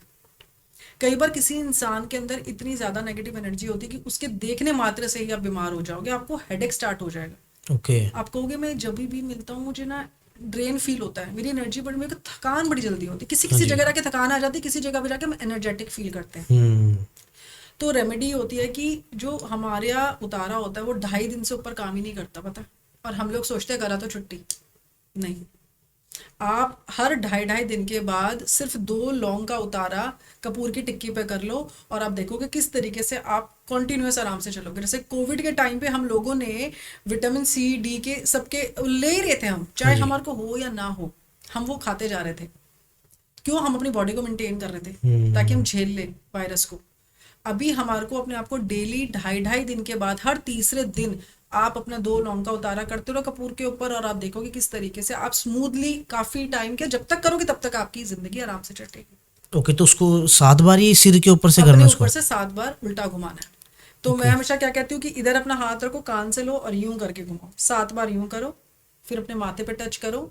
[SPEAKER 2] कई बार किसी इंसान के अंदर इतनी ज्यादा नेगेटिव एनर्जी होती है कि उसके देखने मात्र से ही आप बीमार हो जाओगे, आपको हेडेक स्टार्ट हो जाएगा।
[SPEAKER 1] ओके।
[SPEAKER 2] आप कहोगे मैं जब भी मिलता हूँ मुझे ना ड्रेन फील होता है, मेरी एनर्जी बड़ी, मेरे को थकान बड़ी जल्दी होती है, किसी
[SPEAKER 1] हाँ
[SPEAKER 2] किसी
[SPEAKER 1] जी।
[SPEAKER 2] जगह जाके थकान आ जाती है, किसी जगह पे जाके हम एनर्जेटिक फील करते हैं। तो रेमेडी होती है कि जो हमारे उतारा होता है वो 2.5 दिन से ऊपर काम ही नहीं करता, पता है। और हम लोग सोचते हैं करा तो छुट्टी नहीं, आप हर 2.5 दिन के बाद सिर्फ 2 लौंग का उतारा कपूर की टिक्की पे कर लो, और आप देखोगे किस तरीके से आप कॉन्टिन्यूस आराम से चलोगे। जैसे कोविड के टाइम पे हम लोगों ने विटामिन C D के सबके ले ही रहे थे हम, चाहे हमारे को हो या ना हो, हम वो खाते जा रहे थे। क्यों? हम अपनी बॉडी को मेंटेन कर रहे थे ताकि हम झेल ले वायरस को। अभी हमारे को अपने आप को डेली 2.5 दिन के बाद हर तीसरे दिन आप अपना 2 लौंग का उतारा करते रहो कपूर के ऊपर, और आप देखोगे किस तरीके से आप स्मूथली काफी टाइम के जब तक करोगे तब तक आपकी जिंदगी आराम से चलेगी।
[SPEAKER 1] ओके। तो उसको 7 बार ही सिर के ऊपर से करना
[SPEAKER 2] अपने
[SPEAKER 1] है उसको?
[SPEAKER 2] ऊपर से 7 बार उल्टा घुमाना है। तो मैं हमेशा क्या कहती हूँ कि इधर अपना हाथ रखो, कान से लो और यूं करके घुमाओ, 7 बार यूं करो, फिर अपने माथे पे टच करो,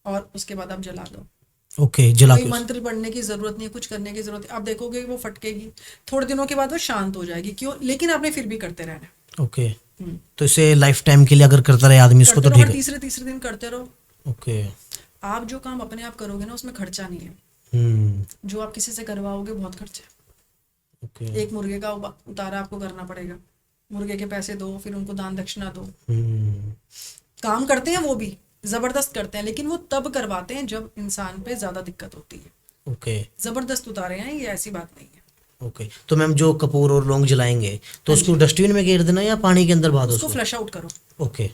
[SPEAKER 2] और उसके बाद आप जला दो।
[SPEAKER 1] ओके। जला
[SPEAKER 2] कोई
[SPEAKER 1] के
[SPEAKER 2] मंत्र पढ़ने की जरूरत नहीं है, कुछ करने की जरूरत है। आप देखोगे वो फटकेगी, थोड़े दिनों के बाद वो शांत हो जाएगी। क्यों? लेकिन आपने फिर भी करते रहना।
[SPEAKER 1] ओके। तो इसे लाइफ टाइम के लिए अगर करता रहे आदमी इसको, तो
[SPEAKER 2] करते रहो,
[SPEAKER 1] ठीक
[SPEAKER 2] हर
[SPEAKER 1] है।
[SPEAKER 2] तीसरे दिन करते रहो।
[SPEAKER 1] ओके।
[SPEAKER 2] आप जो काम अपने आप करोगे ना उसमें खर्चा नहीं है, जो आप किसी से करवाओगे बहुत खर्चा है।
[SPEAKER 1] ओके।
[SPEAKER 2] एक मुर्गे का उतारा आपको करना पड़ेगा, मुर्गे के पैसे दो, फिर उनको दान दक्षिणा दो। काम करते हैं वो भी जबरदस्त करते हैं, लेकिन वो तब करवाते हैं जब इंसान पे ज्यादा दिक्कत होती है।
[SPEAKER 1] ओके।
[SPEAKER 2] जबरदस्त उतारे हैं, ये ऐसी बात नहीं है।
[SPEAKER 1] ओके, तो मैम जो कपूर और लौंग जलाएंगे तो
[SPEAKER 2] हाँ
[SPEAKER 1] उसको
[SPEAKER 2] जी,
[SPEAKER 1] डस्टबिन में घेर देना या पानी के अंदर बहा दो
[SPEAKER 2] उसको
[SPEAKER 1] उसको?
[SPEAKER 2] फ्लश आउट करो,
[SPEAKER 1] ओके।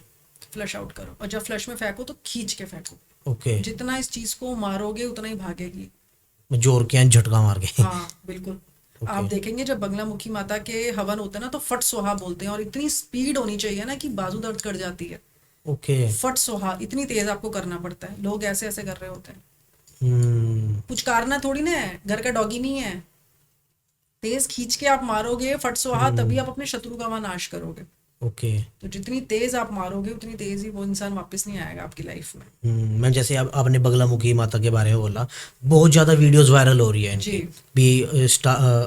[SPEAKER 2] फ्लश आउट करो, और जब फ्लश में फेंको तो खींच के फेंको।
[SPEAKER 1] ओके,
[SPEAKER 2] जितना इस चीज को मारोगे उतना ही भागेगी।
[SPEAKER 1] जोर के झटका मार के।
[SPEAKER 2] हाँ बिल्कुल। आप
[SPEAKER 1] ओके।
[SPEAKER 2] देखेंगे जब बंगलामुखी माता के हवन होते हैं ना तो फट सोहा बोलते हैं, और इतनी स्पीड होनी चाहिए ना कि बाजू दर्द कर जाती है।
[SPEAKER 1] ओके।
[SPEAKER 2] फट सोहा इतनी तेज आपको करना पड़ता है, लोग ऐसे ऐसे कर रहे होते हैं।
[SPEAKER 1] हम्म।
[SPEAKER 2] पुचकारना थोड़ी ना है, घर का डॉगी नहीं है। तेज खींच के आप मारोगे फट सोहा, तभी आप अपने शत्रु का वहां नाश करोगे।
[SPEAKER 1] ओके।
[SPEAKER 2] तो जितनी तेज आप मारोगे उतनी तेज ही वो इंसान वापस नहीं आएगा आपकी लाइफ में।
[SPEAKER 1] मैम जैसे आपने बगलामुखी माता के बारे में बोला, बहुत ज़्यादा वीडियोस वायरल हो रही है इनकी
[SPEAKER 2] जी।
[SPEAKER 1] भी।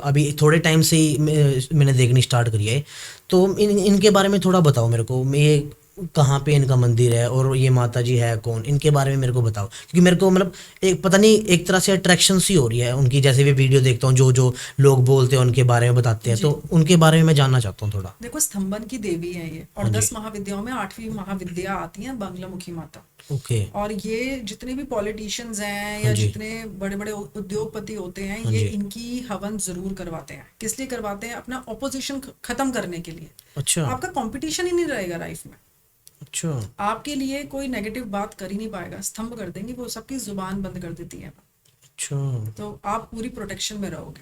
[SPEAKER 1] अभी थोड़े टाइम से ही मैंने देखनी स्टार्ट करी है, तो इनके बारे में थोड़ा बताओ मेरे को। ये कहाँ पे इनका मंदिर है और ये माता जी है कौन, इनके बारे में मेरे को बताओ, क्योंकि मेरे को मतलब एक पता नहीं एक तरह से अट्रैक्शन सी हो रही है उनकी। जैसे भी वीडियो देखता हूँ, जो जो लोग बोलते हैं उनके बारे में बताते हैं,
[SPEAKER 2] जी।
[SPEAKER 1] तो उनके बारे में मैं जानना चाहता हूँ थोड़ा।
[SPEAKER 2] देखो, स्तंभन की देवी है ये, और
[SPEAKER 1] हाँ जी।
[SPEAKER 2] 10 महाविद्याओं में 8वीं महाविद्या आती है बंगलामुखी माता।
[SPEAKER 1] ओके।
[SPEAKER 2] और ये जितने भी पॉलिटिशियंस हैं
[SPEAKER 1] हाँ
[SPEAKER 2] या
[SPEAKER 1] जी।
[SPEAKER 2] जितने बड़े बड़े उद्योगपति होते हैं,
[SPEAKER 1] हाँ
[SPEAKER 2] ये
[SPEAKER 1] जी।
[SPEAKER 2] इनकी हवन जरूर करवाते हैं। किस लिए करवाते हैं? अपना ऑपोजिशन खत्म करने के लिए।
[SPEAKER 1] अच्छा।
[SPEAKER 2] आपका कंपटीशन ही नहीं रहेगा लाइफ में।
[SPEAKER 1] अच्छा।
[SPEAKER 2] आपके लिए कोई नेगेटिव बात कर ही नहीं पाएगा, स्तंभ कर देंगे वो, सबकी जुबान बंद कर देती है।
[SPEAKER 1] अच्छा।
[SPEAKER 2] तो आप पूरी प्रोटेक्शन में रहोगे।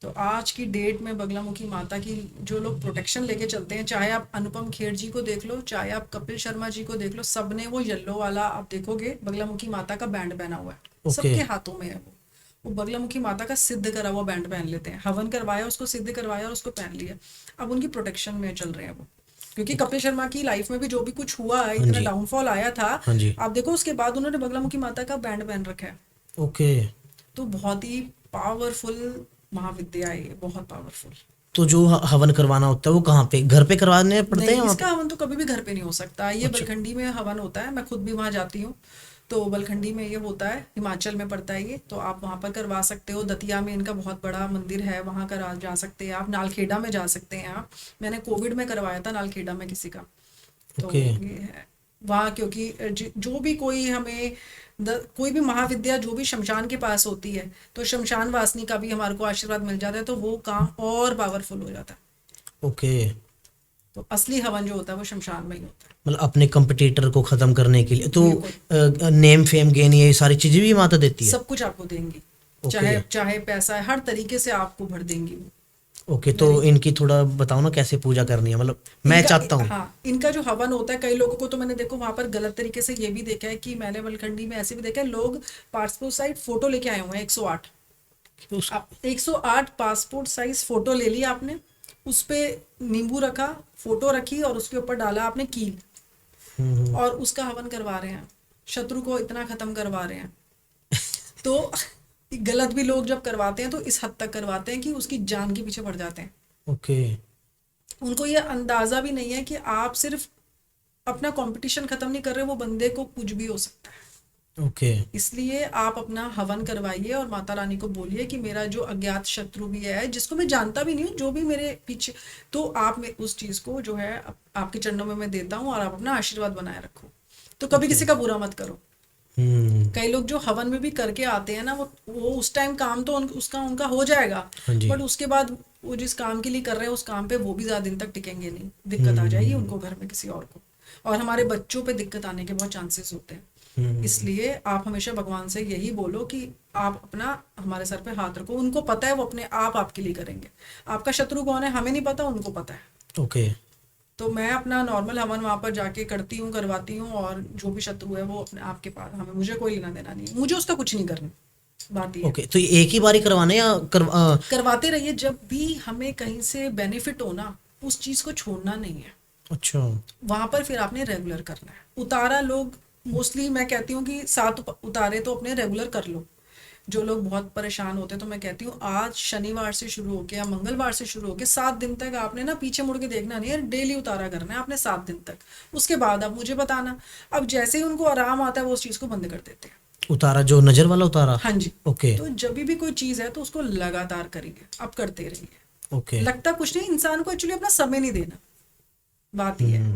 [SPEAKER 2] तो आज की डेट में बगलामुखी माता की जो लोग प्रोटेक्शन लेके चलते हैं, चाहे आप अनुपम खेर जी को देख लो, चाहे आप कपिल शर्मा जी को देख लो, सबने वो येलो वाला, आप देखोगे बगलामुखी माता का बैंड पहना हुआ है।
[SPEAKER 1] ओके।
[SPEAKER 2] सबके हाथों में है वो बगलामुखी माता का सिद्ध करा हुआ बैंड पहन लेते हैं। हवन करवाया, उसको सिद्ध करवाया और उसको पहन लिया। अब उनकी प्रोटेक्शन में चल रहे हैं वो, क्योंकि कपिल शर्मा की लाइफ में भी जो भी कुछ हुआ है,
[SPEAKER 1] हाँ
[SPEAKER 2] इतना
[SPEAKER 1] जी।
[SPEAKER 2] डाउनफॉल आया था,
[SPEAKER 1] हाँ जी।
[SPEAKER 2] आप देखो उसके बाद उन्होंने बगलामुखी माता का बैंड पहन रखा है।
[SPEAKER 1] ओके।
[SPEAKER 2] तो बहुत ही पावरफुल महाविद्या है ये, बहुत पावरफुल।
[SPEAKER 1] तो जो हवन करवाना होता है वो कहाँ पे, घर पे करवाने पड़ते हैं
[SPEAKER 2] नहीं,
[SPEAKER 1] वहाँ
[SPEAKER 2] इसका हवन तो कभी भी घर पे नहीं हो सकता। ये
[SPEAKER 1] अच्छा।
[SPEAKER 2] बलखंडी में हवन होता है, मैं खुद भी वहां जाती हूँ। तो बलखंडी में ये होता है, हिमाचल में पड़ता है ये, तो आप वहां पर करवा सकते हो। दतिया में इनका बहुत बड़ा मंदिर है, वहां करा जा सकते हैं आप। नालखेड़ा में जा सकते हैं आप। मैंने कोविड में करवाया था नालखेड़ा में किसी का। तो
[SPEAKER 1] ओके।
[SPEAKER 2] ये है वहाँ, क्योंकि जो भी कोई हमें कोई भी महाविद्या जो भी शमशान के पास होती है, तो शमशान वासनी का भी हमारे को आशीर्वाद मिल जाता है, तो वो काम और पावरफुल हो जाता है।
[SPEAKER 1] ओके,
[SPEAKER 2] तो असली हवन जो होता है वो शमशान में ही होता है।
[SPEAKER 1] मतलब अपने कंपटीटर को खत्म करने के लिए तो
[SPEAKER 2] बिल्कुल।
[SPEAKER 1] नेम फेम गेन ये सारी चीजें भी माता देती है?
[SPEAKER 2] सब कुछ आपको देंगी,
[SPEAKER 1] ओके।
[SPEAKER 2] चाहे चाहे पैसा है, हर तरीके से आपको भर देंगी वो।
[SPEAKER 1] ओके, तो इनकी थोड़ा बताओ ना कैसे पूजा करनी है, मतलब मैं चाहता हूँ।
[SPEAKER 2] हाँ, इनका जो हवन होता है, कई लोगों को तो मैंने देखो वहां पर गलत तरीके से ये भी देखा है कि मैंने बलखंडी में ऐसे भी देखा है, लोग पासपोर्ट साइज फोटो लेके आए हुए हैं 108।
[SPEAKER 1] उस-
[SPEAKER 2] आप 108 पासपोर्ट साइज फोटो ले लिया आपने, उस पे नींबू रखा, फोटो रखी और उसके ऊपर डाला आपने कील, और उसका हवन करवा रहे हैं, शत्रु को इतना खत्म करवा रहे हैं। तो गलत भी लोग जब करवाते हैं तो इस हद तक करवाते हैं कि उसकी जान के पीछे पड़ जाते हैं।
[SPEAKER 1] ओके।
[SPEAKER 2] उनको ये अंदाजा भी नहीं है कि आप सिर्फ अपना कंपटीशन खत्म नहीं कर रहे, वो बंदे को कुछ भी हो सकता है।
[SPEAKER 1] ओके।
[SPEAKER 2] इसलिए आप अपना हवन करवाइए और माता रानी को बोलिए कि मेरा जो अज्ञात शत्रु भी है, जिसको मैं जानता भी नहीं हूँ, जो भी मेरे पीछे, तो आप में उस चीज को जो है आपके चरणों में मैं देता हूँ, और आप अपना आशीर्वाद बनाए रखो। तो कभी किसी का बुरा मत करो। कई लोग जो हवन में भी करके आते हैं ना, वो उस टाइम काम तो उनका हो जाएगा,
[SPEAKER 1] हाँ जी।
[SPEAKER 2] बट उसके बाद वो जिस काम के लिए कर रहे हैं उस काम पे वो भी ज्यादा दिन तक टिकेंगे नहीं, दिक्कत आ जाएगी उनको घर में किसी और को, और हमारे बच्चों पे दिक्कत आने के बहुत चांसेस होते हैं। इसलिए आप हमेशा भगवान से यही बोलो कि आप अपना हमारे सर पे हाथ रखो। उनको पता है वो अपने आप आपके लिए करेंगे। आपका शत्रु कौन है हमें नहीं पता, उनको पता है।
[SPEAKER 1] ओके।
[SPEAKER 2] तो मैं अपना नॉर्मल हवन वहां पर जाके करती हूँ, करवाती हूँ, और जो भी शत्रु है वो अपने आप के पास, हमें मुझे कोई लेना देना नहीं है, मुझे उसका कुछ नहीं करना। बात ये
[SPEAKER 1] ओके, तो ये एक ही बारी करवाना है या
[SPEAKER 2] करवाते रहिए, जब भी हमें कहीं से बेनिफिट हो ना, उस चीज को छोड़ना नहीं है।
[SPEAKER 1] अच्छा।
[SPEAKER 2] वहां पर फिर आपने रेगुलर करना है। उतारा लोग मोस्टली मैं कहती हूँ कि 7 उतारे तो अपने रेगुलर कर लो, जो लोग बहुत परेशान होते हैं, तो मैं कहती हूँ आज शनिवार से शुरू होके या मंगलवार से शुरू होके 7 दिन तक आपने ना पीछे मुड़ के देखना नहीं है, डेली उतारा करना है आपने 7 दिन तक। उसके बाद आप मुझे बताना। अब जैसे ही उनको आराम आता है वो उस चीज़ को बंद कर देते हैं।
[SPEAKER 1] उतारा जो नजर वाला उतारा?
[SPEAKER 2] हाँ जी।
[SPEAKER 1] ओके
[SPEAKER 2] तो जब भी कोई चीज़ है तो उसको लगातार करिए, आप करते रहिए।
[SPEAKER 1] ओके।
[SPEAKER 2] लगता कुछ नहीं, इंसान को एक्चुअली अपना समय नहीं देना, बात ये है।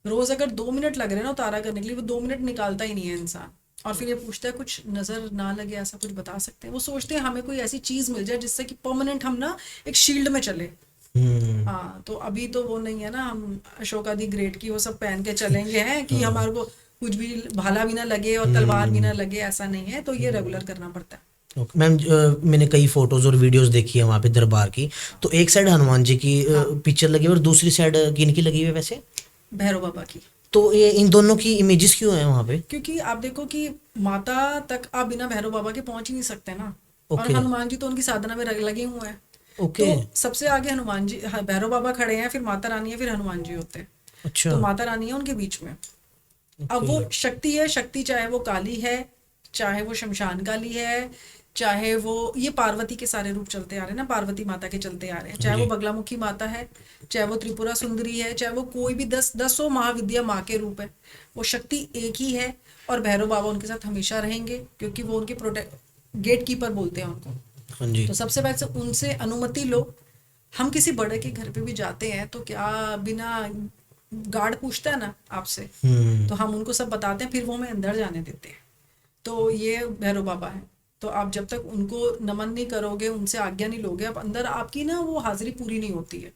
[SPEAKER 2] रोज अगर 2 मिनट लग रहे हैं ना उतारा करने के लिए, वो 2 मिनट निकालता ही नहीं है इंसान। और फिर ये पूछता है कुछ नजर ना लगे, ऐसा कुछ बता सकते हैं? वो सोचते हैं हमें कोई ऐसी चीज मिल जाए जिससे कि परमानेंट हम ना एक शील्ड में चले। हाँ, तो अभी तो वो नहीं है ना, हम अशोका दी ग्रेट की वो सब पहन के चलेंगे हैं कि हमारे को कुछ भी भाला भी ना लगे और तलवार भी ना लगे, ऐसा नहीं है। तो ये रेगुलर करना पड़ता है।
[SPEAKER 1] ओके मैम, मैंने कई फोटोज और वीडियोस देखी है वहाँ पे दरबार की, तो एक साइड हनुमान जी की पिक्चर लगी है और दूसरी साइड किनकी लगी हुई है वैसे?
[SPEAKER 2] भैरव बाबा की।
[SPEAKER 1] तो ये इन दोनों की इमेजेस क्यों हैं वहाँ पे?
[SPEAKER 2] क्योंकि आप देखो कि माता तक आप बिना भैरव बाबा के पहुंच ही नहीं सकते ना। और
[SPEAKER 1] ओके।
[SPEAKER 2] हनुमान जी तो उनकी साधना में लगे हुए हैं।
[SPEAKER 1] ओके।
[SPEAKER 2] तो सबसे आगे हनुमान जी, भैरव बाबा खड़े हैं, फिर माता रानी है, फिर हनुमान जी होते हैं।
[SPEAKER 1] अच्छा।
[SPEAKER 2] तो माता रानी है उनके बीच में। अब वो शक्ति है, शक्ति चाहे वो काली है, चाहे वो शमशान काली है, चाहे वो ये पार्वती के सारे रूप चलते आ रहे हैं ना, पार्वती माता के चलते आ रहे हैं, चाहे वो बगलामुखी माता है, चाहे वो त्रिपुरा सुंदरी है, चाहे वो कोई भी 10 महाविद्या माँ के रूप है, वो शक्ति एक ही है। और भैरव बाबा उनके साथ हमेशा रहेंगे क्योंकि वो उनके गेट कीपर बोलते हैं उनको।
[SPEAKER 1] हाँ जी।
[SPEAKER 2] तो सबसे पहले से उनसे अनुमति लो। हम किसी बड़े के घर पे भी जाते हैं तो क्या बिना गार्ड पूछता है ना आपसे, तो हम उनको सब बताते हैं, फिर वो हमें अंदर जाने देते हैं। तो ये भैरव बाबा है। तो आप जब तक उनको नमन नहीं करोगे, उनसे आज्ञा नहीं लोगे, आप अंदर आपकी ना वो हाजिरी पूरी नहीं होती है।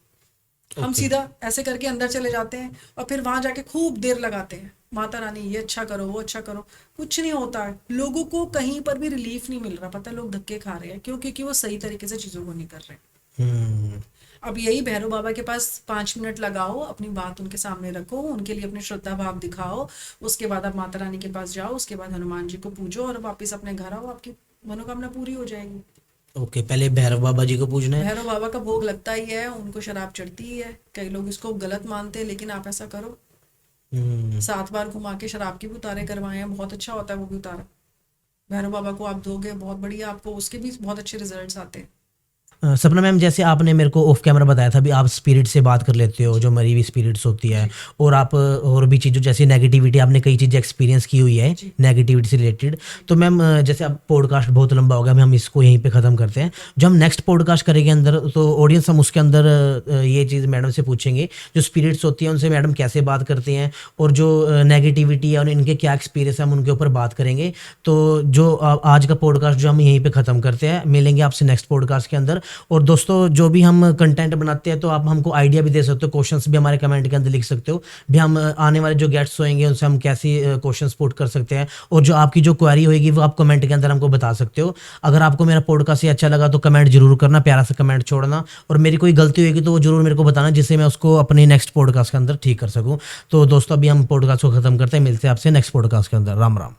[SPEAKER 2] हम सीधा ऐसे करके अंदर चले जाते हैं और फिर वहां जाके खूब देर लगाते हैं, माता रानी ये अच्छा करो, वो अच्छा करो, कुछ नहीं होता है। लोगों को कहीं पर भी रिलीफ नहीं मिल रहा, पता है लोग धक्के खा रहे हैं। क्यों? क्योंकि वो सही तरीके से चीजों को नहीं कर रहे। अब यही भैरव बाबा के पास 5 मिनट लगाओ, अपनी बात उनके सामने रखो, उनके लिए अपने श्रद्धा भाव दिखाओ, उसके बाद आप माता रानी के पास जाओ, उसके बाद हनुमान जी को पूजो और वापस अपने घर आओ, आपकी मनोकामना पूरी हो जाएगी।
[SPEAKER 1] ओके, पहले भैरव बाबा जी को पूजना है।
[SPEAKER 2] भैरव बाबा का भोग लगता ही है, उनको शराब चढ़ती ही है। कई लोग इसको गलत मानते हैं, लेकिन आप ऐसा करो, 7 बार घुमा के शराब के भी उतारे करवाए हैं, बहुत अच्छा होता है वो भी उतारा। भैरव बाबा को आप दोगे बहुत बढ़िया, आपको उसके भी बहुत अच्छे रिजल्ट्स आते हैं।
[SPEAKER 1] सपना मैम, जैसे आपने मेरे को ऑफ कैमरा बताया था भी आप स्पिरिट से बात कर लेते हो, जो मरी हुई स्पिरिट्स होती है, और आप और भी चीज़ों जैसे नेगेटिविटी, आपने कई चीज़ें एक्सपीरियंस की हुई है नेगेटिविटी से रिलेटेड। तो मैम जैसे अब पॉडकास्ट बहुत लंबा हो गया, हम इसको यहीं पे ख़त्म करते हैं। जो हम नेक्स्ट पॉडकास्ट करेंगे अंदर, तो ऑडियंस हम उसके अंदर ये चीज़ मैडम से पूछेंगे, जो स्पिरिट्स होती हैं उनसे मैडम कैसे बात करते हैं, और जो नेगेटिविटी है और इनके क्या एक्सपीरियंस है, हम उनके ऊपर बात करेंगे। तो जो आज का पॉडकास्ट जो हम यहीं पर ख़त्म करते हैं, मिलेंगे आपसे नेक्स्ट पॉडकास्ट के अंदर। और दोस्तों, जो भी हम कंटेंट बनाते हैं तो आप हमको आइडिया भी दे सकते हो, क्वेश्चंस भी हमारे कमेंट के अंदर लिख सकते हो भी, हम आने वाले जो गेस्ट्स होंगे उनसे हम कैसे क्वेश्चंस पुट कर सकते हैं, और जो आपकी जो क्वेरी होगी वो आप कमेंट के अंदर हमको बता सकते हो। अगर आपको मेरा पॉडकास्ट अच्छा लगा तो कमेंट जरूर करना, प्यारा सा कमेंट छोड़ना, और मेरी कोई गलती होगी तो वो जरूर मेरे को बताना, जिससे मैं उसको अपने नेक्स्ट पॉडकास्ट के अंदर ठीक कर सकूँ। तो दोस्तों, अभी हम पॉडकास्ट को खत्म करते हैं, मिलते हैं आपसे नेक्स्ट पॉडकास्ट के अंदर। राम राम।